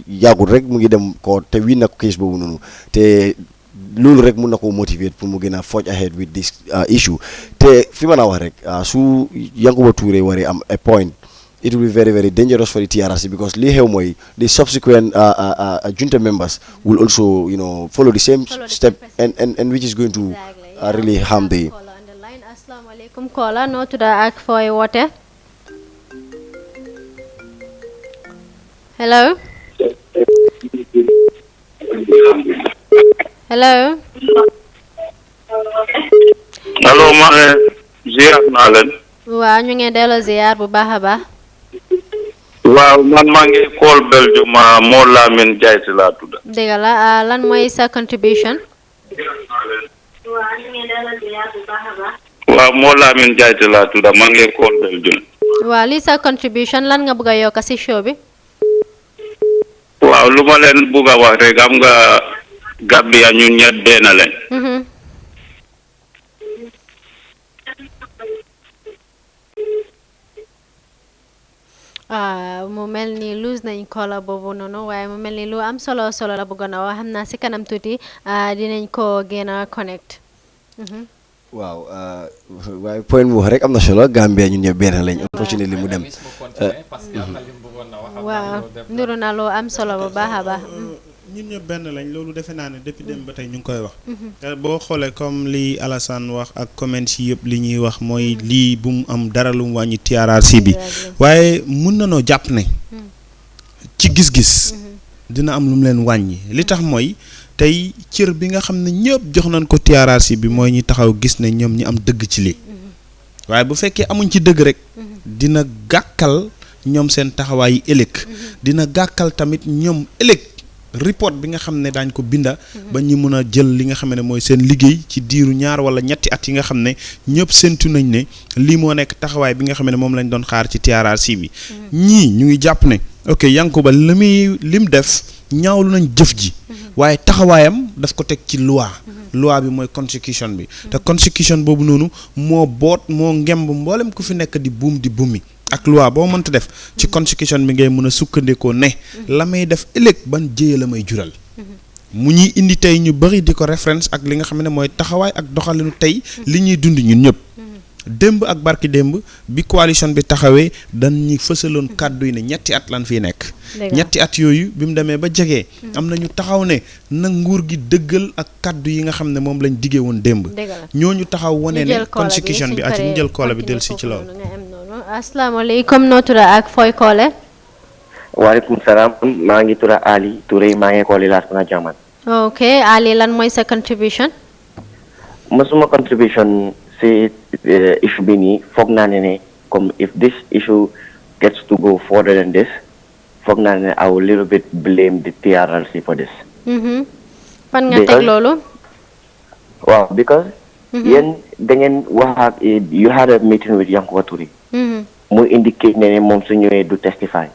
yàggul rek mu ngi dem ko te win na ko case boobu noonu te loolu rek mun na ko motiver pour mu gën a forge ahead with this issue te fi ma naa wax rek su Yankuba Touré waree am a point, it will be very, very dangerous for the TRRC because the subsequent junta members will also, follow the same step and which is going to really harm the. Assalamu alaikum caller, no to the act for a water. Hello. Hello. Hello, ma ziar naa leen. Waaw ñu ngi delloo ziar bu baax a baax. Waaw man maa ngi call Belgium moo Lamin Jayti laa tudd. Dëgg la lan mooy sa contribution? Waaw moo Lamin Jayti laa tudd maa ngi call Belgium. Waaw li sa contribution lan nga bëgg a yokk ci show bi? Waaw lu ma leen bëgg a wax rek am nga Gambia ñun ñett benn lañ. mu mel ni lose nañ kola boobu noonu waaye mu mel ni lu am solo la bëggoon a wax xam naa si kanam tuuti dinañ ko gën a connect. waaw waaye point mu wax rek am na solo Gambia ñun ñëpp benn lañ unfortunately mu dem. waaw nduru na lu am solo bu baax a baax. ñun ñëpp benn lañ loolu defe naa ne depuis dem ba tey ñu ngi koy wax. boo xoolee comme li Alassane wax ak comments yi yëpp li ñuy wax mooy lii bu mu am dara lu mu wàññi TRRC bi waaye mun na noo jàpp ne ci gis-gis dina am lu mu leen wàññi li tax mooy tey cër bi nga xam ne ñëpp jox nañ ko TRRC bi mooy ñi taxaw gis ne ñoom ñi am dëgg ci lii waaye bu fekkee amuñ ci dëgg rek dina gàkkal ñoom seen taxawaay yi ëllëg dina gàkkal tamit ñoom ëllëg. report bi nga xam ne daañ ko binda ba ñu mën a jël li nga xam ne mooy seen liggéey ci diiru 2 wala 3 at yi nga xam ne ñëpp séntu nañ ne lii moo nekk taxawaay bi nga xam ne moom lañ doon xaar ci TRRC bi ñii ñu ngi jàpp ne ok Yankuba lim def ñaawlu nañ jëf ji waaye taxawaayam daf ko teg ci loi bi mooy constitution bi te constitution boobu noonu moo ngemb mboolem ku fi nekk di bumi ak loi boo mënta def ci constitution bi ngay mën a sukkandikoo ne la may def ëllëg ban jéye la may jural mu ñuy indi tey ñu bari di ko référence ak li nga xam ne mooy taxawaay ak doxalinu tey li ñuy dund ñun ñëpp démb ak barki démb bi coalition bi taxawee dañ ñi fësaloon kàddu yi ne 3 at lan fiy nekk 3 at yooyu bi mu demee ba jegee am na ñu taxaw ne na nguur gi dëggal ak kàddu yi nga xam ne moom lañ diggee woon démb ñooñu taxaw wane ne constitution bi ak ñu jël koola bi del si ci loolu asalaamaaleykum noo tudd ak fooy koole. waaleykum salaam maa ngi tudd Ali Touré maa ngi koole laas na jaman. ok Ali lan mooy sa contribution. Masuma contribution si issue bi nii foog naa ne comme if this issue gets to go further than this foog naa ne I will little bit blame the TRRC for this. fan nga teg loolu. waaw because. yéen da ngeen wax ak you had a meeting with Yankuba Touré. mu indicate ne moom su ñëwee du testify.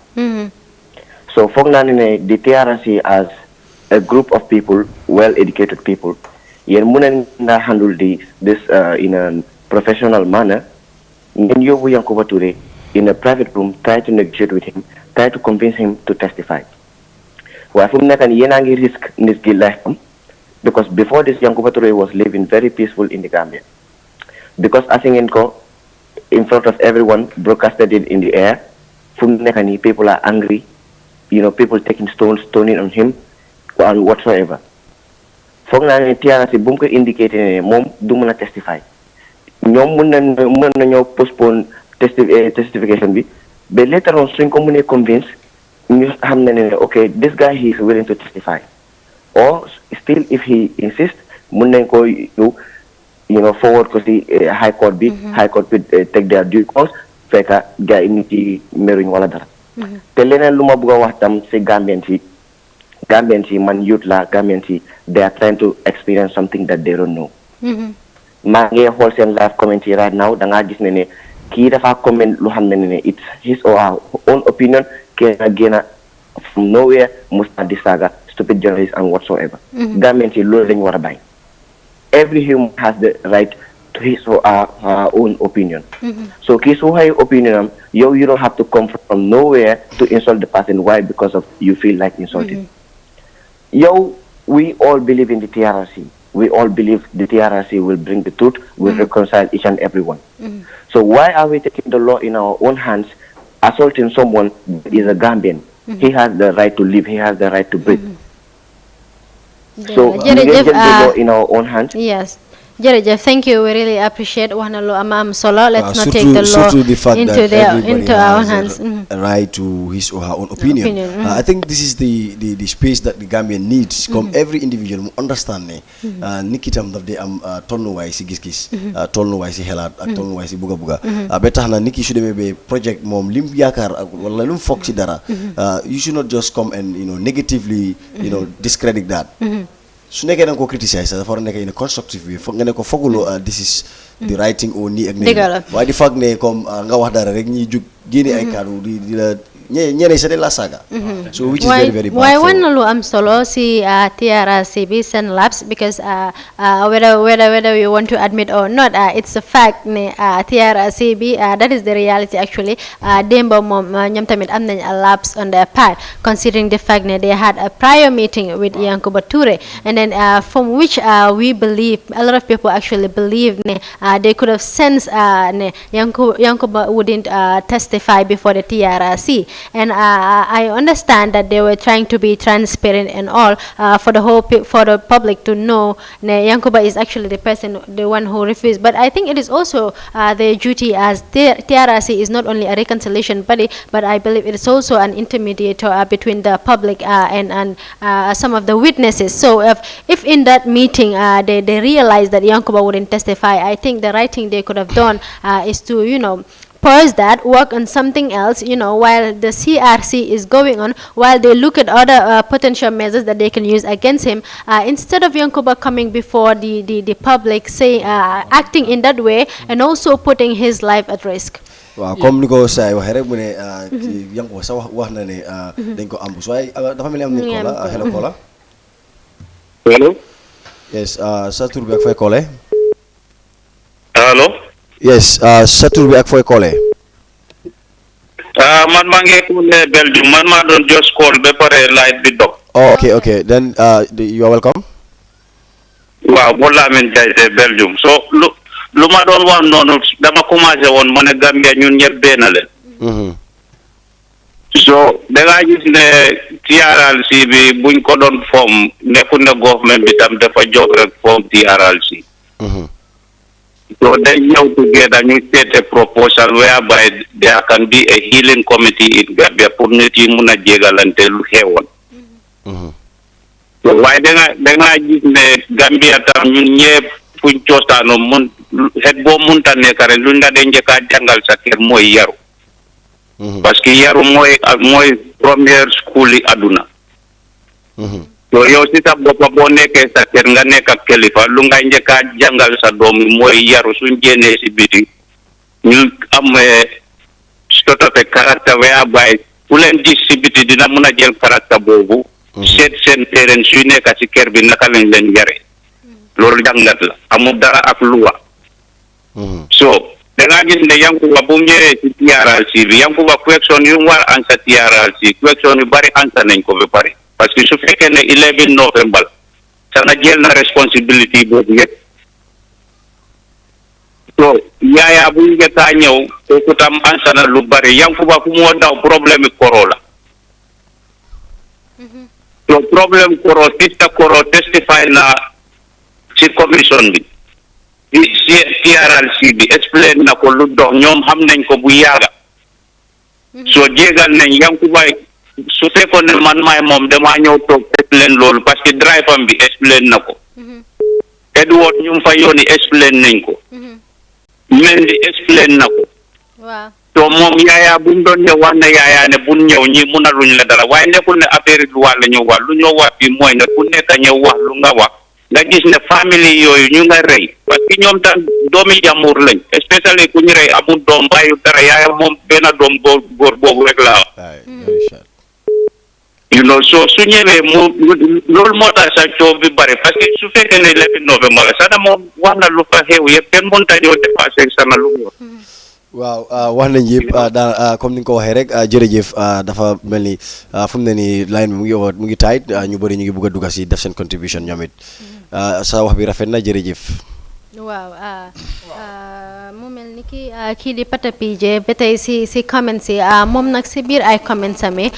so foog naa ne the TRRC as a group of people well educated people yéen mun na handle this in a professional manner ngeen yóbbu Yankuba Touré in a private room try to negotiate with him try to convince him to testify waaye fu mu nekk nii yéen a ngi risk nit gi life am because before this Yankuba Touré was living very peaceful in the Gambia because Asingenko, in front of everyone, broadcasted it in the air. Fumnekani, people are angry. People taking stoning on him, and whatsoever. Fogna TRC bumko indicated mom dumuna testify. Nyom muna postpone testification bi. But later on, swing community convinced, okay, this guy he is willing to testify. Or still, if he insists, muna ko forward because the High Court High Court will take their due course. Feka guy initi meruñ wala dara. Te leneen luma bëgg wax tam ci Gambian si man youth la Gambian si they are trying to experience something that they don't know. Maa ngi xool seen live comment yi right now da nga gis ne kii dafa comment lu xam ne it's his or her own opinion ke na génna from nowhere musta di saga stupid journalists and whatsoever. Gambian si loolu lañ war a bàyyi. Every human has the right to his or her own opinion. So his or her opinion, you don't have to come from nowhere to insult the person. Why? Because of you feel like insulting. We all believe in the TRRC. We all believe the TRRC will bring the truth, will reconcile each and everyone. So why are we taking the law in our own hands, assaulting someone who is a Gambian? He has the right to live. He has the right to breathe. So we get the law in our own hands. Yes. Jeff, thank you. We really appreciate solo. Let's not take the law into our own hands. A right to his or her own opinion. I think this is the space that the Gambian needs. Come every individual understand ne. Nikitam that they am tolno way si gis tolno way si helat ak tolno way si buga buga. Beta na niki should be project mom lim yakar wala lim fok si dara. You should not just come and negatively discredit that. Su nekkee da nga ko criticize dafa war a nekk in a constructive way foog nga ne ko fooguloo this is the right thing or nii ak nii waaye di fag ne comme nga wax dara rek ñi jug génne ay kàddu di la ñeneen sa de la saga. So which is very very bad. Why one lu am solo si TRRC bi seen labs because whether you want to admit or not it's a fact ne TRRC bi that is the reality actually. Demba moom ñoom tamit am nañ a lapse on their part considering the fact ne they had a prior meeting with Yankuba Toure and then from which we believe a lot of people actually believe ne they could have sensed ne Yankuba wouldn't testify before the TRRC. And I understand that they were trying to be transparent and all for the public to know Yankuba is actually the one who refused. But I think it is also their duty as TRRC is not only a reconciliation body, but I believe it is also an intermediator between the public and some of the witnesses. So if in that meeting they realized that Yankuba wouldn't testify, I think the right thing they could have done is to pause that, work on something else, while the CRC is going on, while they look at other potential measures that they can use against him, instead of Yankuba coming before the public, saying, acting in that way, and also putting his life at risk. Waaw comme ni ko say waxee rek mu ne Yankuba sa wax na ne dañ ko ambush waaye dafa mel ni am nit ko la hello ko la hello yes sa tur bi ak fay kole hello yes sa tur bi ak fooy kole man maa ngi kule Belgium man maa doon just call ba pare light bi dog okay then you are welcome waaw mo Lamin Jaay Belgium so lu ma doon wax noonu dama commencé woon ma ne Gambia ñun ñëpp benn leen so da nga gis ne TRRC bi buñ ko doon form nekkul ne government bi tam dafa jóg rek form TRRC so they now together ñu set a proposal whereby there can be a healing committee in Gambia pour nit yi mun a jégalante lu xewoon so waaye da nga gis ne Gambia tam ñun ñëpp fuñ cosaano mun xet boo munta nekk rek luñ la dee njëkk a jàngal sa kër mooy yaru parce que yaru mooy première school yi àdduna so yow si sa boppa boo nekkee sa kër nga nekk ak kilifa lu ngay njëkk a jàngal sa doom mooy yaru suñ génnee si biti ñu am sort of a character whereby ku leen gis si biti dina mun a jël character boobu seet seen parents suy nekk si kër bi naka lañ leen yare loolu jàngat la amul dara ak luwa so da nga gis ne Yankuba bu mu ñëwee si TRRC bi Yankuba question yu mu war answer TRRC question yu bari answer nañ ko ba pare parce que su fekkee ne 11 November sana jël na responsibility boobu yëpp so so yaya bu ngeta ñew ko tam ansana lu bari Yankuba fu mo daw problème korola so problème koro tista koro testify na ci commission bi TRRC bi explain na ko lu dox ñom xam nañ ko bu yaaga so jégal nañ Yankuba su fekkoon ne man maay moom dama ñëw toog explain loolu parce que driver bi explain na ko Edward ñu fa yónni explain nañ ko Mendy explain na ko to moom yaaya bu mu doon ñëw wax na yaaya ne bu ñëw ñi mun a luñ la dara waaye nekkul ne affaire du wàll ñu wax lu ñoo wax bi mooy ne ku nekk ñëw wax lu nga wax nga gis ne famille yooyu ñu nga rey parce que ñoom tam doomi jàmbur lañ especially ku ñu rey amul doom bàyyi dara yaaya moom benn doom góor boobu rek la so su ñëwee loolu moo tax sa coow bi bari parce que su fekkee ne lefi novembre la sana moom wax na lu fa xew yëpp kenn mënut a ñëw dépassé sana lu mu waaw wax nañ yëpp comme ni nga ko waxee rek jërëjëf dafa mel ni fu mu ne nii line bi mu ngi tight ñu bëri ñu ngi bëgg a dugg si def seen contribution ñoom it sa wax bi rafet na jërëjëf. waaw mu mel ni kii di Pata PJ ba tey si comments yi moom nag si biir ay comments ami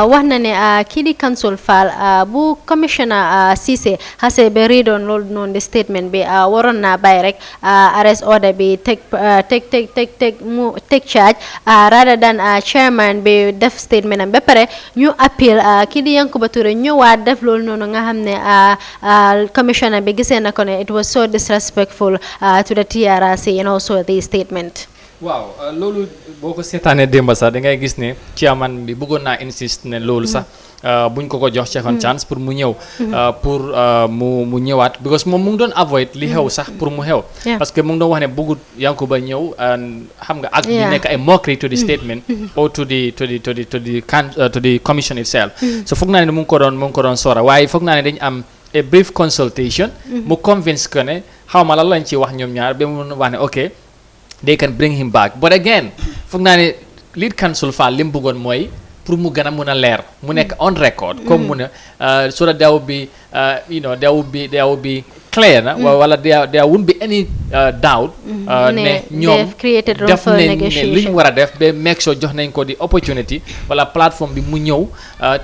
wax na ne kii di Council Fall bu commissioner Cissé xase ba riidoon loolu noonu di statement bi waroon naa bàyyi rek arrest order bi teg charge rather than chairman bi def statement am ba pare ñu appeal kii di Yankuba Touré ñëwaat def loolu noonu nga xam ne commissioner bi gisee na ko ne it was so disrespectful to the TRRC and also the statement. Wow, loolu boo ko seetaanee démb sax da ngay gis ne chairman bi bëggoon naa insist ne loolu sax buñ ko jox second chance pour mu ñëw pour mu ñëwaat because moom mu ngi doon avoid li xew sax pour mu xew parce que mu ngi doon wax ne bëggut Yankuba ñëw xam nga ak bi nekk ay mockery to the statement or to the commission itself so foog naa ne mu ngi ko doon sora waaye foog naa ne dañ am a brief consultation mu convince que ne xaw ma lan lañ ci wax ñoom ñaar ba mu wax ne ok they can bring him back but again foog naa ne lead counsel Fall li mu bëggoon mooy pour mu gën a mun a leer mu nekk on record comme mun a so that there will be there will be clear na wala there won't be any doubt ne ñoom def nañ ne li ñu war a def ba make sure jox nañ ko di opportunity wala plateforme bi mu ñëw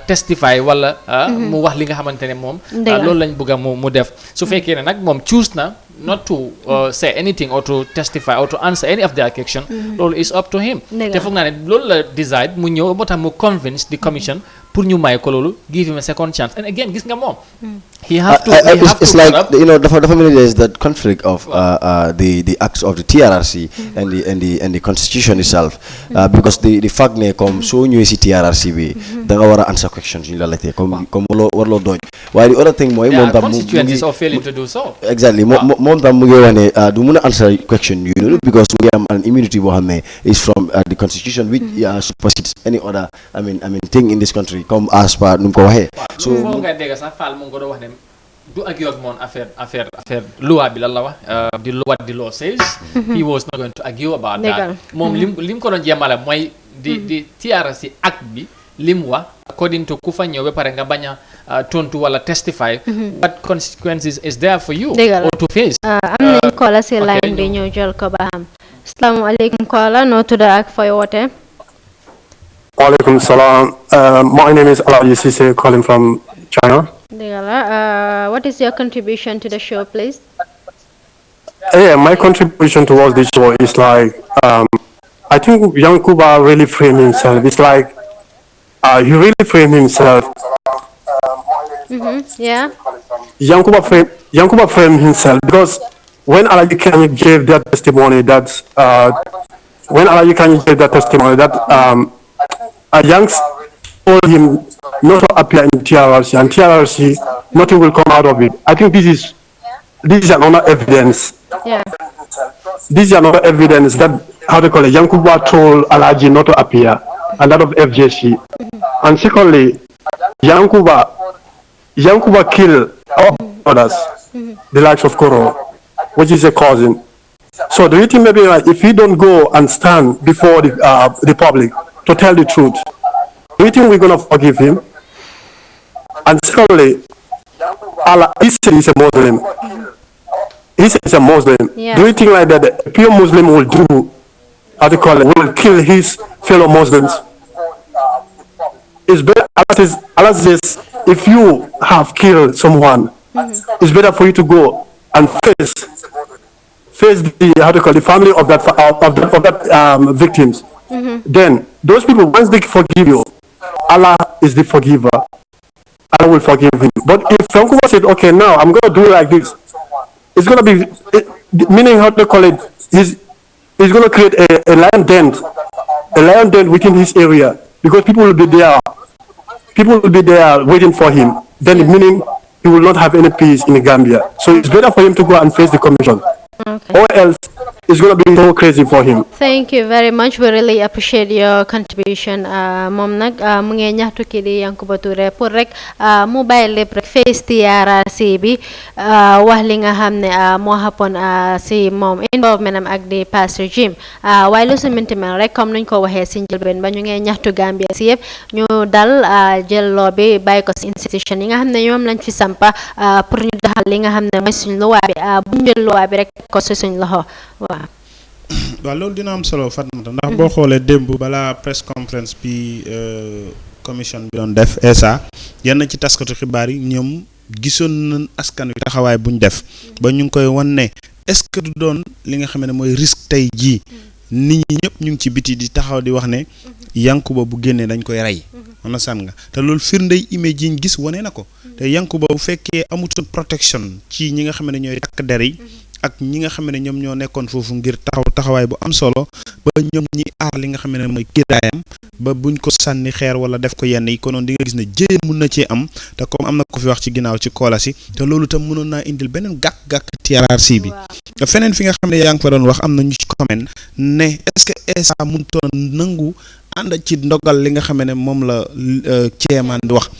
testify wala mu wax li nga xamante ne moom loolu lañ bëgg a mu def su fekkee ne nag moom choose na not to say anything or to testify or to answer any of their question loolu is up to him te foog naa ne loolu la decide mu ñëw moo tax mu convince the commission pour ñu may ko loolu give him a second chance and again gis nga moom he have to it's like dafa mel ni there's that conflict of the acts of the TRRC and the constitution itself because the fact ne comme soo ñëwee si TRRC bi da nga war a answer questions ñu la laajte comme warloo dooj waaye the other thing mooy moom tam constituencies are failing to do so exactly moom tam mu ngi wax ne du mun a answer question yu noonu because we am an immunity boo xam ne is from the constitution which supersedes any other I mean thing in this country comme as par nu mu ko waxee so foo nga dégg sax Fall mu ngi ko doon wax ne du ak yoog moom affaire loi bi lan la wax what the law says he was not going to argue about that moom lim ko doon jéemale mooy di TRRC act bi lim wax according to ku fa ñëw ba pare nga bañ a tontu wala testify what consequences is there for you or to face am nañ koola si line bi ñëw jël ko ba xam asalaamaaleykum koola noo tudd ak fooy woote Walaikum salam. My name is Alaji Sise, calling from China. What is your contribution to the show, please? Yeah, my contribution towards this show is like, I think Yankuba really framed himself. It's like, he really framed himself. Yeah. Yankuba framed himself because when Alaji Kanye gave that testimony, Yanks told him not to appear in TRRC, and TRRC, nothing will come out of it. I think this is another evidence. Yeah. This is another evidence that, how they call it, Yankuba told Alaji not to appear, and that of FJC. And secondly, Yankuba killed our brothers, the likes of Koro, which is a cousin. So do you think maybe like, if he don't go and stand before the public to tell the truth, do you think we're going to forgive him? And secondly, Allah is a Muslim. he's a Muslim. Yeah. Do you think like that a pure Muslim will do, how to call it, will kill his fellow Muslims? It's better, Allah says, if you have killed someone, it's better for you to go and face the, how to call it, the family of that victims. Then those people, once they forgive you, Allah is the forgiver. Allah will forgive him. But if Yankuba said, okay, now I'm going to do like this, it's going to be, meaning how to call it, he's going to create a lion den within his area, because people will be there waiting for him. Then meaning he will not have any peace in Gambia. So it's better for him to go and face the commission. Okay. Or else it's going to be so crazy for him. Thank you very much. We really appreciate your contribution. Mom nak mu ngi ñaxtu ki di Yankuba Touré pour rek mobile lepp rek face TRRC bi wax li nga xamne mo happen si mom involvement am ak di past regime way lu suminti mel rek comme nuñ ko waxe ci njëlbeen ba ñu ngi ñaxtu Gambia si yëpp ñu dal jël loo bi bàyyi ko si institution yi nga xamne ñoom lañ fi sampa pour ñu doxal li nga xamne mooy suñ loi bi bu ñu jël loi bi rek ko si suñ loxo waaw loolu dina am solo Fatmata ndax boo xoolee démb balaa press conference bi commission bi doon def ESA yenn ci taskatu xibaar yi ñoom gisoon nañ askan wi taxawaay buñ def ba ñu ngi koy wan ne est-ce que du doon li nga xam ne mooy risque tey jii nit ñi ñëpp ñu ngi ci biti di taxaw di wax ne Yankuba bu génnee dañ koy rey na san nga te loolu firndey image yi ñu gis wane na ko te Yankuba bu fekkee amutoon protection ci ñi nga xam ne ñooy takk der yi ak ñi nga xam ne ñoom ñoo nekkoon foofu ngir taxawaay bu am solo ba ñoom ñi aar li nga xam ne mooy kiraayam ba buñ ko sànni xeer wala def ko yenn yi konoon di nga gis ne jéem mun na cee am te comme am na ko fi wax ci ginnaaw ci koola si te loolu tam mënoon naa indil beneen gàkk-gàkk TRRC bi feneen fi nga xam ne yaa ngi fa doon wax am na ñu ci comment ne est-ce que ESA mënutoon nangu ànd ci ndogal li nga xam ne moom la ceemaan di wax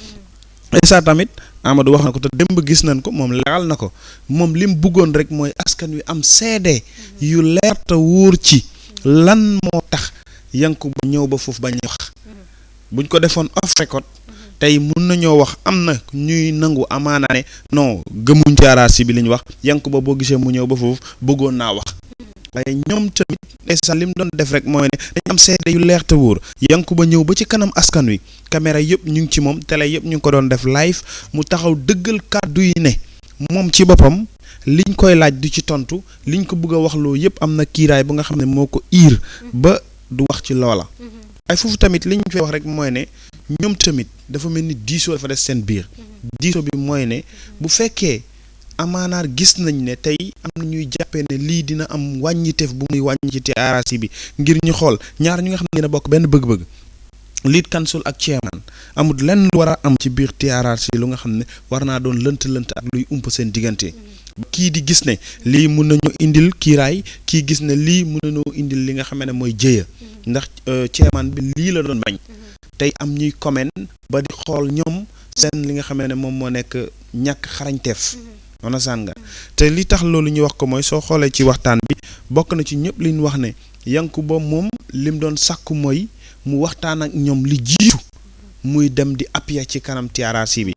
ESA tamit Amadou wax na ko te démb gis nañ ko moom leeral na ko moom lim bëggoon rek mooy askan wi am seede yu leer te wóor ci lan moo tax Yankuba ñëw ba foofu bañ wax buñ ko defoon off record tey mun nañoo wax am na ñuy nangu amaana ne non gëmuñ TRRC bi li ñu wax Yankuba boo gisee mu ñëw ba foofu bëggoon naa wax waaye ñoom tamit ndeysaan li mu doon def rek mooy ne dañ am seede yu leer te wóor Yankuba ñëw ba ci kanam askan wi caméra yëpp ñu ngi ci moom télé yëpp ñu ngi ko doon def live mu taxaw dëggal kàddu yi ne moom ci boppam liñ koy laaj du ci tontu liñ ko bëgg a wax loo yëpp am na kiiraay bu nga xam ne moo ko iir ba du wax ci loola. ay foofu tamit liñ fay wax rek mooy ne ñoom tamit dafa mel ni diisoo dafa des seen biir diisoo bi mooy ne bu fekkee amaanaar gis nañ ne tey am na ñuy jàppee ne lii dina am wàññiteef bu muy wàññi ci TRRC bi ngir ñu xool ñaar ñu nga xam ne dina bokk benn bëgg-bëgg lead counsel ak chairman amul lenn lu war a am ci biir TRRC lu nga xam ne war naa doon lënt ak luy ump seen diggante kii di gis ne lii mun nañu indil kiiraay kii gis ne lii mun nañoo indil li nga xam ne mooy jëya ndax chairman bi lii la doon bañ tey am ñuy comment ba di xool ñoom seen li nga xam ne moom moo nekk ñàkk xarañteef wana saan nga te li tax loolu ñu wax ko mooy soo xoolee ci waxtaan bi bokk na ci ñëpp li ñu wax ne Yankuba moom lim doon sàkku mooy mu waxtaan ak ñoom li jiitu muy dem di appuyer ci kanam TRRC bi